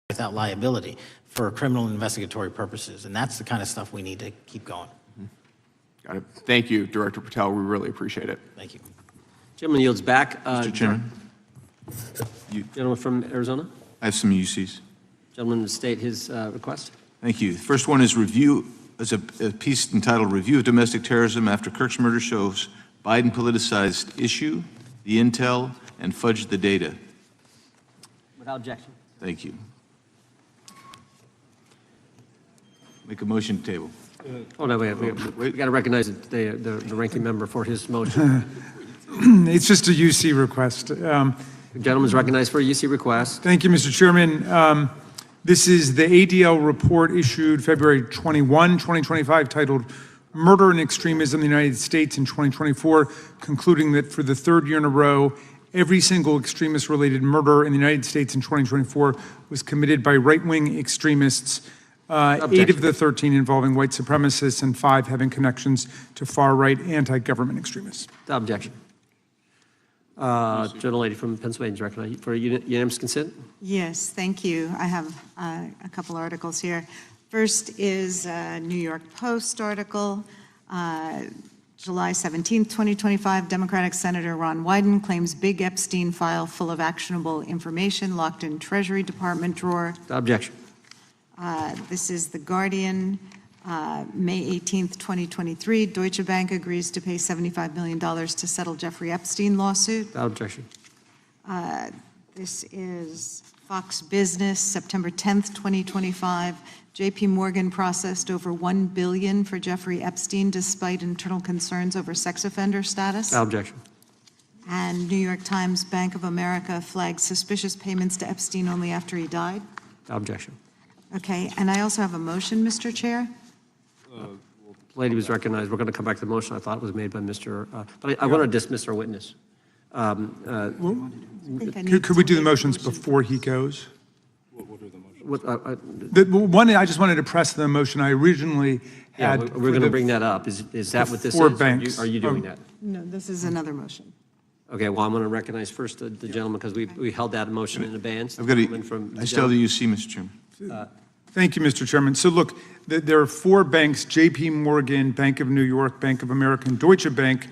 Without liability for criminal investigatory purposes. And that's the kind of stuff we need to keep going. Got it. Thank you, Director Patel. We really appreciate it. Thank you. Gentleman yields back. Mr. Chairman. Gentleman from Arizona. I have some UCs. Gentleman to state his request. Thank you. The first one is a piece entitled Review of Domestic Terrorism After Kirk's Murder Shows Biden Politicized Issue, the Intel, and Fudged the Data. Without objection. Thank you. Make a motion to table. Oh, no, we got to recognize the ranking member for his motion. It's just a UC request. The gentleman is recognized for a UC request. Thank you, Mr. Chairman. This is the ADL report issued February 21, 2025, titled Murder and Extremism in the United States in 2024, concluding that for the third year in a row, every single extremist-related murder in the United States in 2024 was committed by right-wing extremists. 8 of the 13 involving white supremacists and 5 having connections to far-right anti-government extremists. Without objection. Gentlelady from Pennsylvania is recognized for unanimous consent. Yes, thank you. I have a couple articles here. First is a New York Post article, July 17, 2025, Democratic Senator Ron Wyden claims big Epstein file full of actionable information locked in Treasury Department drawer. Without objection. This is The Guardian, May 18th, 2023. Deutsche Bank agrees to pay $75 million to settle Jeffrey Epstein lawsuit. Without objection. This is Fox Business, September 10th, 2025. JP Morgan processed over $1 billion for Jeffrey Epstein despite internal concerns over sex offender status. Objection. And New York Times, Bank of America flagged suspicious payments to Epstein only after he died. Objection. Okay, and I also have a motion, Mr. Chair. Lady was recognized. We're going to come back to the motion. I thought it was made by Mr. But I want to dismiss our witness. Could we do the motions before he goes? The one, I just wanted to press the motion I originally Yeah, had. we're going to bring that up. Is that what this is? four banks. Are you doing that? No, this is another motion. Okay, well, I'm going to recognize first the gentleman because we held that motion in advance. I've got I I still have the UC, Mr. Chairman. Thank you, Mr. Chairman. So look, there are four banks, JP Morgan, Bank of New York, Bank of America, and Deutsche Bank.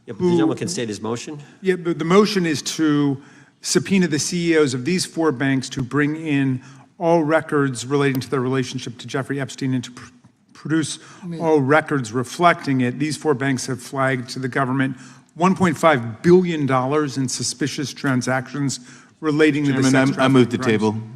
Yeah, but the gentleman can state his motion. Yeah, but the motion is to subpoena the CEOs of these four banks to bring in all records relating to their relationship to Jeffrey Epstein and to produce all records reflecting it. These four banks have flagged to the government $1.5 billion in suspicious transactions relating to the sex Chairman, I move the trafficking crimes. table.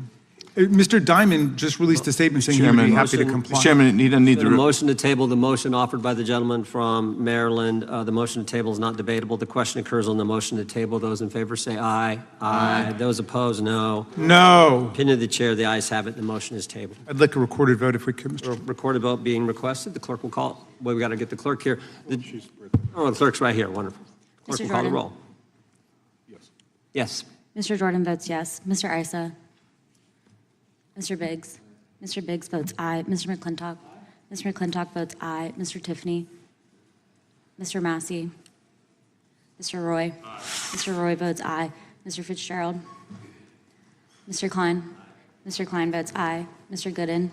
Mr. Diamond just released a statement saying he would be happy to comply. Mr. Chairman, you don't need The motion to table, the motion offered by the gentleman from Maryland, the motion to table is not debatable. The question occurs on the motion to table. Those in favor say aye. Aye. Those opposed, no. No. Opinion of the chair, the ayes have it. The motion is tabled. I'd like a recorded vote if we could, Mr. Chairman. Recorded vote being requested. The clerk will call it. Well, we got to get the clerk here. Oh, the clerk's right here. Wonderful. Clerk Mr. will call the Jordan? roll. Yes. Mr. Jordan votes yes. Mr. Isa? Mr. Biggs? Mr. Biggs votes aye. Mr. McClintock? Mr. McClintock votes aye. Mr. Tiffany? Mr. Massey? Mr. Roy? Mr. Roy votes aye. Mr. Fitzgerald? Mr. Klein? Mr. Klein votes aye. Mr. Gooden?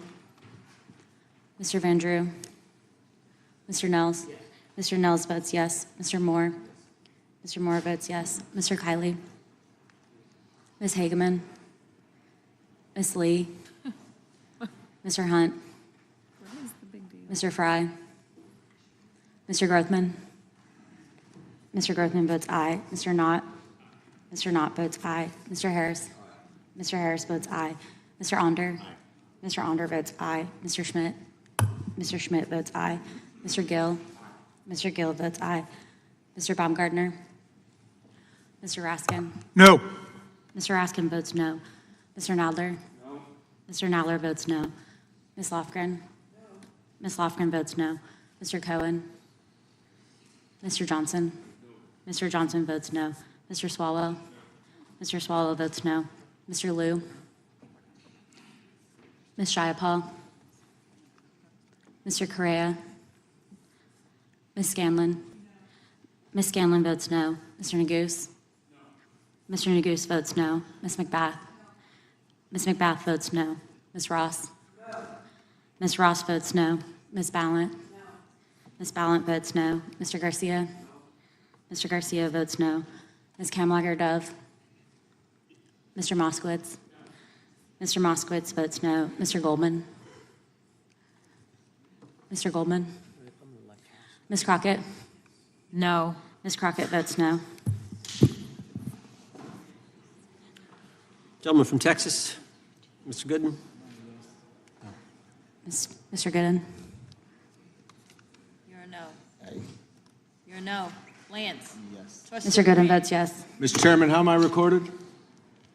Mr. Van Drew? Mr. Nels? Mr. Nels votes yes. Mr. Moore? Mr. Moore votes yes. Mr. Kiley? Ms. Hageman? Ms. Lee? Mr. Hunt? Mr. Fry? Mr. Grothman? Mr. Grothman votes aye. Mr. Knott? Mr. Knott votes aye. Mr. Harris? Mr. Harris votes aye. Mr. Onder? Mr. Onder votes aye. Mr. Schmidt? Mr. Schmidt votes aye. Mr. Gill? Mr. Gill votes aye. Mr. Baumgartner? Mr. Raskin? No. Mr. Raskin votes no. Mr. Nadler? No. Mr. Nadler votes no. Ms. Lofgren? Ms. Lofgren votes no. Mr. Cohen? Mr. Johnson? Mr. Johnson votes no. Mr. Swallow? Mr. Swallow votes no. Mr. Liu? Ms. Jayapal? Mr. Correa? Ms. Scanlon? Ms. Scanlon votes no. Mr. Neguse? Mr. Neguse votes no. Ms. McBath? Ms. McBath votes no. Ms. Ross? Ms. Ross votes no. Ms. Ballant? Ms. Ballant votes no. Mr. Garcia? Mr. Garcia votes no. Ms. Kamlager-Dove? Mr. Moskowitz? Mr. Moskowitz votes no. Mr. Goldman? Mr. Goldman? Ms. Crockett? No. Ms. Crockett votes no. Gentleman from Texas, Mr. Gooden. Mr. Gooden? You're a no. You're a no. Lance? Yes. Mr. Gooden votes yes. Mr. Chairman, how am I recorded?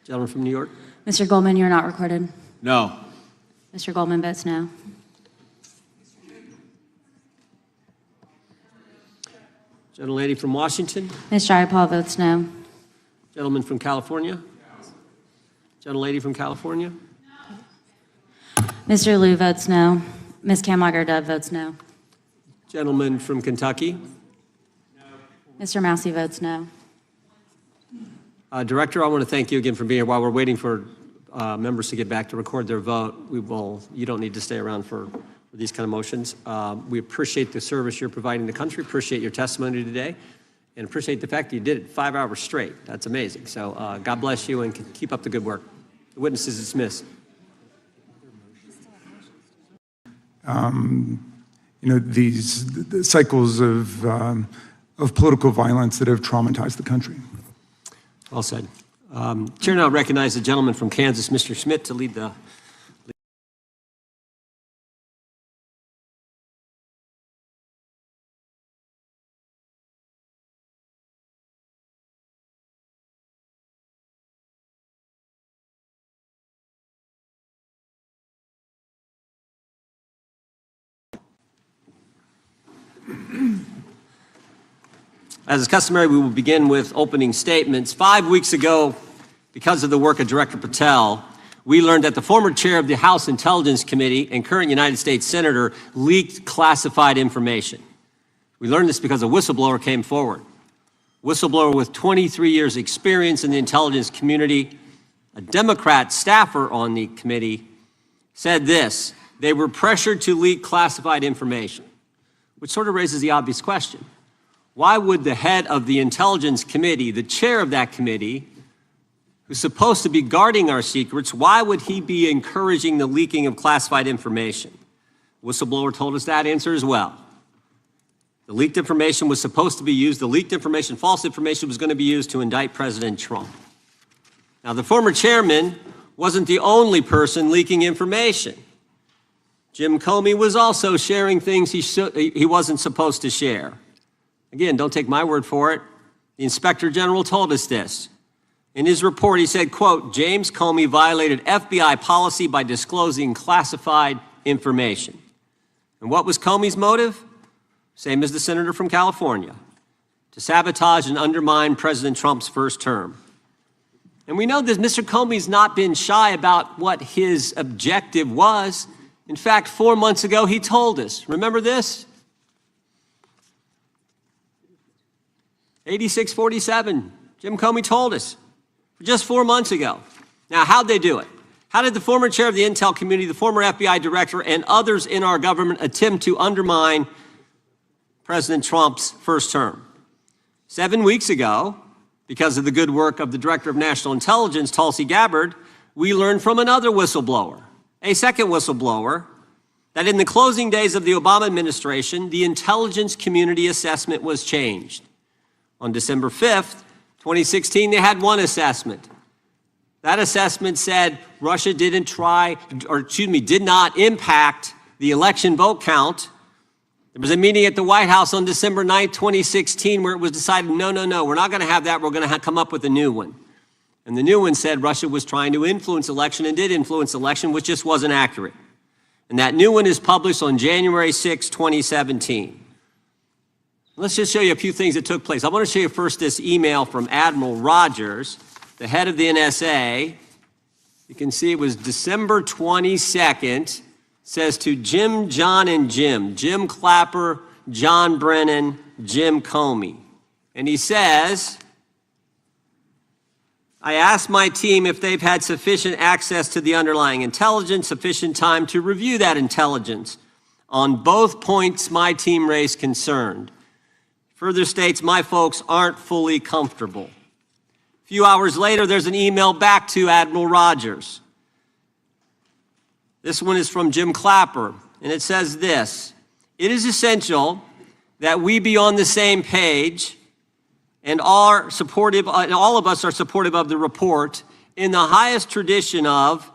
Gentleman from New York. Mr. Goldman, you're not recorded. No. Mr. Goldman votes no. Gentlelady from Washington. Ms. Jayapal votes no. Gentleman from California. Gentlelady from California. Mr. Liu votes no. Ms. Kamlager-Dove votes no. Gentleman from Kentucky. Mr. Massey votes no. Director, I want to thank you again for being here. While we're waiting for members to get back to record their vote, you don't need to stay around for these kind of motions. We appreciate the service you're providing the country, appreciate your testimony today, and appreciate the fact that you did it 5 hours straight. That's amazing. So God bless you and keep up the good work. The witness is dismissed. The cycles of political violence that have traumatized the country. Well said. Chair now recognizes the gentleman from Kansas, Mr. Schmidt, to lead the As is customary, we will begin with opening statements. 5 weeks ago, because of the work of Director Patel, we learned that the former chair of the House Intelligence Committee and current United States Senator leaked classified information. We learned this because a whistleblower came forward. Whistleblower with 23 years experience in the intelligence community, a Democrat staffer on the committee, said this: they were pressured to leak classified information, which sort of raises the obvious question. Why would the head of the Intelligence Committee, the chair of that committee, who's supposed to be guarding our secrets, why would he be encouraging the leaking of classified information? Whistleblower told us that answer as well. The leaked information was supposed to be used, the leaked information, false information, was going to be used to indict President Trump. Now, the former chairman wasn't the only person leaking information. Jim Comey was also sharing things he wasn't supposed to share. Again, don't take my word for it. The Inspector General told us this. In his report, he said, quote, James Comey violated FBI policy by disclosing classified information. And what was Comey's motive? Same as the senator from California: to sabotage and undermine President Trump's first term. And we know that Mr. Comey's not been shy about what his objective was. In fact, 4 months ago, he told us. Remember this? 8647, Jim Comey told us just 4 months ago. Now, how'd they do it? How did the former chair of the Intel community, the former FBI director, and others in our government attempt to undermine President Trump's first term? 7 weeks ago, because of the good work of the Director of National Intelligence, Tulsi Gabbard, we learned from another whistleblower, a second whistleblower, that in the closing days of the Obama administration, the intelligence community assessment was changed. On December 5th, 2016, they had one assessment. That assessment said Russia did not impact the election vote count. There was a meeting at the White House on December 9th, 2016, where it was decided, no, we're not going to have that. We're going to come up with a new one. And the new one said Russia was trying to influence election and did influence election, which just wasn't accurate. And that new one is published on January 6, 2017. Let's just show you a few things that took place. I want to show you first this email from Admiral Rogers, the head of the NSA. You can see it was December 22nd. It says to Jim, John, and Jim Clapper, John Brennan, Jim Comey. And he says, I asked my team if they've had sufficient access to the underlying intelligence, sufficient time to review that intelligence. On both points, my team raised concern. Further states, my folks aren't fully comfortable. A few hours later, there's an email back to Admiral Rogers. This one is from Jim Clapper, and it says this: it is essential that we be on the same page and all of us are supportive of the report in the highest tradition of,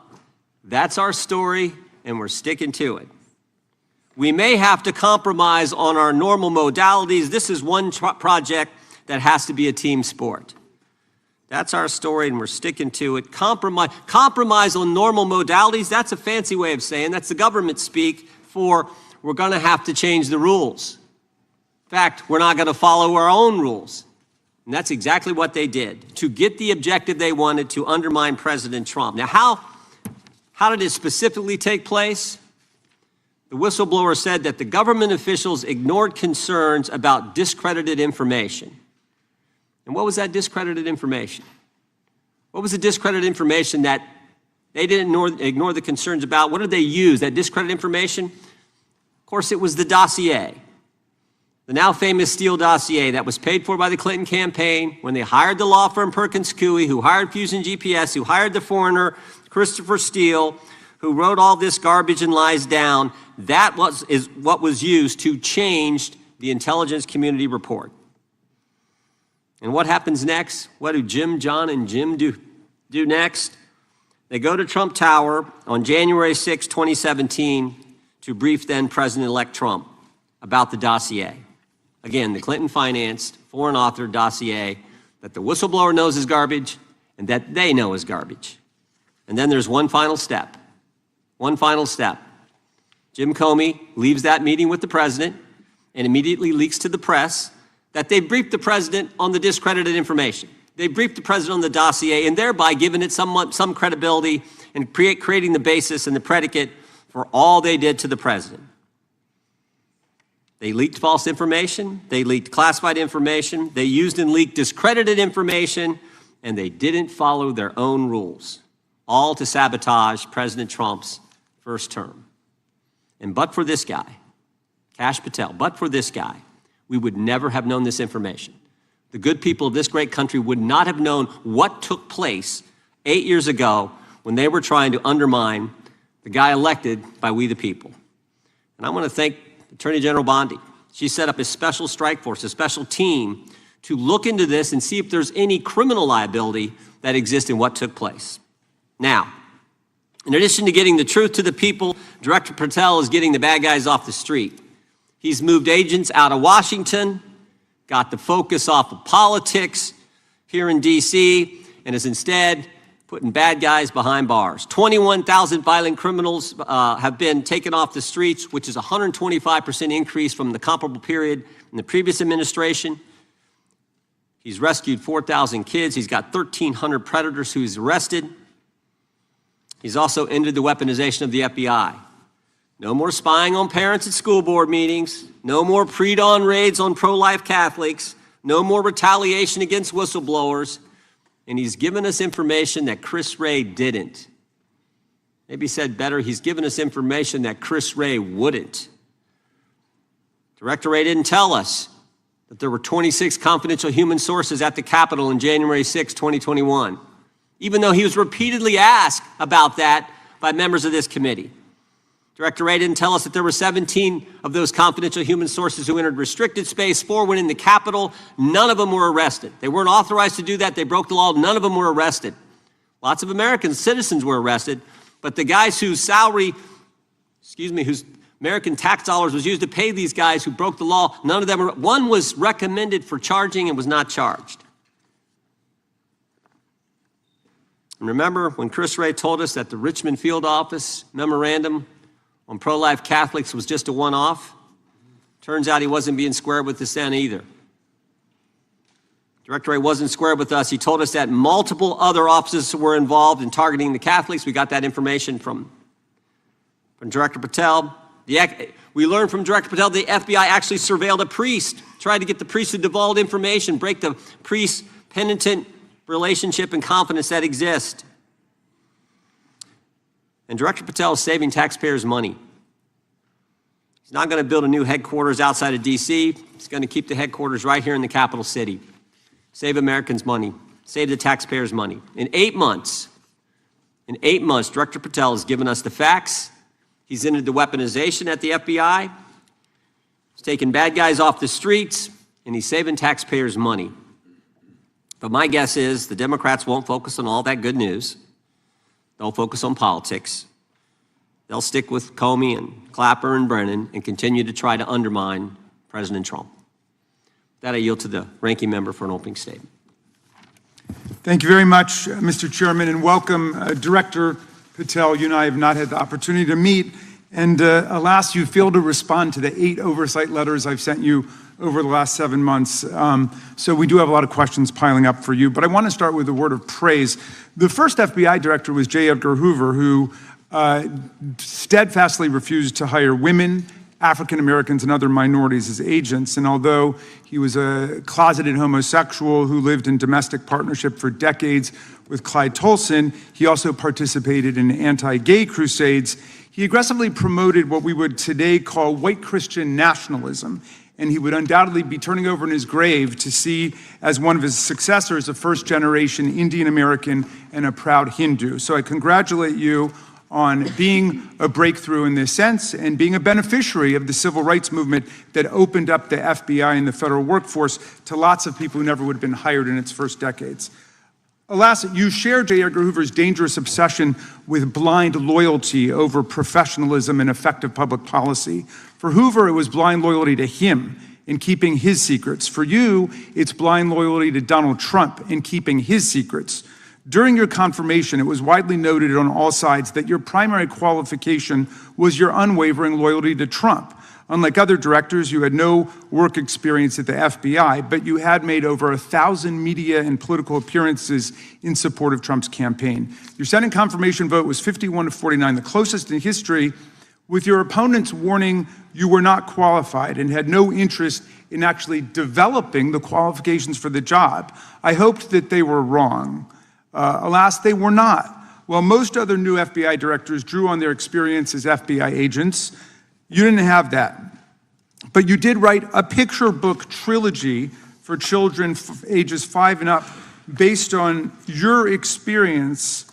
that's our story and we're sticking to it. We may have to compromise on our normal modalities. This is one project that has to be a team sport. That's our story, and we're sticking to it. Compromise on normal modalities, that's a fancy way of saying, that's the government speak for we're going to have to change the rules. In fact, we're not going to follow our own rules. And that's exactly what they did, to get the objective they wanted, to undermine President Trump. Now, how did it specifically take place? The whistleblower said that the government officials ignored concerns about discredited information. And what was that discredited information? What was the discredited information that they didn't ignore the concerns about? What did they use, that discredited information? Of course, it was the dossier, the now famous Steele dossier that was paid for by the Clinton campaign when they hired the law firm Perkins Coie, who hired Fusion GPS, who hired the foreigner Christopher Steele, who wrote all this garbage and lies down. That is what was used to change the intelligence community report. And what happens next? What do Jim, John, and Jim do next? They go to Trump Tower on January 6, 2017, to brief then President-elect Trump about the dossier. Again, the Clinton-financed, foreign-authored dossier that the whistleblower knows is garbage and that they know is garbage. And then there's one final step. One final step. Jim Comey leaves that meeting with the president and immediately leaks to the press that they briefed the president on the discredited information. They briefed the president on the dossier and thereby giving it some credibility and creating the basis and the predicate for all they did to the president. They leaked false information, they leaked classified information, they used and leaked discredited information, and they didn't follow their own rules, all to sabotage President Trump's first term. And but for this guy, Kash Patel, but for this guy, we would never have known this information. The good people of this great country would not have known what took place 8 years ago when they were trying to undermine the guy elected by we the people. And I want to thank Attorney General Bondi. She set up a special strike force, a special team to look into this and see if there's any criminal liability that exists in what took place. Now, in addition to getting the truth to the people, Director Patel is getting the bad guys off the street. He's moved agents out of Washington, got the focus off of politics here in D.C., and is instead putting bad guys behind bars. 21,000 violent criminals have been taken off the streets, which is a 125% increase from the comparable period in the previous administration. He's rescued 4,000 kids. He's got 1,300 predators who he's arrested. He's also ended the weaponization of the FBI. No more spying on parents at school board meetings. No more pre-dawn raids on pro-life Catholics. No more retaliation against whistleblowers. And he's given us information that Chris Wray didn't. Maybe said better, he's given us information that Chris Wray wouldn't. Director Wray didn't tell us that there were 26 confidential human sources at the Capitol on January 6, 2021, even though he was repeatedly asked about that by members of this committee. Director Wray didn't tell us that there were 17 of those confidential human sources who entered restricted space, 4 went in the Capitol, none of them were arrested. They weren't authorized to do that, they broke the law, none of them were arrested. Lots of American citizens were arrested, but the guys whose whose American tax dollars was used to pay these guys who broke the law, none of them were, one was recommended for charging and was not charged. And remember when Chris Wray told us that the Richmond field office memorandum on pro-life Catholics was just a one-off? Turns out he wasn't being square with the Senate either. Director Wray wasn't square with us. He told us that multiple other offices were involved in targeting the Catholics. We got that information from Director Patel. We learned from Director Patel the FBI actually surveilled a priest, tried to get the priest to divulge information, break the priest-penitent relationship and confidence that exists. And Director Patel is saving taxpayers money. He's not going to build a new headquarters outside of D.C. He's going to keep the headquarters right here in the capital city. Save Americans money. Save the taxpayers money. In 8 months, Director Patel has given us the facts. He's ended the weaponization at the FBI. He's taken bad guys off the streets, and he's saving taxpayers money. But my guess is the Democrats won't focus on all that good news. They'll focus on politics. They'll stick with Comey and Clapper and Brennan and continue to try to undermine President Trump. With that, I yield to the ranking member for an opening statement. Thank you very much, Mr. Chairman, and welcome, Director Patel. You and I have not had the opportunity to meet, and alas, you failed to respond to the 8 oversight letters I've sent you over the last 7 months. So we do have a lot of questions piling up for you, but I want to start with a word of praise. The first FBI director was J. Edgar Hoover, who steadfastly refused to hire women, African Americans, and other minorities as agents. And although he was a closeted homosexual who lived in domestic partnership for decades with Clyde Tolson, he also participated in anti-gay crusades. He aggressively promoted what we would today call white Christian nationalism, and he would undoubtedly be turning over in his grave to see as one of his successors a first-generation Indian American and a proud Hindu. So I congratulate you on being a breakthrough in this sense and being a beneficiary of the civil rights movement that opened up the FBI and the federal workforce to lots of people who never would have been hired in its first decades. Alas, you share J. Edgar Hoover's dangerous obsession with blind loyalty over professionalism and effective public policy. For Hoover, it was blind loyalty to him in keeping his secrets. For you, it's blind loyalty to Donald Trump in keeping his secrets. During your confirmation, it was widely noted on all sides that your primary qualification was your unwavering loyalty to Trump. Unlike other directors, you had no work experience at the FBI, but you had made over 1,000 media and political appearances in support of Trump's campaign. Your Senate confirmation vote was 51-49, the closest in history, with your opponents warning you were not qualified and had no interest in actually developing the qualifications for the job. I hoped that they were wrong. Alas, they were not. While most other new FBI directors drew on their experience as FBI agents, you didn't have that. But you did write a picture book trilogy for children ages 5 and up based on your experience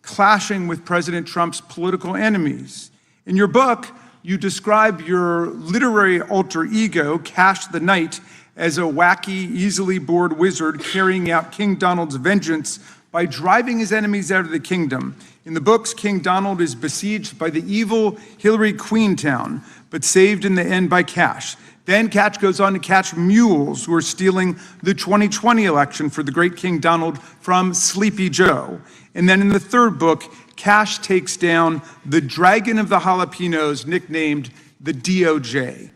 clashing with President Trump's political enemies. In your book, you describe your literary alter ego, Kash the Knight, as a wacky, easily bored wizard carrying out King Donald's vengeance by driving his enemies out of the kingdom. In the books, King Donald is besieged by the evil Hillary Queentown, but saved in the end by Kash. Then Kash goes on to catch mules who are stealing the 2020 election for the great King Donald from Sleepy Joe. And then in the third book, Kash takes down the dragon of the jalapenos, nicknamed the DOJ.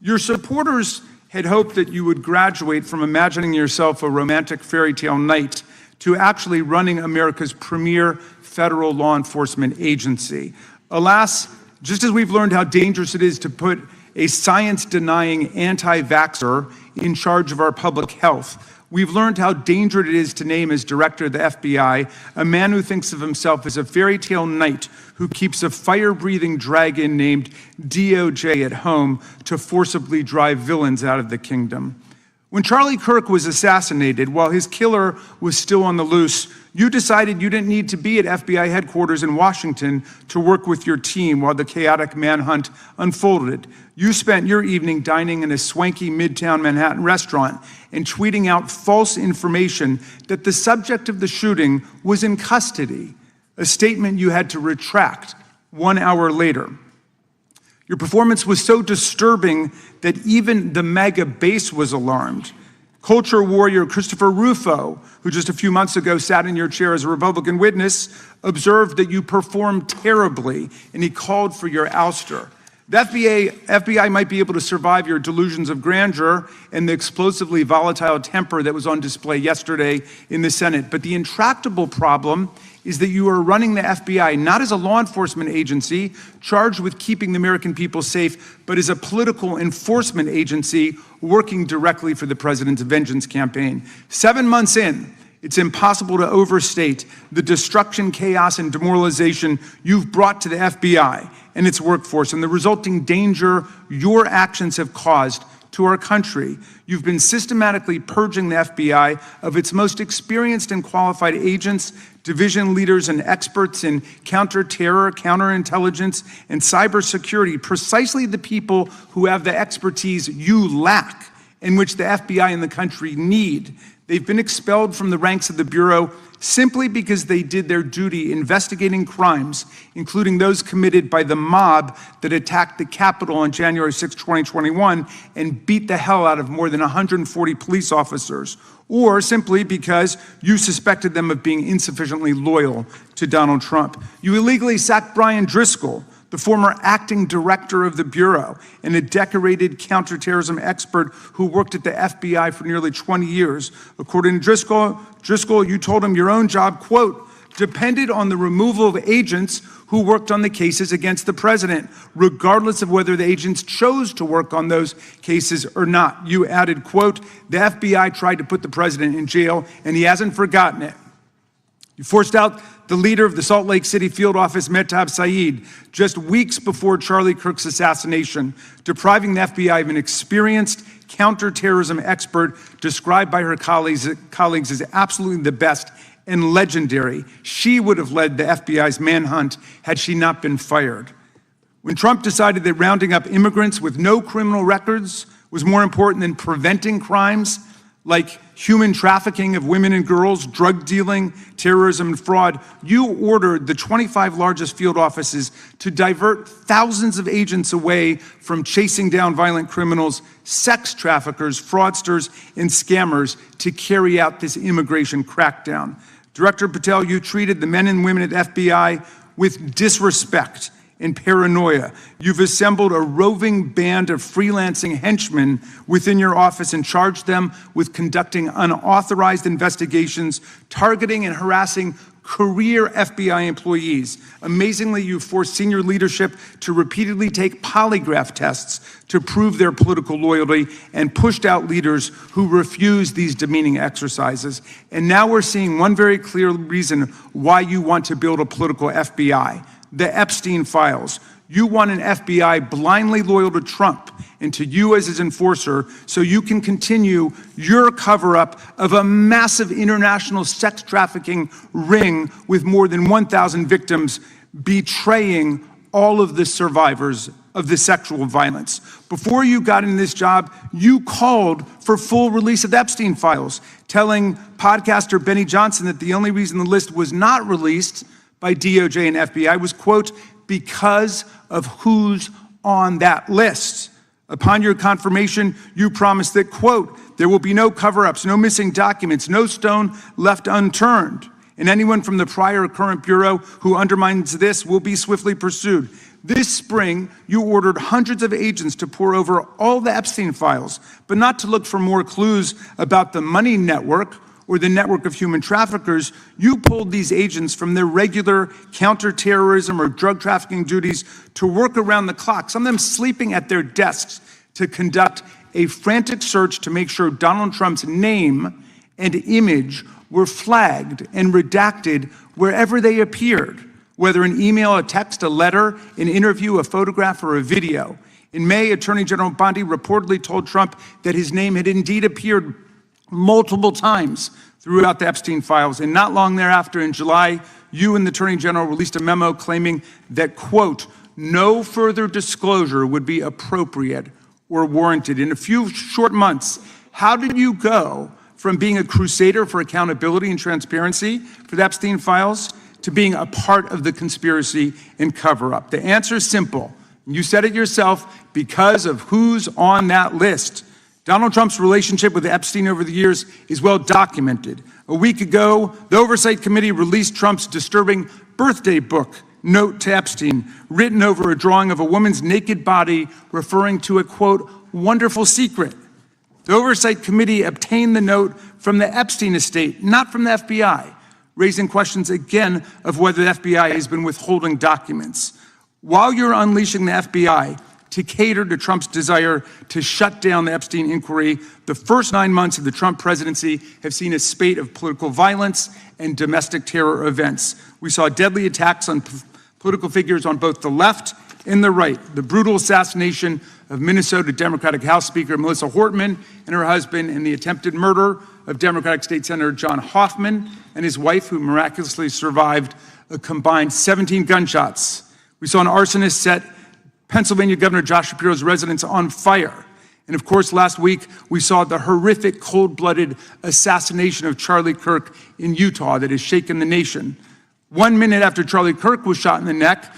Your supporters had hoped that you would graduate from imagining yourself a romantic fairy tale knight to actually running America's premier federal law enforcement agency. Alas, just as we've learned how dangerous it is to put a science-denying anti-vaxxer in charge of our public health, we've learned how dangerous it is to name as director of the FBI a man who thinks of himself as a fairy tale knight who keeps a fire-breathing dragon named DOJ at home to forcibly drive villains out of the kingdom. When Charlie Kirk was assassinated, while his killer was still on the loose, you decided you didn't need to be at FBI headquarters in Washington to work with your team while the chaotic manhunt unfolded. You spent your evening dining in a swanky Midtown Manhattan restaurant and tweeting out false information that the subject of the shooting was in custody, a statement you had to retract 1 hour later. Your performance was so disturbing that even the MAGA base was alarmed. Culture warrior Christopher Rufo, who just a few months ago sat in your chair as a Republican witness, observed that you performed terribly, and he called for your ouster. The FBI might be able to survive your delusions of grandeur and the explosively volatile temper that was on display yesterday in the Senate, but the intractable problem is that you are running the FBI not as a law enforcement agency charged with keeping the American people safe, but as a political enforcement agency working directly for the president's vengeance campaign. 7 months in, it's impossible to overstate the destruction, chaos, and demoralization you've brought to the FBI and its workforce and the resulting danger your actions have caused to our country. You've been systematically purging the FBI of its most experienced and qualified agents, division leaders, and experts in counterterror, counterintelligence, and cybersecurity, precisely the people who have the expertise you lack and which the FBI and the country need. They've been expelled from the ranks of the Bureau simply because they did their duty investigating crimes, including those committed by the mob that attacked the Capitol on January 6, 2021, and beat the hell out of more than 140 police officers, or simply because you suspected them of being insufficiently loyal to Donald Trump. You illegally sacked Brian Driscoll, the former acting director of the Bureau and a decorated counterterrorism expert who worked at the FBI for nearly 20 years. According to Driscoll, you told him your own job, quote, depended on the removal of agents who worked on the cases against the president, regardless of whether the agents chose to work on those cases or not. You added, quote, the FBI tried to put the president in jail and he hasn't forgotten it. You forced out the leader of the Salt Lake City field office, Mehtab Saeed, just weeks before Charlie Kirk's assassination, depriving the FBI of an experienced counterterrorism expert described by her colleagues as absolutely the best and legendary. She would have led the FBI's manhunt had she not been fired. When Trump decided that rounding up immigrants with no criminal records was more important than preventing crimes like human trafficking of women and girls, drug dealing, terrorism, and fraud, you ordered the 25 largest field offices to divert thousands of agents away from chasing down violent criminals, sex traffickers, fraudsters, and scammers to carry out this immigration crackdown. Director Patel, you treated the men and women at FBI with disrespect and paranoia. You've assembled a roving band of freelancing henchmen within your office and charged them with conducting unauthorized investigations, targeting and harassing career FBI employees. Amazingly, you forced senior leadership to repeatedly take polygraph tests to prove their political loyalty and pushed out leaders who refused these demeaning exercises. And now we're seeing one very clear reason why you want to build a political FBI. The Epstein files. You want an FBI blindly loyal to Trump and to you as his enforcer so you can continue your cover-up of a massive international sex trafficking ring with more than 1,000 victims, betraying all of the survivors of the sexual violence. Before you got in this job, you called for full release of the Epstein files, telling podcaster Benny Johnson that the only reason the list was not released by DOJ and FBI was, quote, because of who's on that list. Upon your confirmation, you promised that, quote, there will be no cover-ups, no missing documents, no stone left unturned, and anyone from the prior or current Bureau who undermines this will be swiftly pursued. This spring, you ordered hundreds of agents to pore over all the Epstein files, but not to look for more clues about the money network or the network of human traffickers. You pulled these agents from their regular counterterrorism or drug trafficking duties to work around the clock, some of them sleeping at their desks, to conduct a frantic search to make sure Donald Trump's name and image were flagged and redacted wherever they appeared, whether an email, a text, a letter, an interview, a photograph, or a video. In May, Attorney General Bondi reportedly told Trump that his name had indeed appeared multiple times throughout the Epstein files. And not long thereafter, in July, you and the Attorney General released a memo claiming that, quote, no further disclosure would be appropriate or warranted. In a few short months, how did you go from being a crusader for accountability and transparency for the Epstein files to being a part of the conspiracy and cover-up? The answer is simple. You said it yourself, because of who's on that list. Donald Trump's relationship with Epstein over the years is well documented. A week ago, the Oversight Committee released Trump's disturbing birthday book, Note to Epstein, written over a drawing of a woman's naked body, referring to a, quote, wonderful secret. The Oversight Committee obtained the note from the Epstein estate, not from the FBI, raising questions again of whether the FBI has been withholding documents. While you're unleashing the FBI to cater to Trump's desire to shut down the Epstein inquiry, the first 9 months of the Trump presidency have seen a spate of political violence and domestic terror events. We saw deadly attacks on political figures on both the left and the right. The brutal assassination of Minnesota Democratic House Speaker Melissa Hortman and her husband, and the attempted murder of Democratic State Senator John Hoffman and his wife, who miraculously survived a combined 17 gunshots. We saw an arsonist set Pennsylvania Governor Josh Shapiro's residence on fire. And of course, last week, we saw the horrific, cold-blooded assassination of Charlie Kirk in Utah that has shaken the nation. 1 minute after Charlie Kirk was shot in the neck,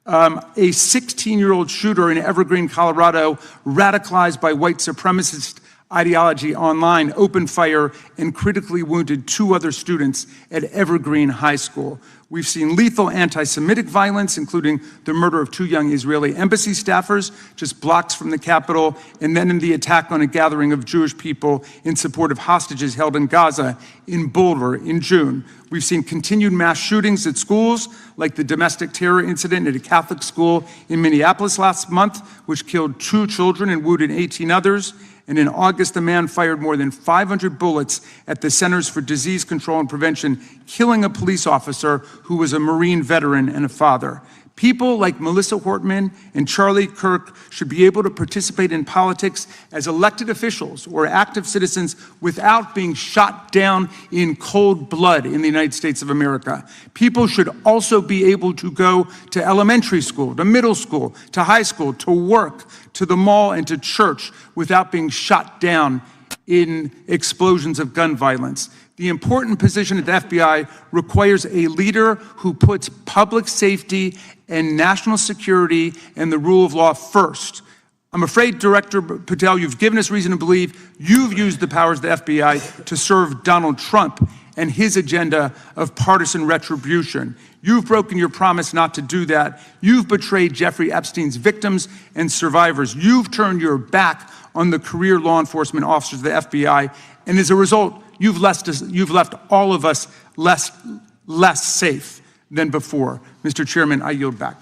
a 16-year-old shooter in Evergreen, Colorado, radicalized by white supremacist ideology online, opened fire and critically wounded 2 other students at Evergreen High School. We've seen lethal anti-Semitic violence, including the murder of 2 young Israeli embassy staffers just blocks from the Capitol, and then in the attack on a gathering of Jewish people in support of hostages held in Gaza in Boulder in June. We've seen continued mass shootings at schools, like the domestic terror incident at a Catholic school in Minneapolis last month, which killed 2 children and wounded 18 others. And in August, a man fired more than 500 bullets at the Centers for Disease Control and Prevention, killing a police officer who was a Marine veteran and a father. People like Melissa Hortman and Charlie Kirk should be able to participate in politics as elected officials or active citizens without being shot down in cold blood in the United States of America. People should also be able to go to elementary school, to middle school, to high school, to work, to the mall, and to church without being shot down in explosions of gun violence. The important position at the FBI requires a leader who puts public safety and national security and the rule of law first. I'm afraid, Director Patel, you've given us reason to believe you've used the powers of the FBI to serve Donald Trump and his agenda of partisan retribution. You've broken your promise not to do that. You've betrayed Jeffrey Epstein's victims and survivors. You've turned your back on the career law enforcement officers of the FBI, and as a result, you've left all of us less safe than before. Mr. Chairman, I yield back.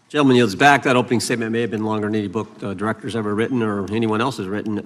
Gentleman yields back. That opening statement may have been longer than any book director's ever written or anyone else has written.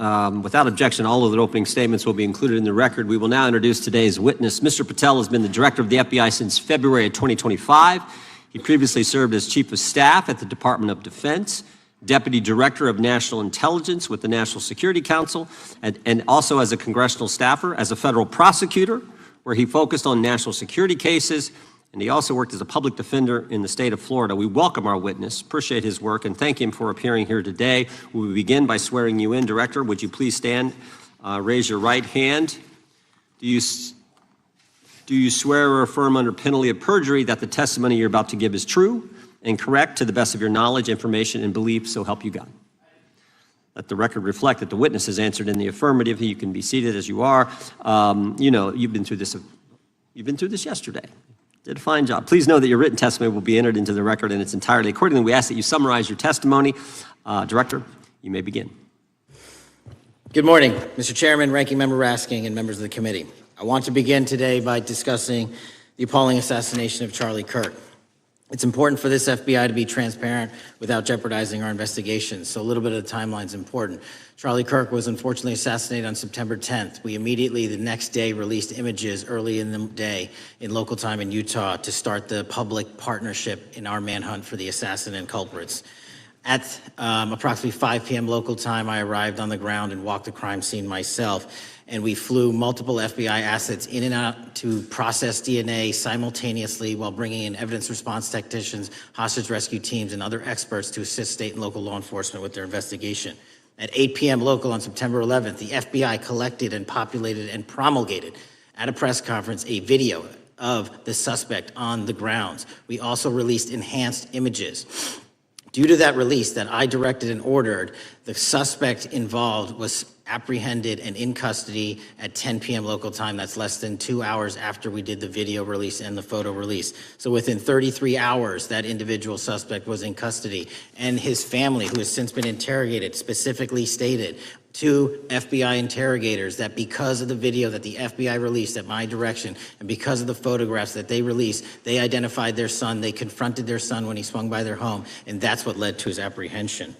Without objection, all of the opening statements will be included in the record. We will now introduce today's witness. Mr. Patel has been the director of the FBI since February of 2025. He previously served as chief of staff at the Department of Defense, deputy director of national intelligence with the National Security Council, and also as a congressional staffer, as a federal prosecutor, where he focused on national security cases, and he also worked as a public defender in the state of Florida. We welcome our witness, appreciate his work, and thank him for appearing here today. We will begin by swearing you in. Director, would you please stand, raise your right hand. Do you swear or affirm under penalty of perjury that the testimony you're about to give is true and correct to the best of your knowledge, information, and belief, so help you God? Let the record reflect that the witness has answered in the affirmative. You can be seated as you are. You know, you've been through this yesterday. Did a fine job. Please know that your written testimony will be entered into the record in its entirety. Accordingly, we ask that you summarize your testimony. Director, you may begin. Good morning, Mr. Chairman, Ranking Member Raskin, and members of the committee. I want to begin today by discussing the appalling assassination of Charlie Kirk. It's important for this FBI to be transparent without jeopardizing our investigations, so a little bit of the timeline is important. Charlie Kirk was unfortunately assassinated on September 10th. We immediately, the next day, released images early in the day in local time in Utah to start the public partnership in our manhunt for the assassin and culprits. At approximately 5 p.m. local time, I arrived on the ground and walked the crime scene myself. And we flew multiple FBI assets in and out to process DNA simultaneously while bringing in evidence response technicians, hostage rescue teams, and other experts to assist state and local law enforcement with their investigation. At 8 p.m. local on September 11th, the FBI collected and populated and promulgated at a press conference a video of the suspect on the grounds. We also released enhanced images. Due to that release that I directed and ordered, the suspect involved was apprehended and in custody at 10 p.m. local time. That's less than 2 hours after we did the video release and the photo release. So within 33 hours, that individual suspect was in custody. And his family, who has since been interrogated, specifically stated to FBI interrogators that because of the video that the FBI released at my direction and because of the photographs that they released, they identified their son, they confronted their son when he swung by their home, and that's what led to his apprehension.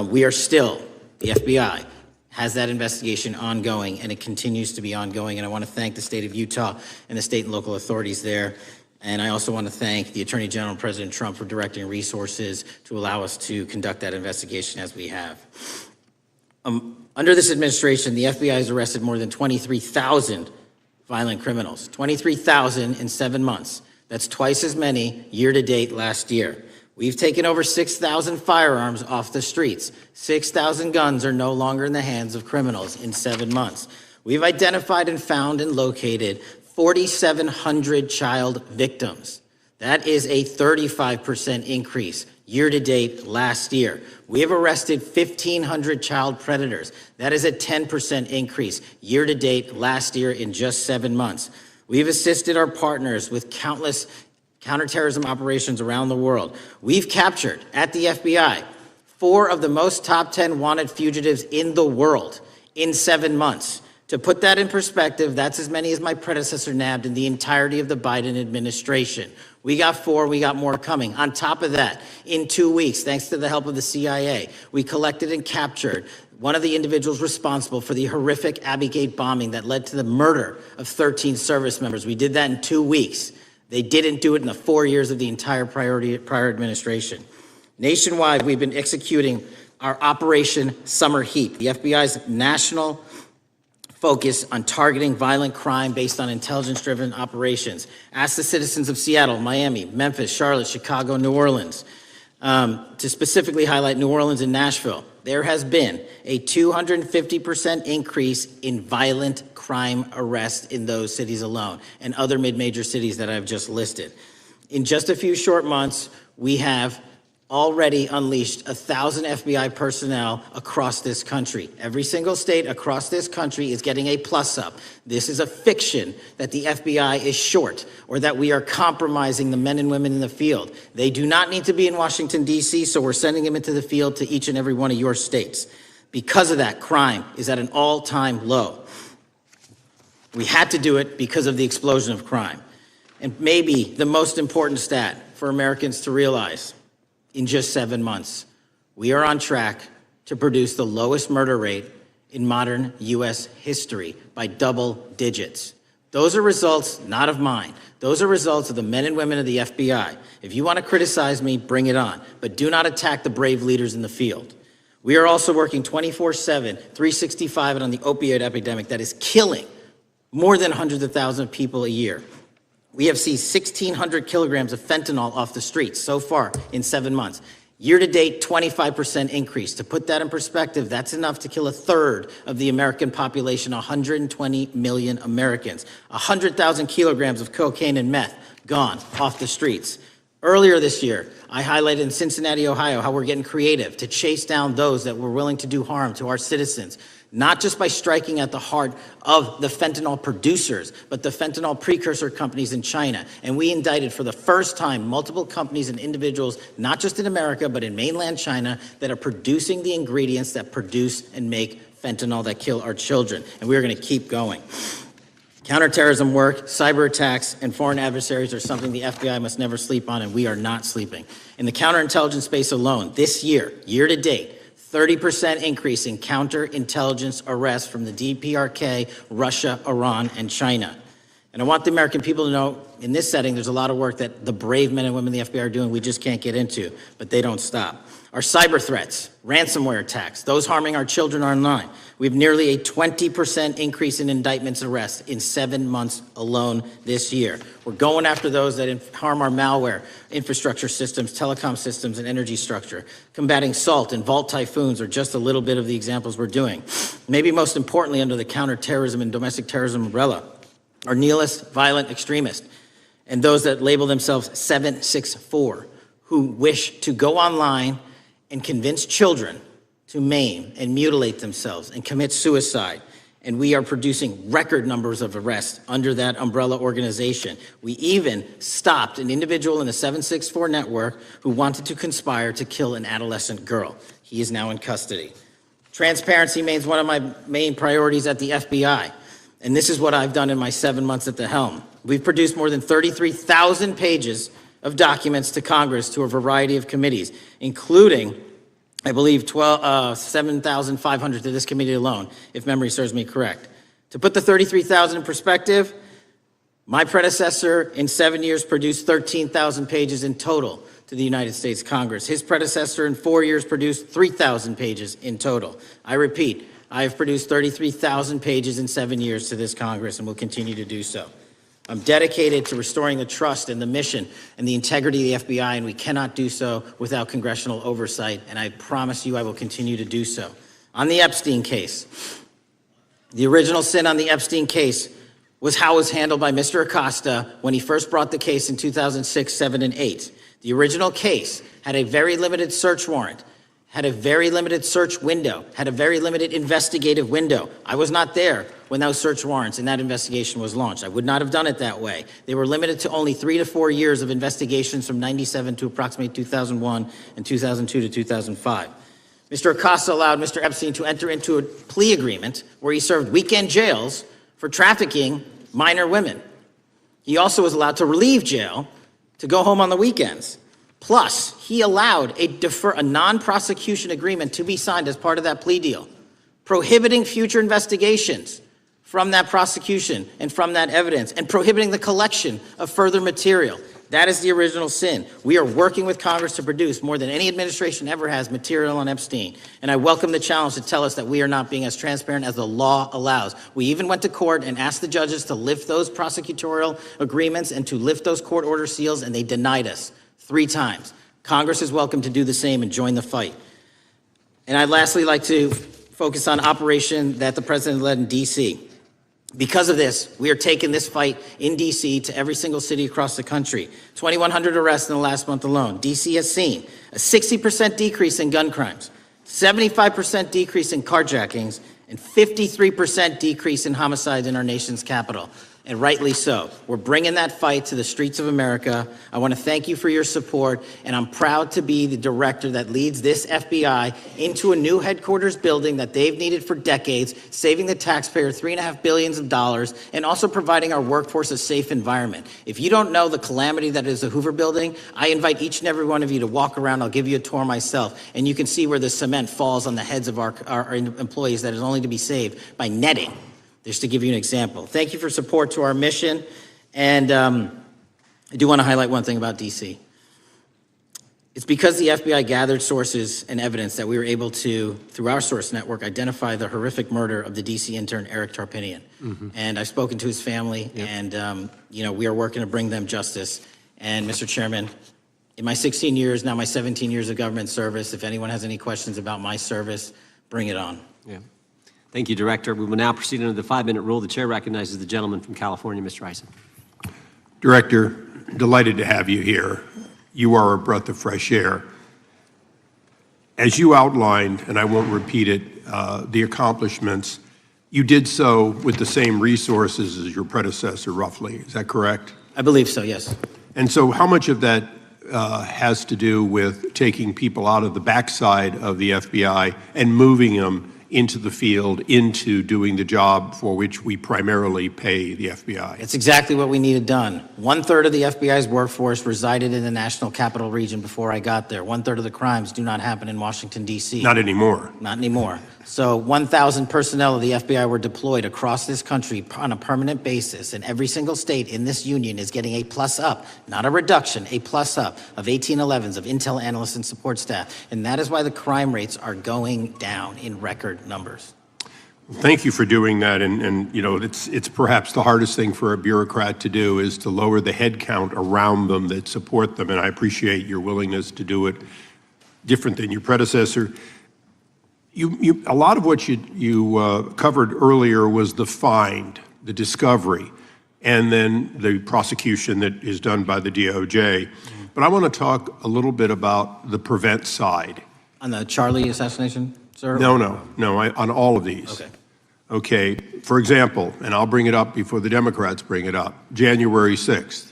We are still, the FBI has that investigation ongoing, and it continues to be ongoing, and I want to thank the state of Utah and the state and local authorities there. And I also want to thank the Attorney General and President Trump for directing resources to allow us to conduct that investigation as we have. Under this administration, the FBI has arrested more than 23,000 violent criminals. 23,000 in 7 months. That's twice as many year to date last year. We've taken over 6,000 firearms off the streets. 6,000 guns are no longer in the hands of criminals in 7 months. We've identified and found and located 4,700 child victims. That is a 35% increase year to date last year. We have arrested 1,500 child predators. That is a 10% increase year to date last year in just 7 months. We've assisted our partners with countless counterterrorism operations around the world. We've captured at the FBI 4 of the most top 10 wanted fugitives in the world in 7 months. To put that in perspective, that's as many as my predecessor nabbed in the entirety of the Biden administration. We got 4, we got more coming. On top of that, in 2 weeks, thanks to the help of the CIA, we collected and captured one of the individuals responsible for the horrific Abbey Gate bombing that led to the murder of 13 service members. We did that in 2 weeks. They didn't do it in the 4 years of the entire prior administration. Nationwide, we've been executing our Operation Summer Heat, the FBI's national focus on targeting violent crime based on intelligence-driven operations. Ask the citizens of Seattle, Miami, Memphis, Charlotte, Chicago, New Orleans, to specifically highlight New Orleans and Nashville. There has been a 250% increase in violent crime arrests in those cities alone, and other mid-major cities that I've just listed. In just a few short months, we have already unleashed 1,000 FBI personnel across this country. Every single state across this country is getting a plus up. This is a fiction that the FBI is short or that we are compromising the men and women in the field. They do not need to be in Washington, D.C., so we're sending them into the field to each and every one of your states. Because of that, crime is at an all-time low. We had to do it because of the explosion of crime. And maybe the most important stat for Americans to realize: in just 7 months, we are on track to produce the lowest murder rate in modern U.S. history by double digits. Those are results not of mine. Those are results of the men and women of the FBI. If you want to criticize me, bring it on, but do not attack the brave leaders in the field. We are also working 24/7, 365 on the opioid epidemic that is killing more than hundreds of thousands of people a year. We have seized 1,600 kilograms of fentanyl off the streets so far in 7 months. Year to date, 25% increase. To put that in perspective, that's enough to kill a third of the American population, 120 million Americans. 100,000 kilograms of cocaine and meth gone off the streets. Earlier this year, I highlighted in Cincinnati, Ohio, how we're getting creative to chase down those that were willing to do harm to our citizens, not just by striking at the heart of the fentanyl producers, but the fentanyl precursor companies in China. And we indicted for the first time multiple companies and individuals, not just in America, but in mainland China, that are producing the ingredients that produce and make fentanyl that kill our children. And we're going to keep going. Counterterrorism work, cyber attacks, and foreign adversaries are something the FBI must never sleep on, and we are not sleeping. In the counterintelligence space alone, this year, year to date, 30% increase in counterintelligence arrests from the DPRK, Russia, Iran, and China. And I want the American people to know, in this setting, there's a lot of work that the brave men and women of the FBI are doing we just can't get into, but they don't stop. Our cyber threats, ransomware attacks, those harming our children online. We have nearly a 20% increase in indictments and arrests in 7 months alone this year. We're going after those that harm our malware, infrastructure systems, telecom systems, and energy structure. Combating SALT and Vault typhoons are just a little bit of the examples we're doing. Maybe most importantly, under the counterterrorism and domestic terrorism umbrella, are nihilist, violent extremists, and those that label themselves 764, who wish to go online and convince children to maim and mutilate themselves and commit suicide. And we are producing record numbers of arrests under that umbrella organization. We even stopped an individual in the 764 network who wanted to conspire to kill an adolescent girl. He is now in custody. Transparency remains one of my main priorities at the FBI. And this is what I've done in my 7 months at the helm. We've produced more than 33,000 pages of documents to Congress to a variety of committees, including, I believe, 7,500 to this committee alone, if memory serves me correct. To put the 33,000 in perspective, my predecessor in 7 years produced 13,000 pages in total to the United States Congress. His predecessor in 4 years produced 3,000 pages in total. I repeat, I have produced 33,000 pages in 7 years to this Congress and will continue to do so. I'm dedicated to restoring the trust and the mission and the integrity of the FBI, and we cannot do so without congressional oversight, and I promise you I will continue to do so. On the Epstein case, the original sin on the Epstein case was how it was handled by Mr. Acosta when he first brought the case in 2006, 7, and 8. The original case had a very limited search warrant, had a very limited search window, had a very limited investigative window. I was not there when those search warrants and that investigation was launched. I would not have done it that way. They were limited to only 3 to 4 years of investigations from 97 to approximately 2001 and 2002 to 2005. Mr. Acosta allowed Mr. Epstein to enter into a plea agreement where he served weekend jails for trafficking minor women. He also was allowed to relieve jail to go home on the weekends. Plus, he allowed a non-prosecution agreement to be signed as part of that plea deal, prohibiting future investigations from that prosecution and from that evidence and prohibiting the collection of further material. That is the original sin. We are working with Congress to produce more than any administration ever has material on Epstein. And I welcome the challenge to tell us that we are not being as transparent as the law allows. We even went to court and asked the judges to lift those prosecutorial agreements and to lift those court order seals, and they denied us 3 times. Congress is welcome to do the same and join the fight. And I'd lastly like to focus on operation that the president led in D.C. Because of this, we are taking this fight in D.C. to every single city across the country. 2,100 arrests in the last month alone. D.C. has seen a 60% decrease in gun crimes, 75% decrease in carjackings, and 53% decrease in homicides in our nation's capital. And rightly so. We're bringing that fight to the streets of America. I want to thank you for your support, and I'm proud to be the director that leads this FBI into a new headquarters building that they've needed for decades, saving the taxpayer $3.5 billion and also providing our workforce a safe environment. If you don't know the calamity that is the Hoover Building, I invite each and every one of you to walk around. I'll give you a tour myself, and you can see where the cement falls on the heads of our employees that is only to be saved by netting. Just to give you an example. Thank you for support to our mission. And I do want to highlight one thing about DC. It's because the FBI gathered sources and evidence that we were able to, through our source network, identify the horrific murder of the DC intern, Eric Tarpinian. And I've spoken to his family, and we are working to bring them justice. And Mr. Chairman, in my 16 years, now my 17 years of government service, if anyone has any questions about my service, bring it on. Yeah. Thank you, Director. We will now proceed under the 5-minute rule. The chair recognizes the gentleman from California, Mr. Issa. Director, delighted to have you here. You are a breath of fresh air. As you outlined, and I won't repeat it, the accomplishments, you did so with the same resources as your predecessor, roughly. Is that correct? I believe so, yes. And so how much of that has to do with taking people out of the backside of the FBI and moving them into the field, into doing the job for which we primarily pay the FBI? It's exactly what we needed done. 1/3 of the FBI's workforce resided in the National Capital Region before I got there. 1/3 of the crimes do not happen in Washington, D.C. Not anymore. Not anymore. So 1,000 personnel of the FBI were deployed across this country on a permanent basis, and every single state in this union is getting a plus up, not a reduction, a plus up of 1811s of intel analysts and support staff. And that is why the crime rates are going down in record numbers. Thank you for doing that, and it's perhaps the hardest thing for a bureaucrat to do is to lower the head count around them that support them, and I appreciate your willingness to do it different than your predecessor. A lot of what you covered earlier was the find, the discovery, and then the prosecution that is done by the DOJ. But I want to talk a little bit about the prevent side. On the Charlie assassination, sir? No, on all of these. Okay. Okay, for example, and I'll bring it up before the Democrats bring it up, January 6th.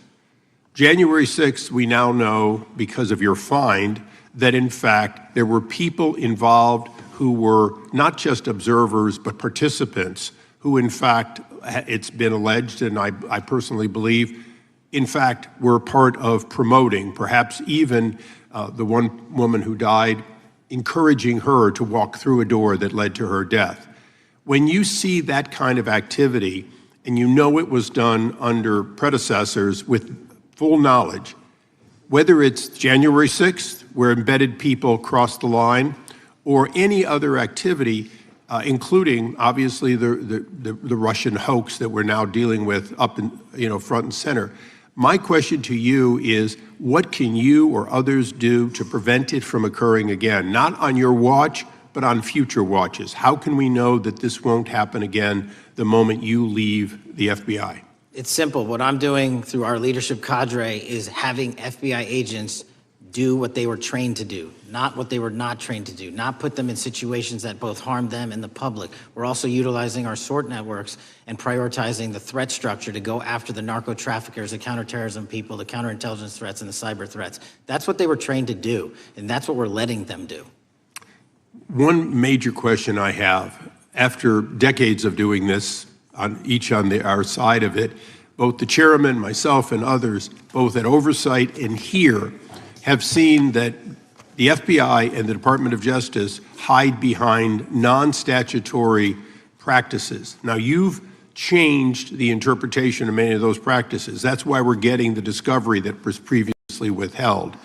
January 6th, we now know, because of your find, that in fact there were people involved who were not just observers but participants who in fact, it's been alleged, and I personally believe, in fact, were part of promoting, perhaps even the one woman who died, encouraging her to walk through a door that led to her death. When you see that kind of activity, and you know it was done under predecessors with full knowledge, whether it's January 6th, where embedded people crossed the line, or any other activity, including obviously the Russian hoax that we're now dealing with up in front and center. My question to you is, what can you or others do to prevent it from occurring again? Not on your watch, but on future watches. How can we know that this won't happen again the moment you leave the FBI? It's simple. What I'm doing through our leadership cadre is having FBI agents do what they were trained to do, not what they were not trained to do, not put them in situations that both harm them and the public. We're also utilizing our SORT networks and prioritizing the threat structure to go after the narco traffickers, the counterterrorism people, the counterintelligence threats, and the cyber threats. That's what they were trained to do, and that's what we're letting them do. One major question I have, after decades of doing this, on our side of it, both the chairman, myself, and others, both at Oversight and here, have seen that the FBI and the Department of Justice hide behind non-statutory practices. Now, you've changed the interpretation of many of those practices. That's why we're getting the discovery that was previously withheld.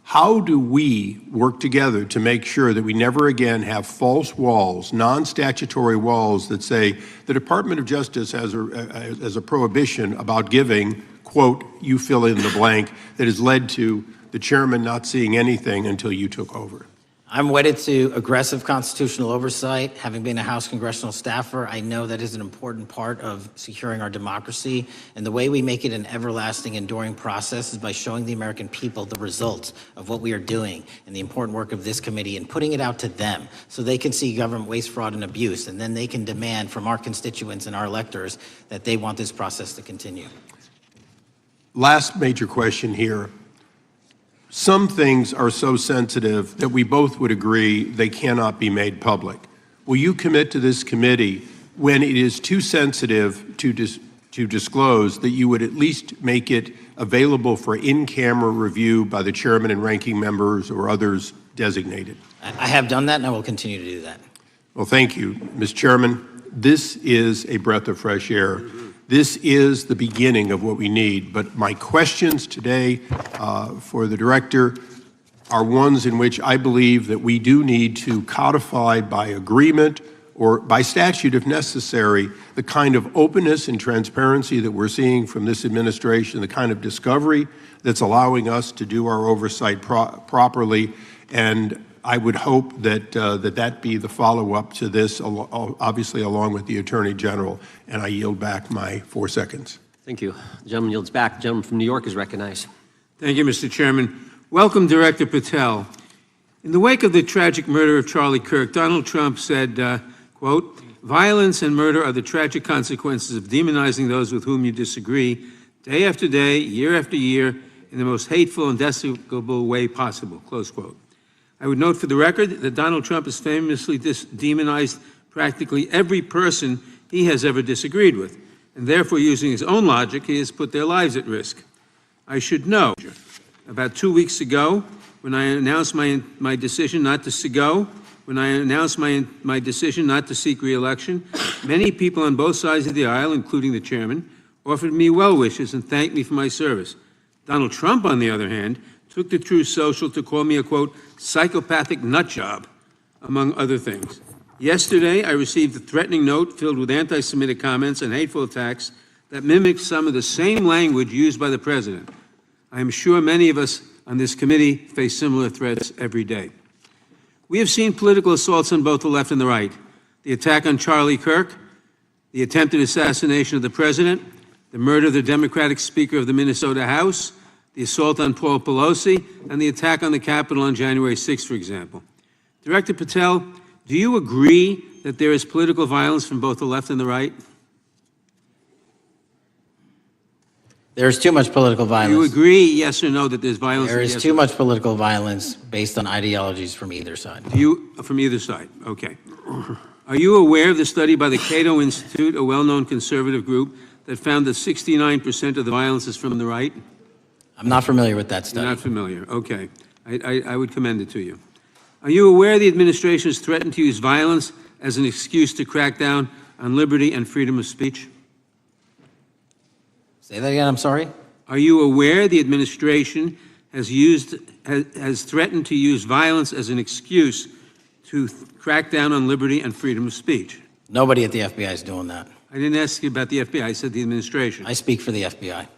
How do we work together to make sure that we never again have false walls, non-statutory walls that say the Department of Justice has a prohibition about giving, quote, you fill in the blank, that has led to the chairman not seeing anything until you took over? I'm wedded to aggressive constitutional oversight. Having been a House congressional staffer, I know that is an important part of securing our democracy. And the way we make it an everlasting, enduring process is by showing the American people the results of what we are doing and the important work of this committee and putting it out to them so they can see government waste, fraud, and abuse. And then they can demand from our constituents and our electors that they want this process to continue. Last major question here. Some things are so sensitive that we both would agree they cannot be made public. Will you commit to this committee when it is too sensitive to disclose that you would at least make it available for in-camera review by the chairman and ranking members or others designated? I have done that and I will continue to do that. Well, thank you, Mr. Chairman. This is a breath of fresh air. This is the beginning of what we need. But my questions today for the director are ones in which I believe that we do need to codify by agreement or by statute if necessary, the kind of openness and transparency that we're seeing from this administration, the kind of discovery that's allowing us to do our oversight properly. And I would hope that that be the follow-up to this, obviously along with the Attorney General. And I yield back my 4 seconds. Thank you. The gentleman yields back. The gentleman from New York is recognized. Thank you, Mr. Chairman. Welcome, Director Patel. In the wake of the tragic murder of Charlie Kirk, Donald Trump said, quote, "Violence and murder are the tragic consequences of demonizing those with whom you disagree, day after day, year after year, in the most hateful and despicable way possible," close quote. I would note for the record that Donald Trump has famously demonized practically every person he has ever disagreed with, and therefore, using his own logic, he has put their lives at risk. I should know, about 2 weeks ago, when I announced my decision not to decision not to seek re-election, many people on both sides of the aisle, including the chairman, offered me well wishes and thanked me for my service. Donald Trump, on the other hand, took to Truth Social to call me a, quote, psychopathic nutjob, among other things. Yesterday, I received a threatening note filled with anti-Semitic comments and hateful attacks that mimic some of the same language used by the president. I am sure many of us on this committee face similar threats every day. We have seen political assaults on both the left and the right. The attack on Charlie Kirk, the attempted assassination of the president, the murder of the Democratic Speaker of the Minnesota House, the assault on Paul Pelosi, and the attack on the Capitol on January 6th, for example. Director Patel, do you agree that there is political violence from both the left and the right? There's too much political violence. Do you agree, yes or no, that there's violence? There is too much political violence based on ideologies from either side. From either side, okay. Are you aware of the study by the Cato Institute, a well-known conservative group, that found that 69% of the violence is from the right? I'm not familiar with that study. You're not familiar, okay. I would commend it to you. Are you aware the administration has threatened to use violence as an excuse to crack down on liberty and freedom of speech? Say that again, I'm sorry? Are you aware the administration has threatened to use violence as an excuse to crack down on liberty and freedom of speech? Nobody at the FBI is doing that. I didn't ask you about the FBI, I said the administration. I speak for the FBI.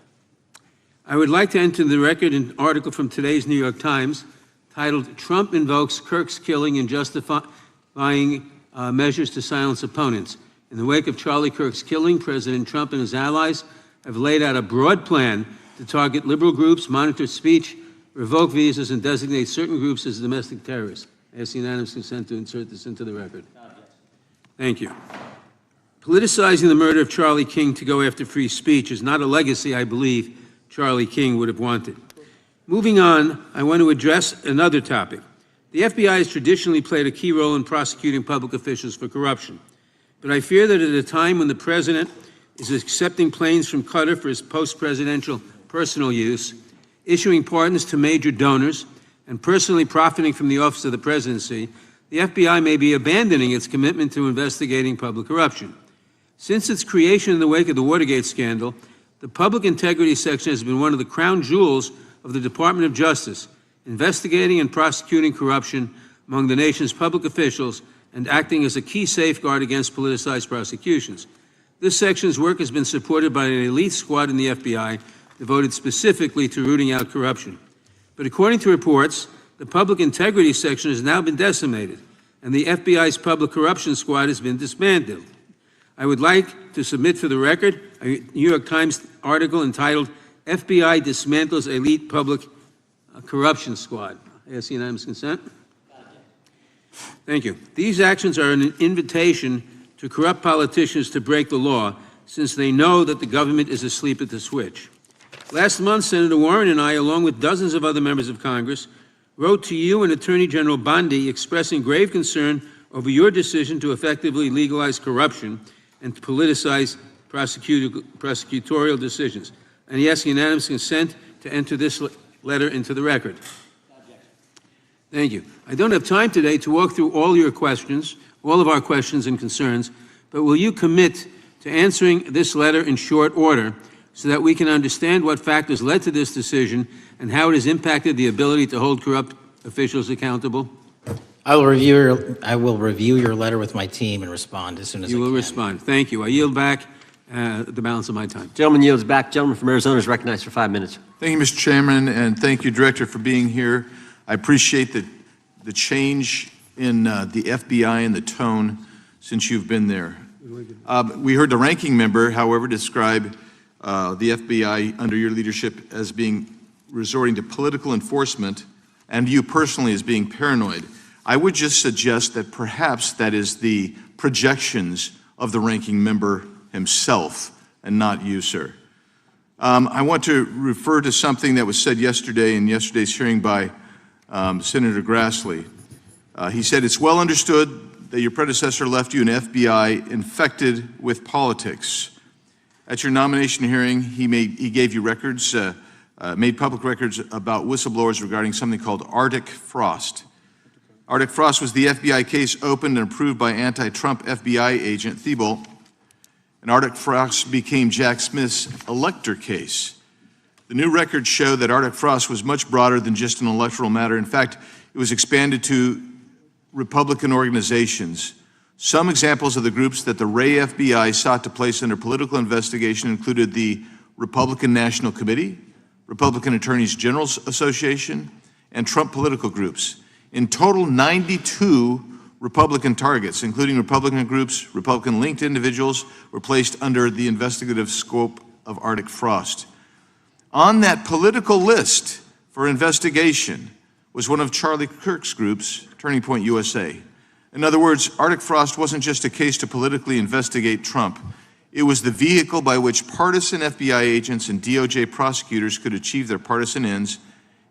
I would like to enter the record an article from today's New York Times titled, "Trump Invokes Kirk's Killing in Justifying Measures to Silence Opponents." In the wake of Charlie Kirk's killing, President Trump and his allies have laid out a broad plan to target liberal groups, monitor speech, revoke visas, and designate certain groups as domestic terrorists. I ask unanimous consent to insert this into the record. Thank you. Politicizing the murder of Charlie King to go after free speech is not a legacy I believe Charlie King would have wanted. Moving on, I want to address another topic. The FBI has traditionally played a key role in prosecuting public officials for corruption. But I fear that at a time when the president is accepting planes from Qatar for his post-presidential personal use, issuing pardons to major donors, and personally profiting from the office of the presidency, the FBI may be abandoning its commitment to investigating public corruption. Since its creation in the wake of the Watergate scandal, the Public Integrity Section has been one of the crown jewels of the Department of Justice, investigating and prosecuting corruption among the nation's public officials and acting as a key safeguard against politicized prosecutions. This section's work has been supported by an elite squad in the FBI devoted specifically to rooting out corruption. But according to reports, the Public Integrity Section has now been decimated, and the FBI's Public Corruption Squad has been disbanded. I would like to submit for the record a New York Times article entitled, "FBI Dismantles Elite Public Corruption Squad." I ask unanimous consent. Thank you. These actions are an invitation to corrupt politicians to break the law, since they know that the government is asleep at the switch. Last month, Senator Warren and I, along with dozens of other members of Congress, wrote to you and Attorney General Bondi expressing grave concern over your decision to effectively legalize corruption and to politicize prosecutorial decisions. And he asks unanimous consent to enter this letter into the record. Thank you. I don't have time today to walk through all your questions, all of our questions and concerns, but will you commit to answering this letter in short order so that we can understand what factors led to this decision and how it has impacted the ability to hold corrupt officials accountable? I will review your letter with my team and respond as soon as I can. You will respond. Thank you. I yield back the balance of my time. Gentleman yields back. Gentleman from Arizona is recognized for 5 minutes. Thank you, Mr. Chairman, and thank you, Director, for being here. I appreciate the change in the FBI and the tone since you've been there. We heard the ranking member, however, describe the FBI under your leadership as being resorting to political enforcement and you personally as being paranoid. I would just suggest that perhaps that is the projections of the ranking member himself and not you, sir. I want to refer to something that was said yesterday in yesterday's hearing by Senator Grassley. He said, "It's well understood that your predecessor left you an FBI infected with politics." At your nomination hearing, he gave you records, made public records about whistleblowers regarding something called Arctic Frost. Arctic Frost was the FBI case opened and approved by anti-Trump FBI agent Thibault, and Arctic Frost became Jack Smith's elector case. The new records show that Arctic Frost was much broader than just an electoral matter. In fact, it was expanded to Republican organizations. Some examples of the groups that the Ray FBI sought to place under political investigation included the Republican National Committee, Republican Attorneys General Association, and Trump political groups. In total, 92 Republican targets, including Republican groups, Republican-linked individuals, were placed under the investigative scope of Arctic Frost. On that political list for investigation was one of Charlie Kirk's groups, Turning Point USA. In other words, Arctic Frost wasn't just a case to politically investigate Trump. It was the vehicle by which partisan FBI agents and DOJ prosecutors could achieve their partisan ends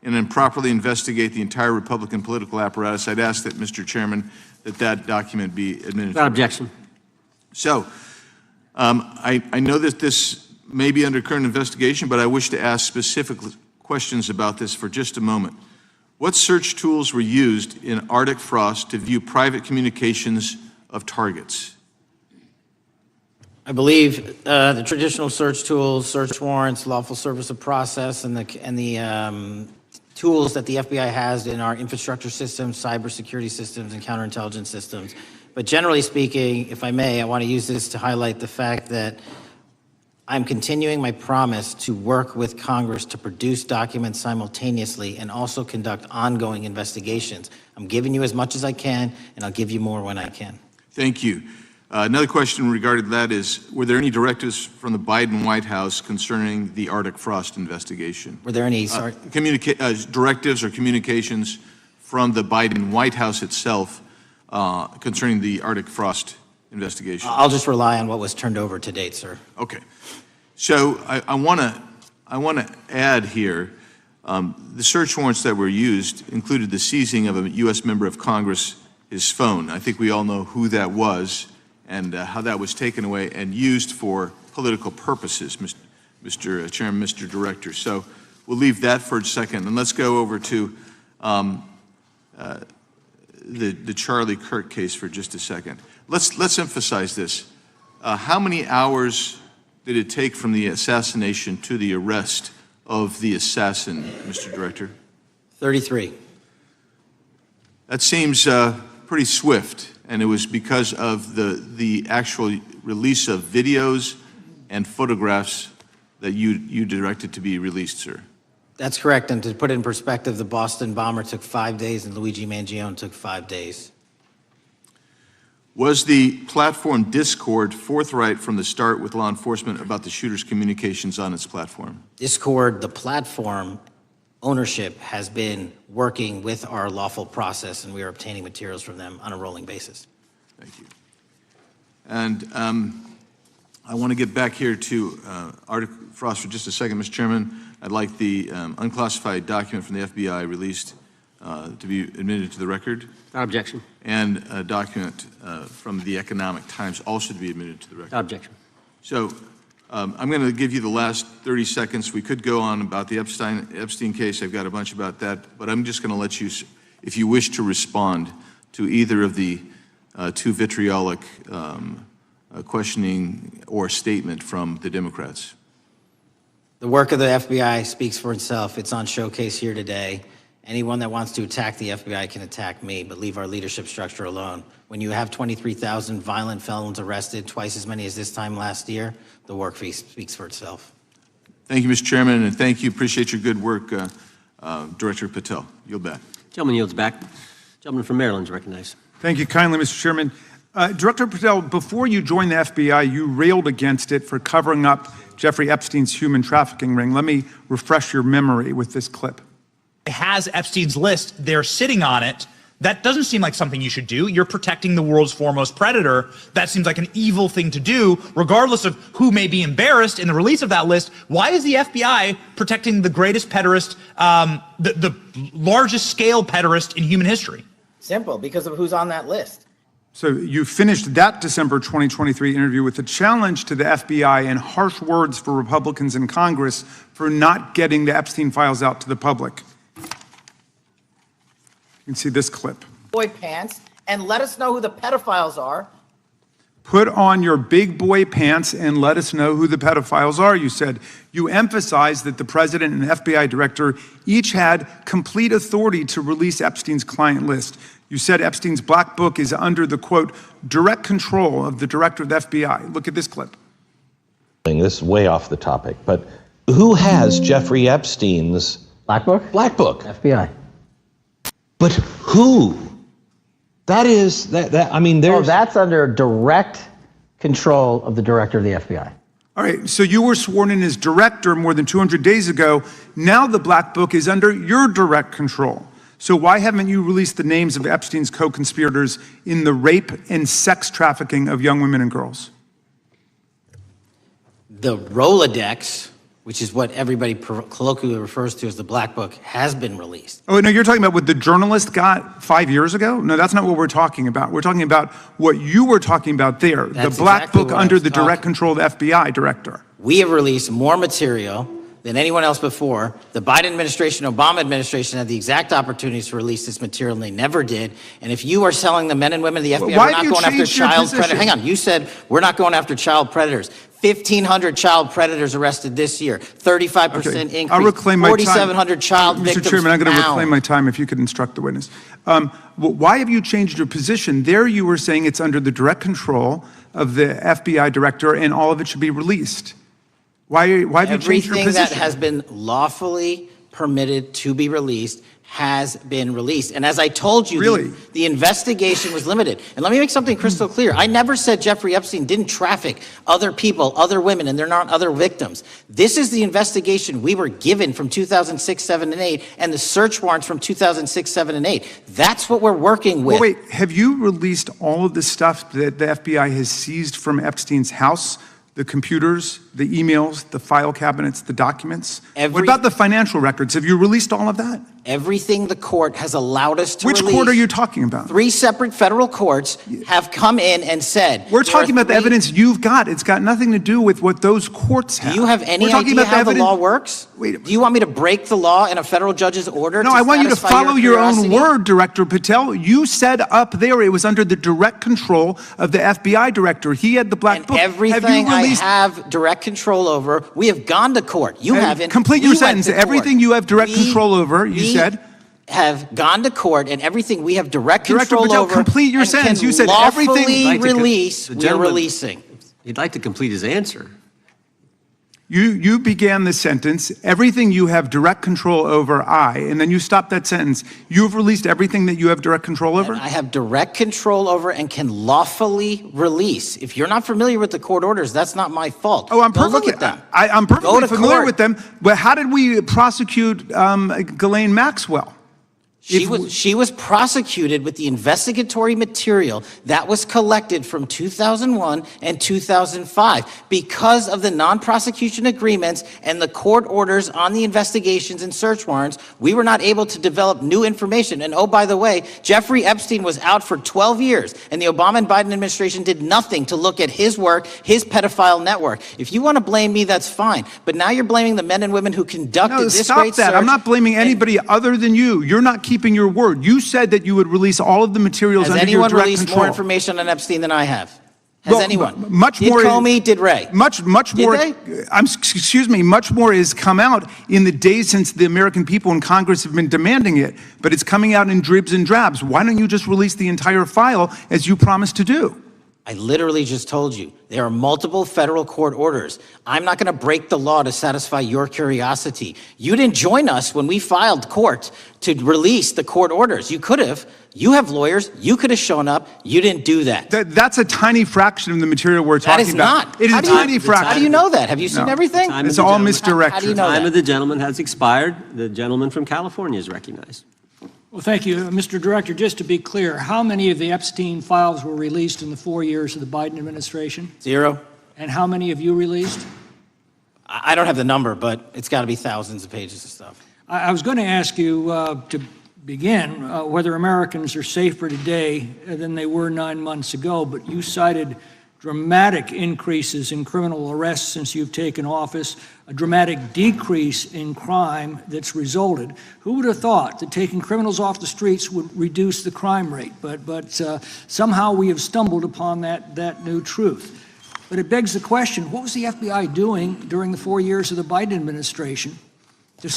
and improperly investigate the entire Republican political apparatus. I'd ask that, Mr. Chairman, that document be administered. Without objection. So, I know that this may be under current investigation, but I wish to ask specific questions about this for just a moment. What search tools were used in Arctic Frost to view private communications of targets? I believe the traditional search tools, search warrants, lawful service of process, and the tools that the FBI has in our infrastructure systems, cybersecurity systems, and counterintelligence systems. But generally speaking, if I may, I want to use this to highlight the fact that I'm continuing my promise to work with Congress to produce documents simultaneously and also conduct ongoing investigations. I'm giving you as much as I can, and I'll give you more when I can. Thank you. Another question regarding that is, were there any directives from the Biden White House concerning the Arctic Frost investigation? Were there any directives or communications from the Biden White House itself concerning the Arctic Frost investigation? I'll just rely on what was turned over to date, sir. Okay. So I want to add here, the search warrants that were used included the seizing of a U.S. member of Congress, his phone. I think we all know who that was and how that was taken away and used for political purposes, Mr. Chairman, Mr. Director. So we'll leave that for a second, and let's go over to the Charlie Kirk case for just a second. Let's emphasize this. How many hours did it take from the assassination to the arrest of the assassin, Mr. Director? 33. That seems pretty swift, and it was because of the actual release of videos and photographs that you directed to be released, sir. That's correct, and to put it in perspective, the Boston bomber took 5 days and Luigi Mangione took 5 days. Was the platform Discord forthright from the start with law enforcement about the shooter's communications on its platform? Discord, the platform ownership, has been working with our lawful process, and we are obtaining materials from them on a rolling basis. Thank you. And I want to get back here to Article Frost for just a second, Mr. Chairman. I'd like the unclassified document from the FBI released to be admitted to the record. Without objection. And a document from the Economic Times also to be admitted to the record. Without objection. So I'm going to give you the last 30 seconds. We could go on about the Epstein case. I've got a bunch about that, but I'm just going to let you, if you wish to respond to either of the two vitriolic questioning or statement from the Democrats. The work of the FBI speaks for itself. It's on showcase here today. Anyone that wants to attack the FBI can attack me, but leave our leadership structure alone. When you have 23,000 violent felons arrested, twice as many as this time last year, the work speaks for itself. Thank you, Mr. Chairman, and thank you. Appreciate your good work, Director Patel. Yield back. Gentleman yields back. Gentleman from Maryland is recognized. Thank you kindly, Mr. Chairman. Director Patel, before you joined the FBI, you railed against it for covering up Jeffrey Epstein's human trafficking ring. Let me refresh your memory with this clip. Has Epstein's list, they're sitting on it. That doesn't seem like something you should do. You're protecting the world's foremost predator. That seems like an evil thing to do, regardless of who may be embarrassed in the release of that list. Why is the FBI protecting the greatest pederast, the largest scale pederast in human history? Simple, because of who's on that list. So you finished that December 2023 interview with a challenge to the FBI and harsh words for Republicans in Congress for not getting the Epstein files out to the public. You can see this clip. Boy pants, and let us know who the pedophiles are. Put on your big boy pants and let us know who the pedophiles are, you said. You emphasized that the president and FBI director each had complete authority to release Epstein's client list. You said Epstein's black book is under the, quote, direct control of the director of the FBI. Look at this clip. This is way off the topic, but who has Jeffrey Epstein's black book? Black book. FBI. But who? That is, I mean, there's... Oh, that's under direct control of the director of the FBI. All right, so you were sworn in as director more than 200 days ago. Now the black book is under your direct control. So why haven't you released the names of Epstein's co-conspirators in the rape and sex trafficking of young women and girls? The Rolodex, which is what everybody colloquially refers to as the black book, has been released. Oh, no, you're talking about what the journalist got 5 years ago? No, that's not what we're talking about. We're talking about what you were talking about there, the black exactly book what I under was the direct control of the FBI director. We have released more material than anyone else before. The Biden administration, Obama administration had the exact opportunities to release this material, and they never did. And if you are telling the men and women of the FBI, Why we're not have you going after changed your child predators. position? Hang on, you said we're not going after child predators. 1,500 child predators arrested this year, 35% Okay, increase, I'll reclaim my time. 4,700 child victims Mr. Chairman, I'm going to found. reclaim my time if you could instruct the witness. Why have you changed your position? There you were saying it's under the direct control of the FBI director and all of it should be released. Why have you changed your Everything position? that has been lawfully permitted to be released has been released. And as I told you, Really? the investigation was limited. And let me make something crystal clear. I never said Jeffrey Epstein didn't traffic other people, other women, and they're not other victims. This is the investigation we were given from 2006, 7, and 8, and the search warrants from 2006, 7, and 8. That's what we're working with. Well, wait, have you released all of the stuff that the FBI has seized from Epstein's house The computers, the emails, the file cabinets, the documents? What Every- about the financial records? Have you released all of that? Everything the court has allowed us to Which release. court are you talking about? 3 separate federal courts have come in and said. We're there are talking about the 3 evidence you've got. It's got nothing to do with what those courts have. Do you have any We're talking idea about the how the evidence- law works? Do you want me to break the law in a federal judge's order? No, I want you to satisfy follow your own curiosity? word, Director Patel. You said up there it was under the direct control of the FBI director. He had the black book. Everything I have direct control over, we have gone to court. You haven't. Complete We your went sentence. to court. Everything you have direct control over, you said. Have gone to court, and everything we have direct Director control Patel, over. complete your and sentence. can You said lawfully everything- release. The We're gentleman- releasing. He'd like to complete his answer. You began the sentence, everything you have direct control over, and then you stopped that sentence. You've released everything that you have direct control over? I have direct control over and can lawfully release. If you're not familiar with the court orders, that's not my fault. Oh, I'm Go perfectly, look at them. I'm Go perfectly to familiar court. with them. But how did we prosecute Ghislaine Maxwell? She was prosecuted with the investigatory material that was collected from 2001 and 2005 because of the non-prosecution agreements and the court orders on the investigations and search warrants. We were not able to develop new information. And oh, by the way, Jeffrey Epstein was out for 12 years, and the Obama and Biden administration did nothing to look at his work, his pedophile network. If you want to blame me, that's fine. But now you're blaming the men and women who conducted this stop great that. search. I'm not blaming anybody other than you. You're not keeping your word. You said that you would release all of the materials Has under your anyone direct released control. more information on Epstein than I have? Has Well, anyone? Much Did more. Comey, did Ray? Much Did more. they? Excuse me. Much more has come out in the days since the American people in Congress have been demanding it. But it's coming out in dribs and drabs. Why don't you just release the entire file as you promised to do? I literally just told you, there are multiple federal court orders. I'm not going to break the law to satisfy your curiosity. You didn't join us when we filed court to release the court orders. You could have. You have lawyers. You could have shown up. You didn't do that. That's a tiny fraction of the material we're That talking is about. not. It is How a do you- tiny fraction. How do you know that? Have you seen No. everything? It's all misdirected. How do you know Time that? of the gentleman has expired. The gentleman from California is recognized. Well, thank you, Mr. Director. Just to be clear, how many of the Epstein files were released in the 4 years of the Biden administration? 0. And how many have you released? I don't have the number, but it's got to be thousands of pages of stuff. I was going to ask you to begin whether Americans are safer today than they were 9 months ago, but you cited dramatic increases in criminal arrests since you've taken office, a dramatic decrease in crime that's resulted. Who would have thought that taking criminals off the streets would reduce the crime rate? But somehow we have stumbled upon that new truth. But it begs the question, what was the FBI doing during the 4 years of the Biden administration to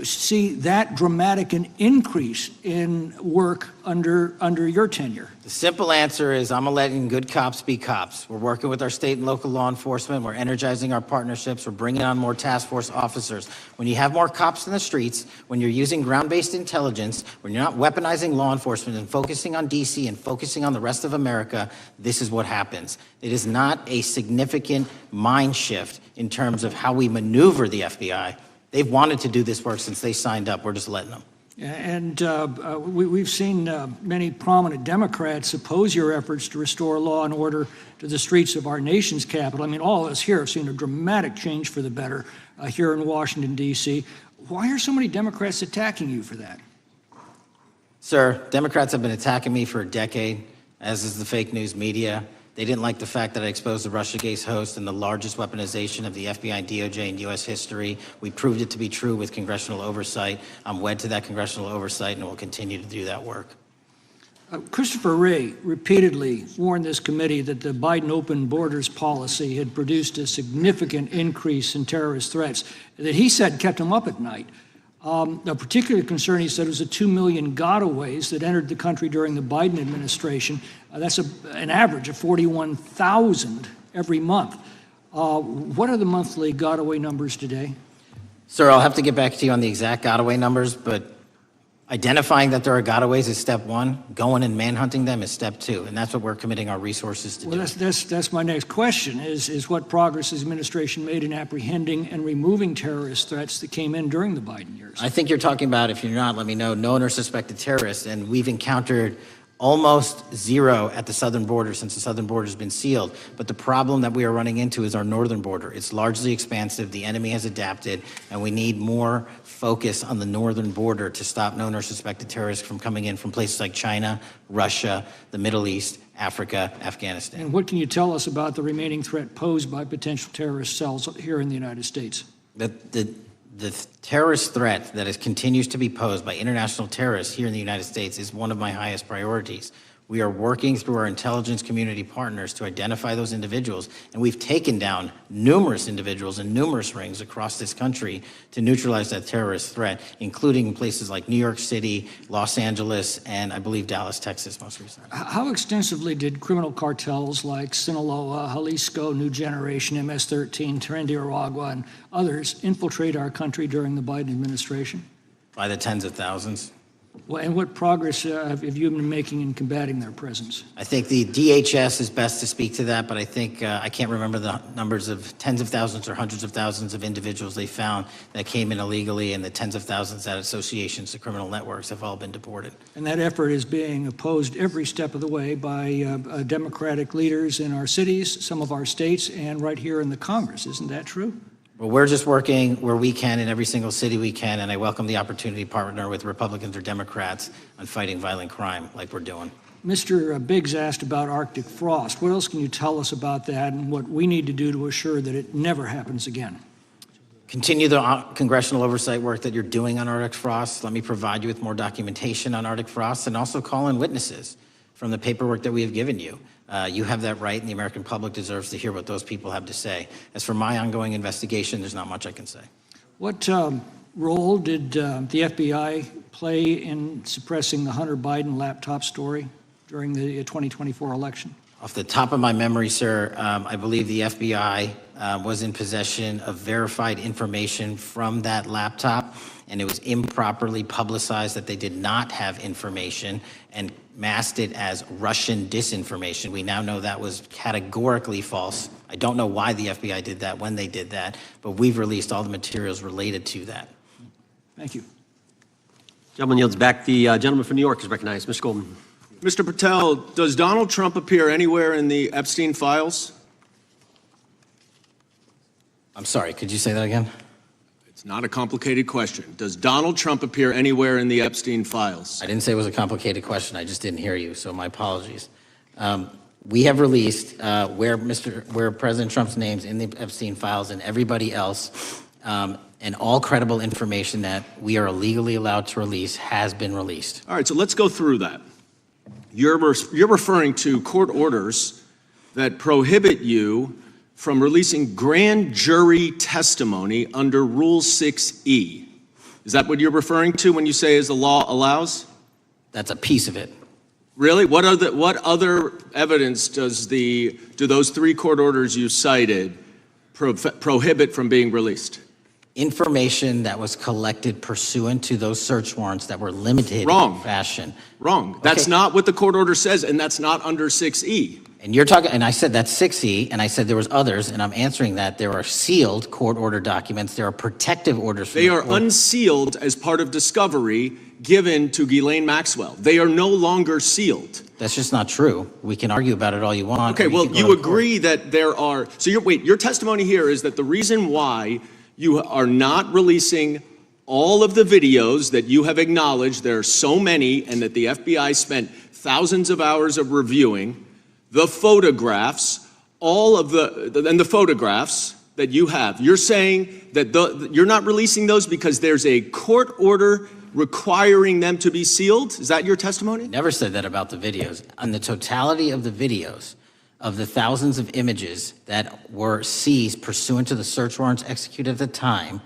see that dramatic an increase in work under your tenure? The simple answer is I'm letting good cops be cops. We're working with our state and local law enforcement. We're energizing our partnerships. We're bringing on more task force officers. When you have more cops in the streets, when you're using ground-based intelligence, when you're not weaponizing law enforcement and focusing on DC and focusing on the rest of America, this is what happens. It is not a significant mind shift in terms of how we maneuver the FBI. They've wanted to do this work since they signed up. We're just letting them. And we've seen many prominent Democrats oppose your efforts to restore law and order to the streets of our nation's capital. I mean, all of us here have seen a dramatic change for the better here in Washington, D.C. Why are so many Democrats attacking you for that? Sir, Democrats have been attacking me for a decade, as is the fake news media. They didn't like the fact that I exposed the Russiagate host and the largest weaponization of the FBI and DOJ in U.S. history. We proved it to be true with congressional oversight. I'm wed to that congressional oversight and will continue to do that work. Christopher Wray repeatedly warned this committee that the Biden open borders policy had produced a significant increase in terrorist threats that he said kept him up at night. A particular concern, he said, was the 2 million gotaways that entered the country during the Biden administration. That's an average of 41,000 every month. What are the monthly gotaway numbers today? Sir, I'll have to get back to you on the exact gotaway numbers, but identifying that there are gotaways is step one. Going and manhunting them is step two, and that's what we're committing our resources to do. Well, that's my next question, is what progress has the administration made in apprehending and removing terrorist threats that came in during the Biden years? I think you're talking about, if you're not, let me know, known or suspected terrorists, and we've encountered Almost zero at the southern border since the southern border has been sealed. But the problem that we are running into is our northern border. It's largely expansive. The enemy has adapted, and we need more focus on the northern border to stop known or suspected terrorists from coming in from places like China, Russia, the Middle East, Africa, Afghanistan. And what can you tell us about the remaining threat posed by potential terrorist cells here in the United States? The terrorist threat that continues to be posed by international terrorists here in the United States is one of my highest priorities. We are working through our intelligence community partners to identify those individuals, and we've taken down numerous individuals in numerous rings across this country to neutralize that terrorist threat, including places like New York City, Los Angeles, and I believe Dallas, Texas most recently. How extensively did criminal cartels like Sinaloa, Jalisco, New Generation, MS-13, Trinidad, and others infiltrate our country during the Biden administration? By the tens of thousands. Well, and what progress have you been making in combating their presence? I think the DHS is best to speak to that, but I think I can't remember the numbers of tens of thousands or hundreds of thousands of individuals they found that came in illegally, and the tens of thousands that associations to criminal networks have all been deported. And that effort is being opposed every step of the way by Democratic leaders in our cities, some of our states, and right here in the Congress. Isn't that true? Well, we're just working where we can in every single city we can, and I welcome the opportunity to partner with Republicans or Democrats on fighting violent crime like we're doing. Mr. Biggs asked about Arctic frost. What else can you tell us about that and what we need to do to assure that it never happens again? Continue the congressional oversight work that you're doing on Arctic frost. Let me provide you with more documentation on Arctic frost, and also call in witnesses from the paperwork that we have given you. You have that right, and the American public deserves to hear what those people have to say. As for my ongoing investigation, there's not much I can say. What role did the FBI play in suppressing the Hunter Biden laptop story during the 2024 election? Off the top of my memory, sir, I believe the FBI was in possession of verified information from that laptop, and it was improperly publicized that they did not have information and masked it as Russian disinformation. We now know that was categorically false. I don't know why the FBI did that, when they did that, but we've released all the materials related to that. Thank you. Gentleman yields back. The gentleman from New York is recognized. Mr. Golden. Mr. Patel, does Donald Trump appear anywhere in the Epstein files? I'm sorry, could you say that again? It's not a complicated question. Does Donald Trump appear anywhere in the Epstein files? I didn't say it was a complicated question. I just didn't hear you, so my apologies. We have released where President Trump's name's in the Epstein files and everybody else, and all credible information that we are legally allowed to release has been released. All right, so let's go through that. You're referring to court orders that prohibit you from releasing grand jury testimony under Rule 6E. Is that what you're referring to when you say as the law allows? That's a piece of it. Really? What other evidence do those three court orders you cited prohibit from being released? Information that was collected pursuant to those search warrants that were limited Wrong. in fashion. Wrong. That's not what the court order says, and that's not under 6E. And you're talking, and I said that's 6E, and I said there was others, and I'm answering that. There are sealed court order documents. There are protective orders. They are unsealed as part of discovery given to Ghislaine Maxwell. They are no longer sealed. That's just not true. We can argue about it all you want. Okay, well, you agree that there are, so your testimony here is that the reason why you are not releasing all of the videos that you have acknowledged, there are so many, and that the FBI spent thousands of hours of reviewing, the photographs, and the photographs that you have. You're saying that you're not releasing those because there's a court order requiring them to be sealed? Is that your testimony? Never said that about the videos. On the totality of the videos, of the thousands of images that were seized pursuant to the search warrants executed at the time,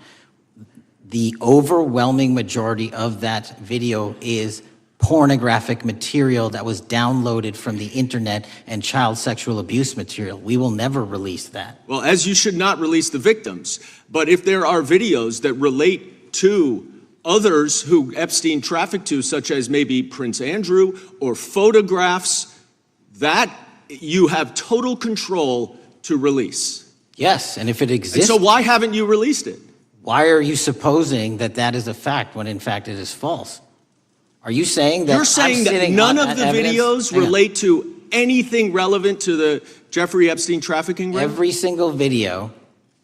the overwhelming majority of that video is pornographic material that was downloaded from the internet and child sexual abuse material. We will never release that. Well, as you should not release the victims. But if there are videos that relate to others who Epstein trafficked to, such as maybe Prince Andrew, or photographs, that you have total control to release. Yes, and if it exists. And so why haven't you released it? Why are you supposing that that is a fact when in fact it is false? Are you saying that You're saying that none of the videos relate to anything relevant to the Jeffrey Epstein trafficking ring? Every single video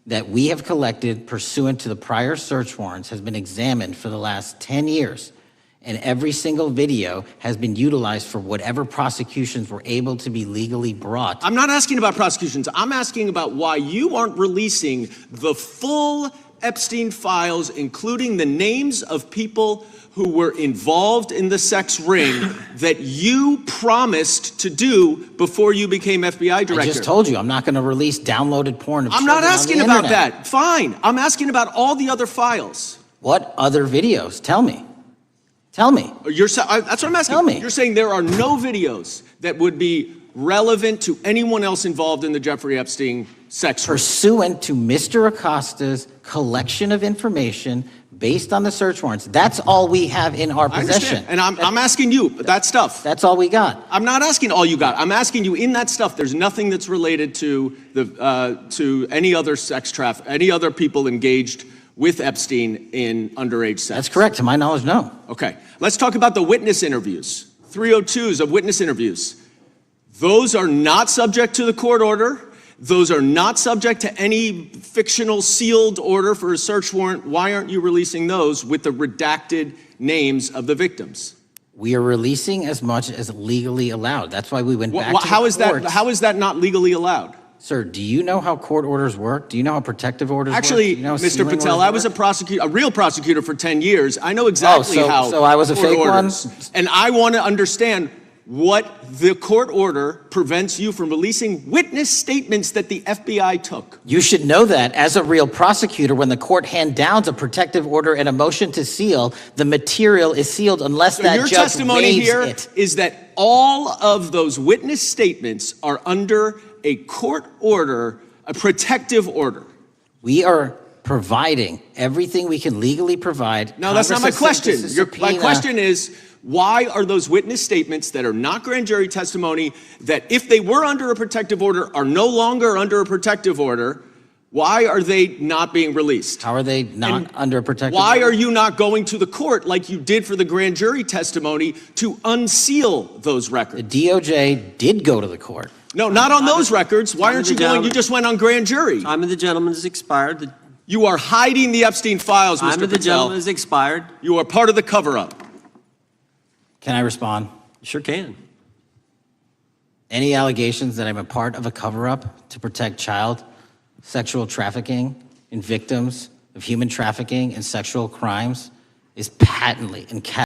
that we have collected pursuant to the prior search warrants has been examined for the last 10 years. And every single video has been utilized for whatever prosecutions were able to be legally brought. I'm not asking about prosecutions. I'm asking about why you aren't releasing the full Epstein files, including the names of people who were involved in the sex ring that you promised to do before you became FBI director. I just told you, I'm not going to release downloaded porn of I'm not children on the asking about internet. that. Fine. I'm asking about all the other files. What other videos? Tell me. Tell me. That's what I'm asking. Tell me. You're saying there are no videos that would be relevant to anyone else involved in the Jeffrey Epstein sex ring. Pursuant to Mr. Acosta's collection of information based on the search warrants. That's all we have in our I possession. understand. And I'm asking you, that stuff. That's all we got. I'm not asking all you got. I'm asking you, in that stuff, there's nothing that's related to to any other sex traffic, any other people engaged with Epstein in underage sex. That's correct. To my knowledge, no. Okay. Let's talk about the witness interviews. 302s of witness interviews. Those are not subject to the court order. Those are not subject to any fictional sealed order for a search warrant. Why aren't you releasing those with the redacted names of the victims? We are releasing as much as legally allowed. That's why we went back to the How is courts. how is that not legally allowed? Sir, do you know how court orders work? Do you know how protective orders Actually, work? Do you know how Mr. sealing Patel, orders I was work? a prosecutor, a real prosecutor for 10 years. I know exactly how. So I was a court fake one? orders. And I want to understand what the court order prevents you from releasing witness statements that the FBI took. You should know that as a real prosecutor, when the court hand downs a protective order and a motion to seal, the material is sealed unless So that your judge testimony waives here it. is that all of those witness statements are under a court order, a protective order. We are providing everything we can legally provide. No, that's not my Congress has question. sent us a My subpoena. question is, why are those witness statements that are not grand jury testimony, that if they were under a protective order are no longer under a protective order, why are they not being released? How are they not under a protective Why order? are you not going to the court like you did for the grand jury testimony to unseal those records? The DOJ did go to the court. No, not on those records. Why Time aren't of you the going? You gentleman. just went on grand jury. Time of the gentleman has expired. You are hiding the Epstein files, Time Mr. of the Patel. gentleman has expired. You are part of the cover-up. Can I respond? Sure can. Any allegations that I'm a part of a cover-up to protect child sexual trafficking and victims of human trafficking and sexual crimes is patently and